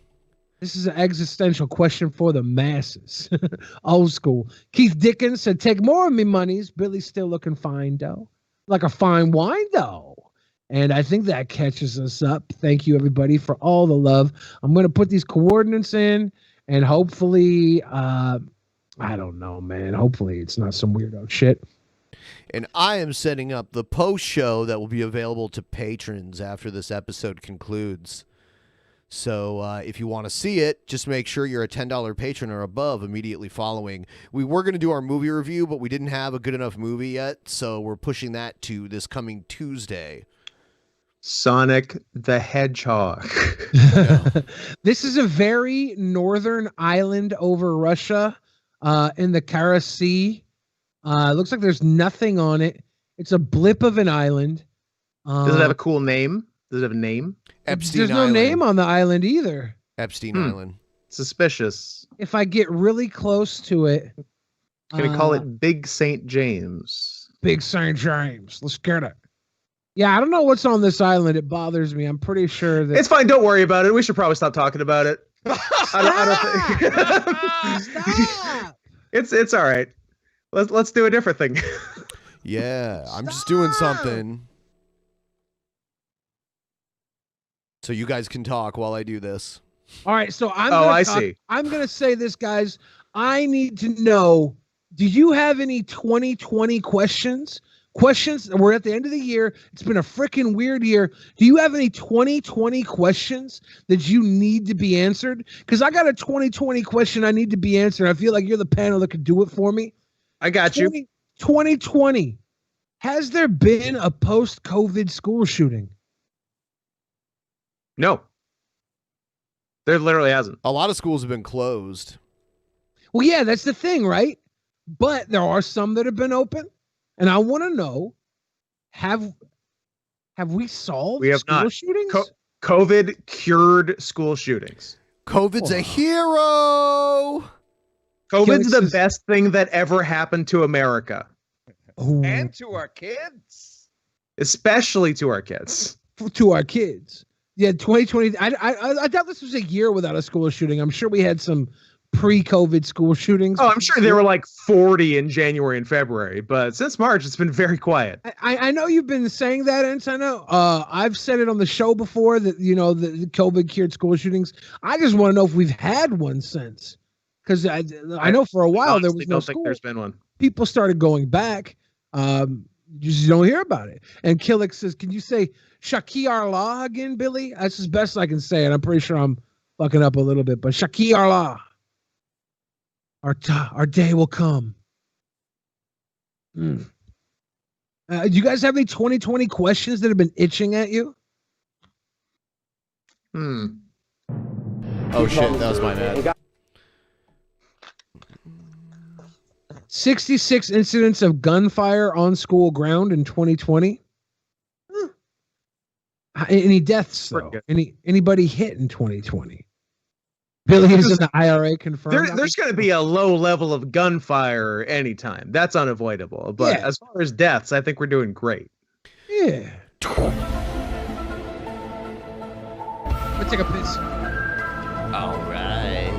This is an existential question for the masses. Old school. Keith Dickens said, take more of me monies. Billy's still looking fine, though. Like a fine wine, though. And I think that catches us up. Thank you, everybody, for all the love. I'm going to put these coordinates in, and hopefully, I don't know, man. Hopefully it's not some weirdo shit. And I am setting up the post show that will be available to patrons after this episode concludes. So if you want to see it, just make sure you're a $10 patron or above immediately following. We were going to do our movie review, but we didn't have a good enough movie yet, so we're pushing that to this coming Tuesday. Sonic the Hedgehog. This is a very northern island over Russia in the Kara Sea. It looks like there's nothing on it. It's a blip of an island. Does it have a cool name? Does it have a name? Epstein There's Island. no name on the island either. Epstein Island. Suspicious. If I get really close to it. Gonna call it Big St. James. Big St. James. Let's get it. Yeah, I don't know what's on this island. It bothers me. I'm pretty sure that it's fine. Don't worry about it. We should probably stop talking about it. I don't think Stop. It's all right. Let's do a different thing. Yeah, I'm just doing something. So you guys can talk while I do this. All right, so I see. I'm going to say this, guys. I need to know, do you have any 2020 questions? We're at the end of the year. It's been a freaking weird year. Do you have any 2020 questions that you need to be answered? Because I got a 2020 question I need to be answered. I feel like you're the panel that could do it for me. I got you. 2020. Has there been a post-COVID school shooting? No. There literally hasn't. A lot of schools have been closed. Well, yeah, that's the thing, right? But there are some that have been open. And I want to know, have we solved school shootings? COVID cured school shootings. COVID's a hero. COVID's the best thing that ever happened to America. And to our kids. Especially to our kids. To our kids. Yeah, 2020. I doubt this was a year without a school shooting. I'm sure we had some pre-COVID school shootings. Oh, I'm sure there were like 40 in January and February, but since March, it's been very quiet. I know you've been saying that, and I know I've said it on the show before that, you know, the COVID cured school shootings. I just want to know if we've had one since, because I know for a while there was no school. There's been one. People started going back. You just don't hear about it. And Killick says, can you say Shakir Allah again, Billy? That's as best I can say it. I'm pretty sure I'm fucking up a little bit, but Shakir Allah. Our day will come. Do you guys have any 2020 questions that have been itching at you? Oh shit, that was my bad. 66 incidents of gunfire on school ground in 2020. Any deaths though? Anybody hit in 2020? Billy is in the IRA confirmed. There's going to be a low level of gunfire anytime. That's unavoidable. But Yeah. as far as deaths, I think we're doing great. Yeah. Let's take a piss. All right.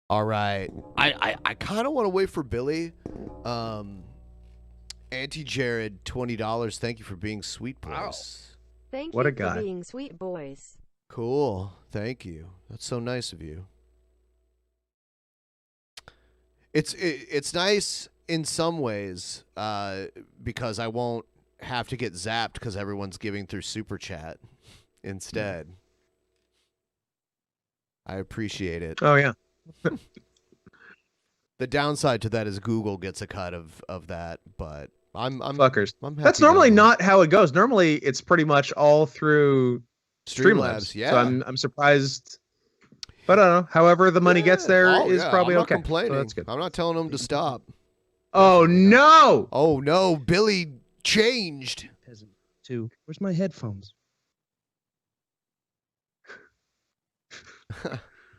All right. I kind of want to wait for Billy. Auntie Jared, $20. Thank you for being sweet boys. Thank What you a guy. for being sweet boys. Cool. Thank you. That's so nice of you. It's nice in some ways because I won't have to get zapped because everyone's giving through Super Chat instead. I appreciate it. Oh, yeah. The downside to that is Google gets a cut of that, but I'm Fuckers. I'm That's happy normally to- not how it goes. Normally, it's pretty much all through Streamlabs, yeah. So I'm surprised. But I don't know. However, the money gets there is probably I'm okay. not complaining. So that's good. I'm not telling them to stop. Oh no! Oh no! Billy changed. Two. Where's my headphones?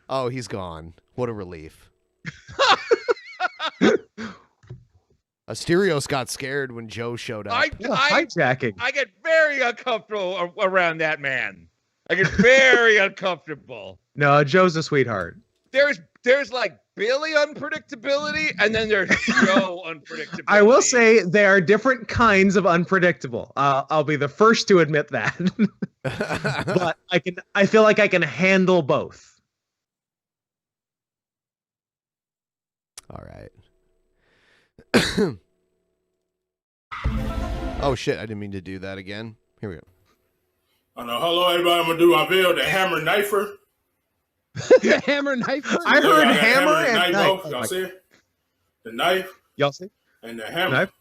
Oh, he's gone. What a relief. Asterios got scared when Joe showed up. hijacking. I get very uncomfortable around that man. I get very uncomfortable. No, Joe's a sweetheart. There's like Billy unpredictability, and then there's Joe unpredictability. I will say there are different kinds of unpredictable. I'll be the first to admit that. But I feel like I can handle both. All right. Oh shit! I didn't mean to do that again. Here we go. Hello, everybody. I'm gonna do my video, the hammer knifer. The hammer knife. I heard got hammer and and knife. knife. Y'all see it? The knife Y'all see? and the hammer. Knife?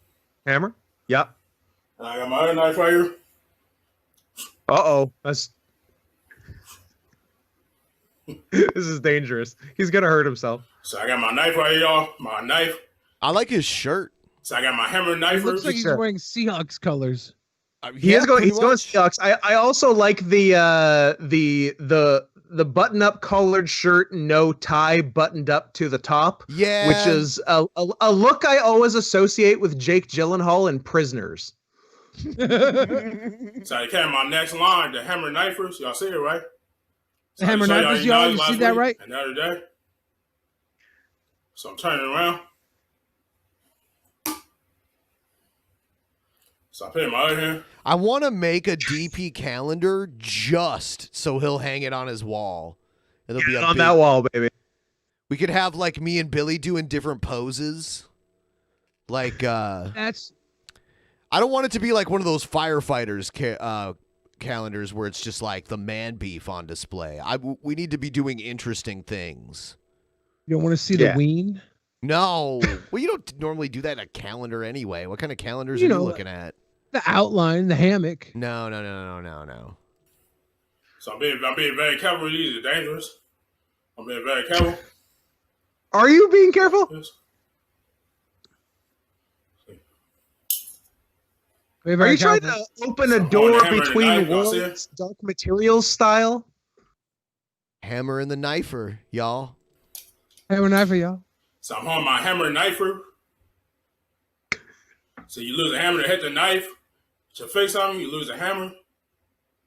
Hammer? Yep. And I got my other knife right here. Uh-oh. That's... This is dangerous. He's gonna hurt himself. So I got my knife right here, y'all. My knife. I like his shirt. So I got my hammer It knifer. looks like he's wearing Seahawks colors. He is going. He's going Seahawks. I also like the button-up collared shirt, no tie, buttoned up to the top. Yeah, which is a look I always associate with Jake Gyllenhaal in Prisoners. So I came my next line, the hammer knifers. Y'all see it, right? The hammer knifers, y'all. You see that, right? And the other day. So I'm turning around. So I put it in my other hand. I want to make a DP calendar just so he'll hang it on his wall. It'll be on that wall, baby. We could have like me and Billy doing different poses. Like that's. I don't want it to be like one of those firefighters calendars where it's just like the man beef on display. We need to be doing interesting things. You don't want to see the ween? No. Well, you don't normally do that in a calendar anyway. What kind of calendars are you looking at? The outline, the hammock. No. So I'm being very careful with these. They're dangerous. I'm being very careful. Are you being careful? Yes. Are you trying to open a door between worlds, Dark Materials style? Hammer and the knifer, y'all. Hammer knifer, y'all. So I'm on my hammer knifer. So you lose a hammer to hit the knife. To fix something, you lose a hammer.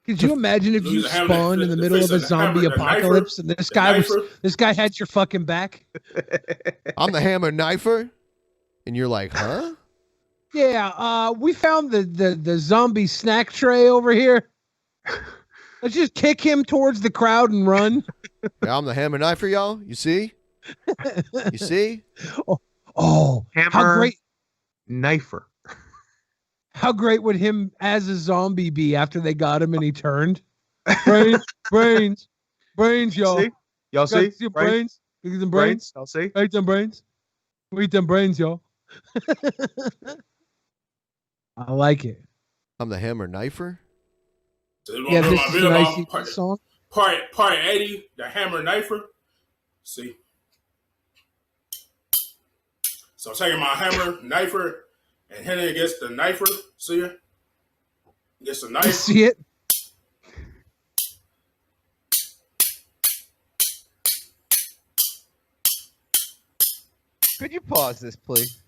Could you imagine if you lose a hammer spawned in the middle of a zombie apocalypse and this guy had your fucking back? I'm the hammer knifer, and you're like, huh? Yeah, we found the zombie snack tray over here. Let's just kick him towards the crowd and run. Yeah, I'm the hammer knifer, y'all. You see? You see? Oh, hammer how great knifer. How great would him as a zombie be after they got him and he turned? Brains, y'all. See? Y'all see? Your brains? You eat them brains? Y'all see? I eat them brains. We eat them brains, y'all. I like it. I'm the hammer knifer. Yeah, this is a nice song. Part 80, the hammer knifer. See? So I'm taking my hammer knifer and hitting it against the knifer. See it? Against the knife. You see it? Could you pause this, please?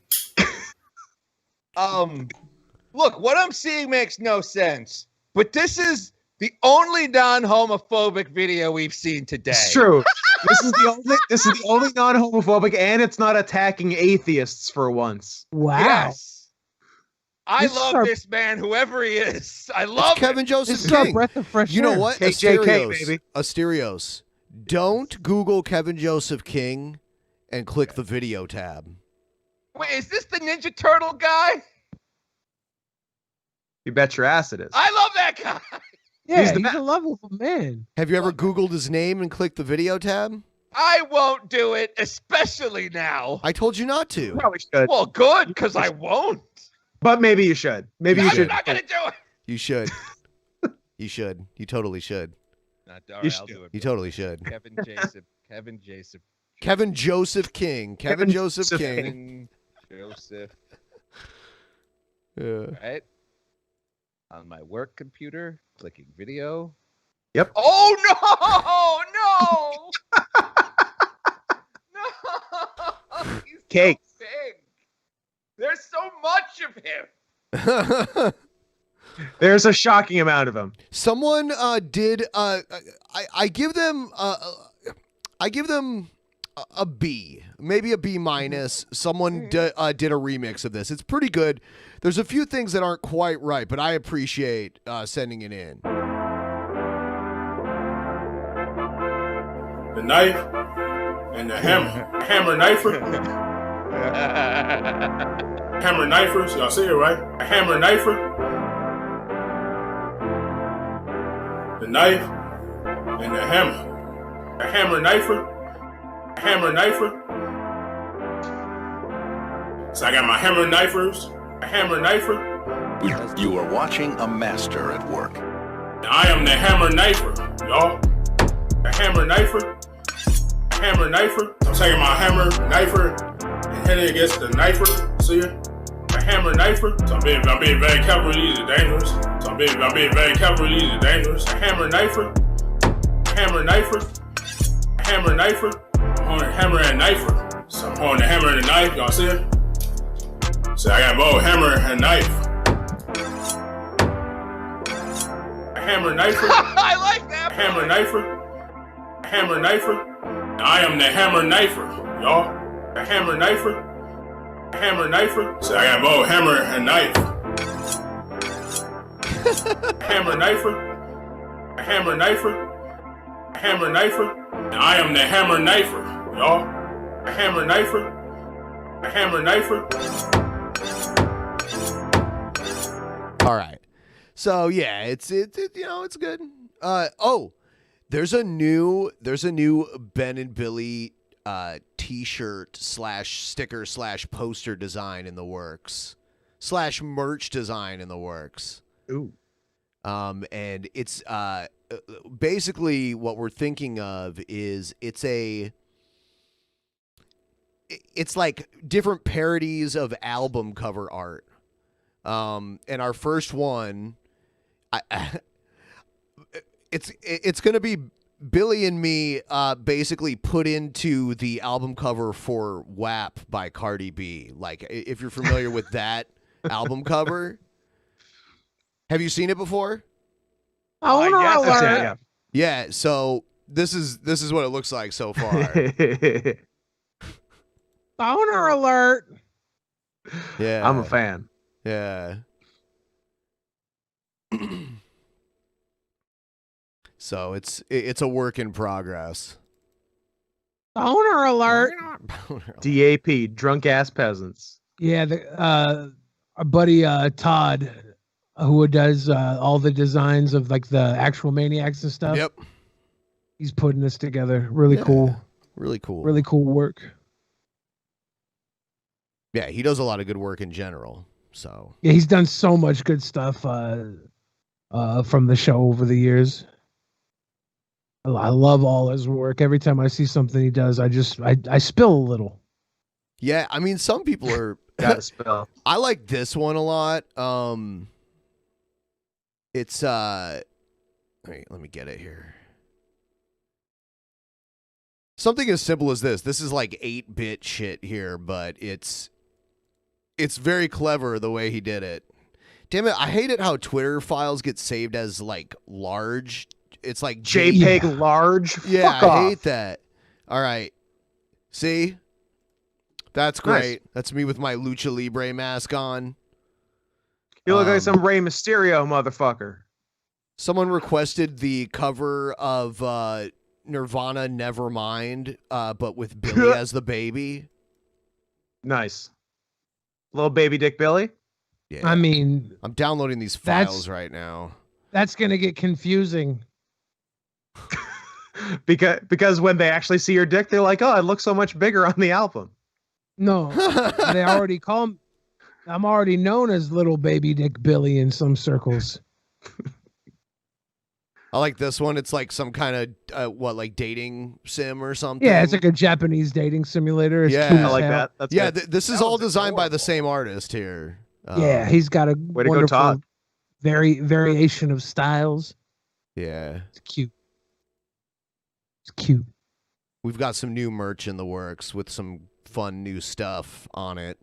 Look, what I'm seeing makes no sense, but this is the only non-homophobic video we've seen today. It's true. This is the only non-homophobic, and it's not attacking atheists for once. Wow. Yes. I This is love our- this man, whoever he is. I love Kevin it. Joseph This is our King. breath of fresh You know air. what? KJK, Asterios. baby. Asterios. Don't Google Kevin Joseph King and click the video tab. Wait, is this the Ninja Turtle guy? You bet your ass it is. I love that guy. Yeah, He's he's, the a lovable man. Have you ever Googled his name and clicked the video tab? I won't do it, especially now. I told you not to. Probably should. Well, good, because I won't. But maybe you should. Maybe you I'm should. not going to do it. You should. You should. You totally should. Not, You all right, should. I'll do it. You totally should. Kevin Joseph. Kevin Joseph. Kevin Joseph King. Kevin Joseph Joseph King. Joseph. Yeah. Right? On my work computer, clicking video. Yep. Oh, no! No! He's Cake. so big. There's so much of him. There's a shocking amount of them. Someone did. I give them. I give them a B, maybe a B minus. Someone did a remix of this. It's pretty good. There's a few things that aren't quite right, but I appreciate sending it in. The knife and the hammer. Hammer knifer. Hammer knifers. Y'all see it, right? A hammer knifer. The knife and the hammer. A hammer knifer. A hammer knifer. So I got my hammer knifers. A hammer knifer. You are watching a master at work. I am the hammer knifer, y'all. The hammer knifer. A hammer knifer. I'm taking my hammer knifer and hitting it against the knifer. See it? A hammer knifer. So I'm being very careful. These are dangerous. So I'm being very careful. These are dangerous. A hammer knifer. A hammer knifer. A hammer knifer. I'm holding the hammer and knifer. So I'm holding the hammer and the knife. Y'all see it? So I got both hammer and knife. A hammer knifer. I like that. A hammer knifer. A hammer knifer. I am the hammer knifer, y'all. A hammer knifer. A hammer knifer. So I got both hammer and knife. A hammer knifer. A hammer knifer. A hammer knifer. I am the hammer knifer, y'all. A hammer knifer. A hammer knifer. All right. So yeah, it's it's good. There's a new Ben and Billy t-shirt / sticker / poster design in the works / merch design in the works. Ooh. And it's basically what we're thinking of is it's like different parodies of album cover art. And our first one, it's gonna be Billy and me basically put into the album cover for WAP by Cardi B. Like, if you're familiar with that album cover, have you seen it before? Owner alert. Yeah. Yeah. So this is what it looks like so far. Owner alert. Yeah, I'm a fan. Yeah. So it's a work in progress. Owner alert. DAP, drunk ass peasants. Yeah, our buddy Todd, who does all the designs of like the actual maniacs and stuff. Yep. he's putting this together. Really cool. Really cool. Really cool work. Yeah, he does a lot of good work in general. So Yeah, he's done so much good stuff from the show over the years. I love all his work. Every time I see something he does, I spill a little. yeah, I mean, some people are. Gotta spell. I like this one a lot. It's let me get it here. Something as simple as this. This is like 8-bit shit here, but it's very clever the way he did it. Damn it, I hate it how Twitter files get saved as like large. It's like JPEG large. Yeah, Fuck I off. hate that. All right. See? That's great. That's me with my Lucha Libre mask on. You look like some Rey Mysterio motherfucker. Someone requested the cover of Nirvana Nevermind, but with Billy as the baby. Nice. Little baby dick Billy? Yeah. I mean, I'm downloading these files right now. That's gonna get confusing. because when they actually see your dick, they're like, oh, it looks so much bigger on the album. No, they already call him. I'm already known as Little Baby Dick Billy in some circles. I like this one. It's like some kind of like dating sim or something. Yeah, it's like a Japanese dating simulator. It's yeah, cute as hell. yeah, this is all designed by the same artist here. Yeah, he's got a Way to go, wonderful Todd. variation of styles. Yeah, it's cute. It's cute. We've got some new merch in the works with some fun new stuff on it.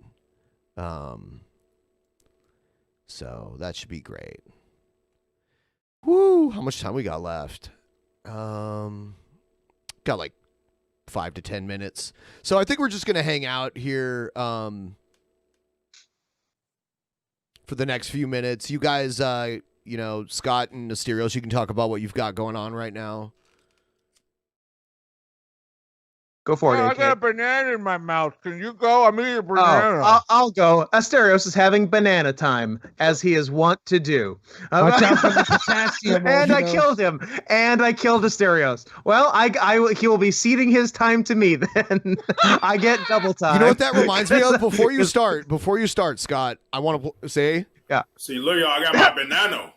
So that should be great. Woo! How much time we got left? Got like 5 to 10 minutes. So I think we're just gonna hang out here for the next few minutes. You guys, Scott and Asterios, you can talk about what you've got going on right now. Go for it, I AK. got a banana in my mouth. Can you go? I'm eating a banana. I'll go. Asterios is having banana time, as he is wont to do. Watch out for the potassium. And I overdose. killed him. And I killed Asterios. Well, he will be ceding his time to me then. I get double time. You know what that reminds me of? Before you start, Scott, I want to say, yeah. See, look, y'all, I got my banana.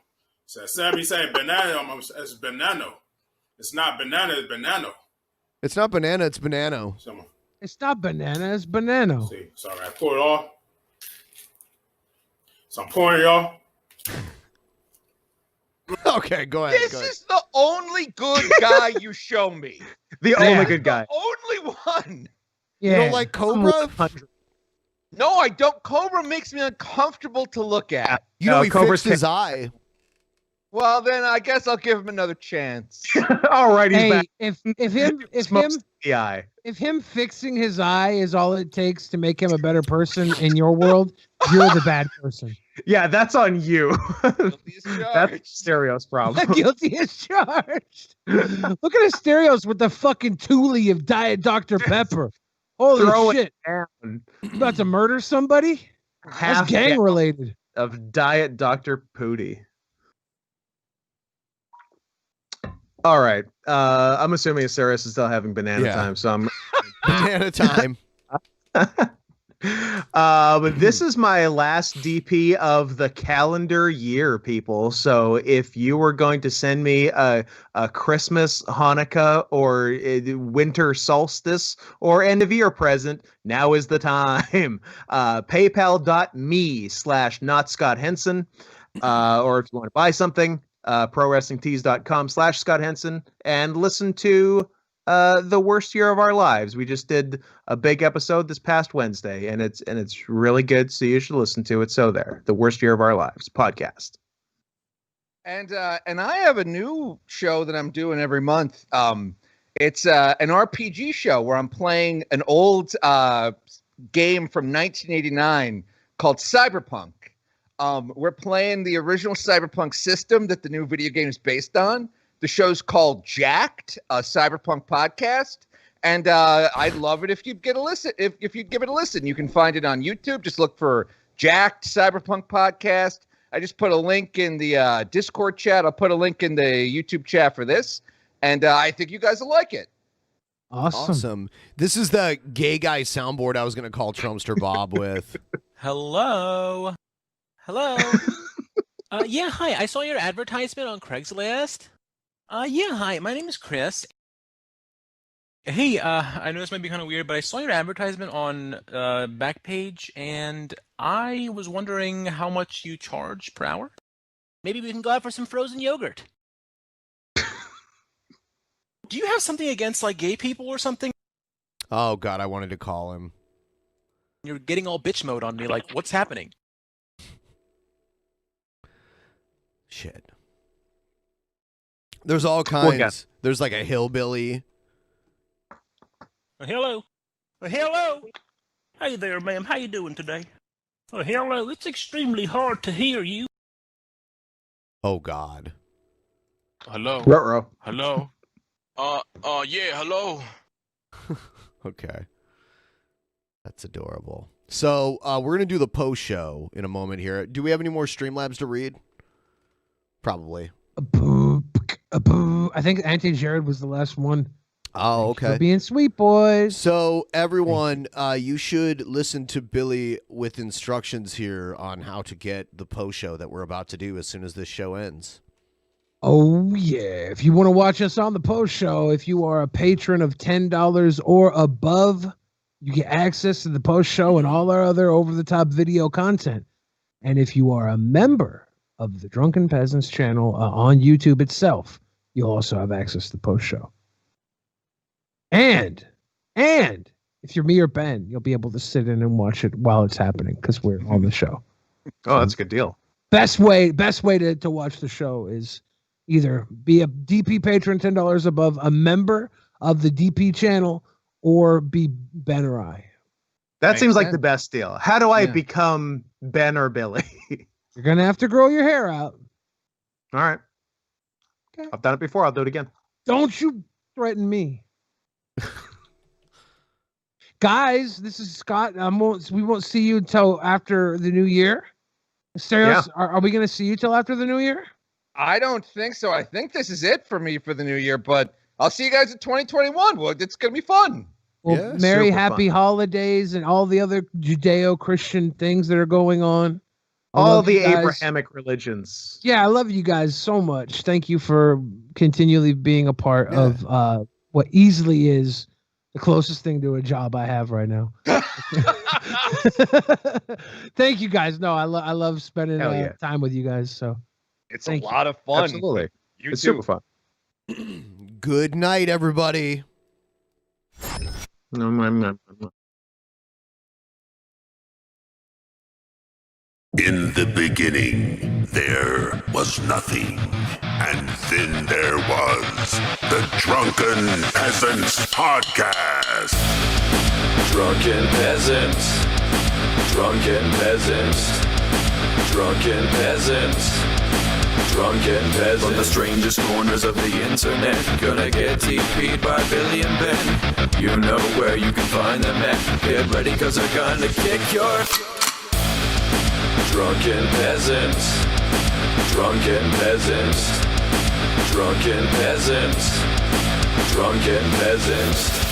So Sammy saying banana, it's banana. It's not banana, it's banana. it's not banana, it's banano. It's not banana, it's banano. See, sorry, I pour it off. So I'm pouring it off. Okay, go ahead. This is the only good guy you show me. The only good guy. Only one. You don't like Cobra? No, I don't. Cobra makes me uncomfortable to look at. You know, he fixed his eye. Well, then I guess I'll give him another chance. All right, he's back. If him fixing his eye is all it takes to make him a better person in your world, you're the bad person. Yeah, that's on you. That's Asterios' problem. Guilty as charged. Look at Asterios with the fucking Thule of Diet Dr. Pepper. Holy Throw it shit. down. You about to murder somebody? That's gang related. Of Diet Dr. Pooty. All right. I'm assuming Asterios is still having banana time, so I'm banana time. But this is my last DP of the calendar year, people. So if you were going to send me a Christmas, Hanukkah, or winter solstice, or end of year present, now is the time. PayPal.me/NotScottHenson. Or if you want to buy something, ProWrestlingTees.com/Scott Henson, and listen to the worst year of our lives. We just did a big episode this past Wednesday, and it's really good, so you should listen to it. So there, the worst year of our lives podcast. And I have a new show that I'm doing every month. It's an RPG show where I'm playing an old game from 1989 called Cyberpunk. We're playing the original Cyberpunk system that the new video game is based on. The show's called Jacked, a Cyberpunk podcast, and I'd love it if you'd get a listen. If you'd give it a listen, you can find it on YouTube. Just look for Jacked Cyberpunk podcast. I just put a link in the Discord chat. I'll put a link in the YouTube chat for this, And I think you guys will like it. Awesome. This is the gay guy soundboard I was going to call Trumpster Bob with. Hello. Hello. Yeah, hi. I saw your advertisement on Craigslist. Yeah, hi. My name is Chris. Hey, I know this might be kind of weird, but I saw your advertisement on Backpage, and I was wondering how much you charge per hour. Maybe we can go out for some frozen yogurt. Do you have something against, like, gay people or something? Oh, God, I wanted to call him. You're getting all bitch mode on me, like, what's happening? Shit. There's all kinds. There's like a hillbilly. Hello. Hello. Hey there, ma'am. How you doing today? Hello. It's extremely hard to hear you. Oh, God. Hello. Ruh-roh. Hello. Yeah, hello. Okay. That's adorable. So we're going to do the post show in a moment here. Do we have any more Streamlabs to read? Probably. I think Auntie Jared was the last one. Oh, okay. For being sweet, boys. So everyone, you should listen to Billy with instructions here on how to get the post show that we're about to do as soon as this show ends. Oh, yeah. If you want to watch us on the post show, if you are a patron of $10 or above, you get access to the post show and all our other over-the-top video content. And if you are a member of the Drunken Peasants channel on YouTube itself, you'll also have access to the post show. And if you're me or Ben, you'll be able to sit in and watch it while it's happening because we're on the show. Oh, that's a good deal. Best way to watch the show is either be a DP patron, $10 above, a member of the DP channel, or be Ben or I. That seems like the best deal. How do I become Ben or Billy? You're going to have to grow your hair out. All right. Okay. I've done it before. I'll do it again. Don't you threaten me. Guys, this is Scott. We won't see you until after the new year. Asterios, are we going to see you till after the new year? I don't think so. I think this is it for me for the new year, but I'll see you guys in 2021. Well, it's going to be fun. Well, merry, happy holidays and all the other Judeo-Christian things that are going on. All the Abrahamic religions. Yeah, I love you guys so much. Thank you for continually being a part of what easily is the closest thing to a job I have right now. Thank you guys. No, I love spending time with you guys. So it's a lot of fun. Absolutely. It's super fun. Good night, everybody. In the beginning, there was nothing. And then there was the Drunken Peasants Podcast. Drunken Peasants. Drunken Peasants. Drunken Peasants. Drunken Peasants. From the strangest corners of the internet, gonna get TP'd by Billy and Ben. You know where you can find them at. Get ready, cause they're gonna kick your... Drunken Peasants. Drunken Peasants. Drunken Peasants. Drunken Peasants.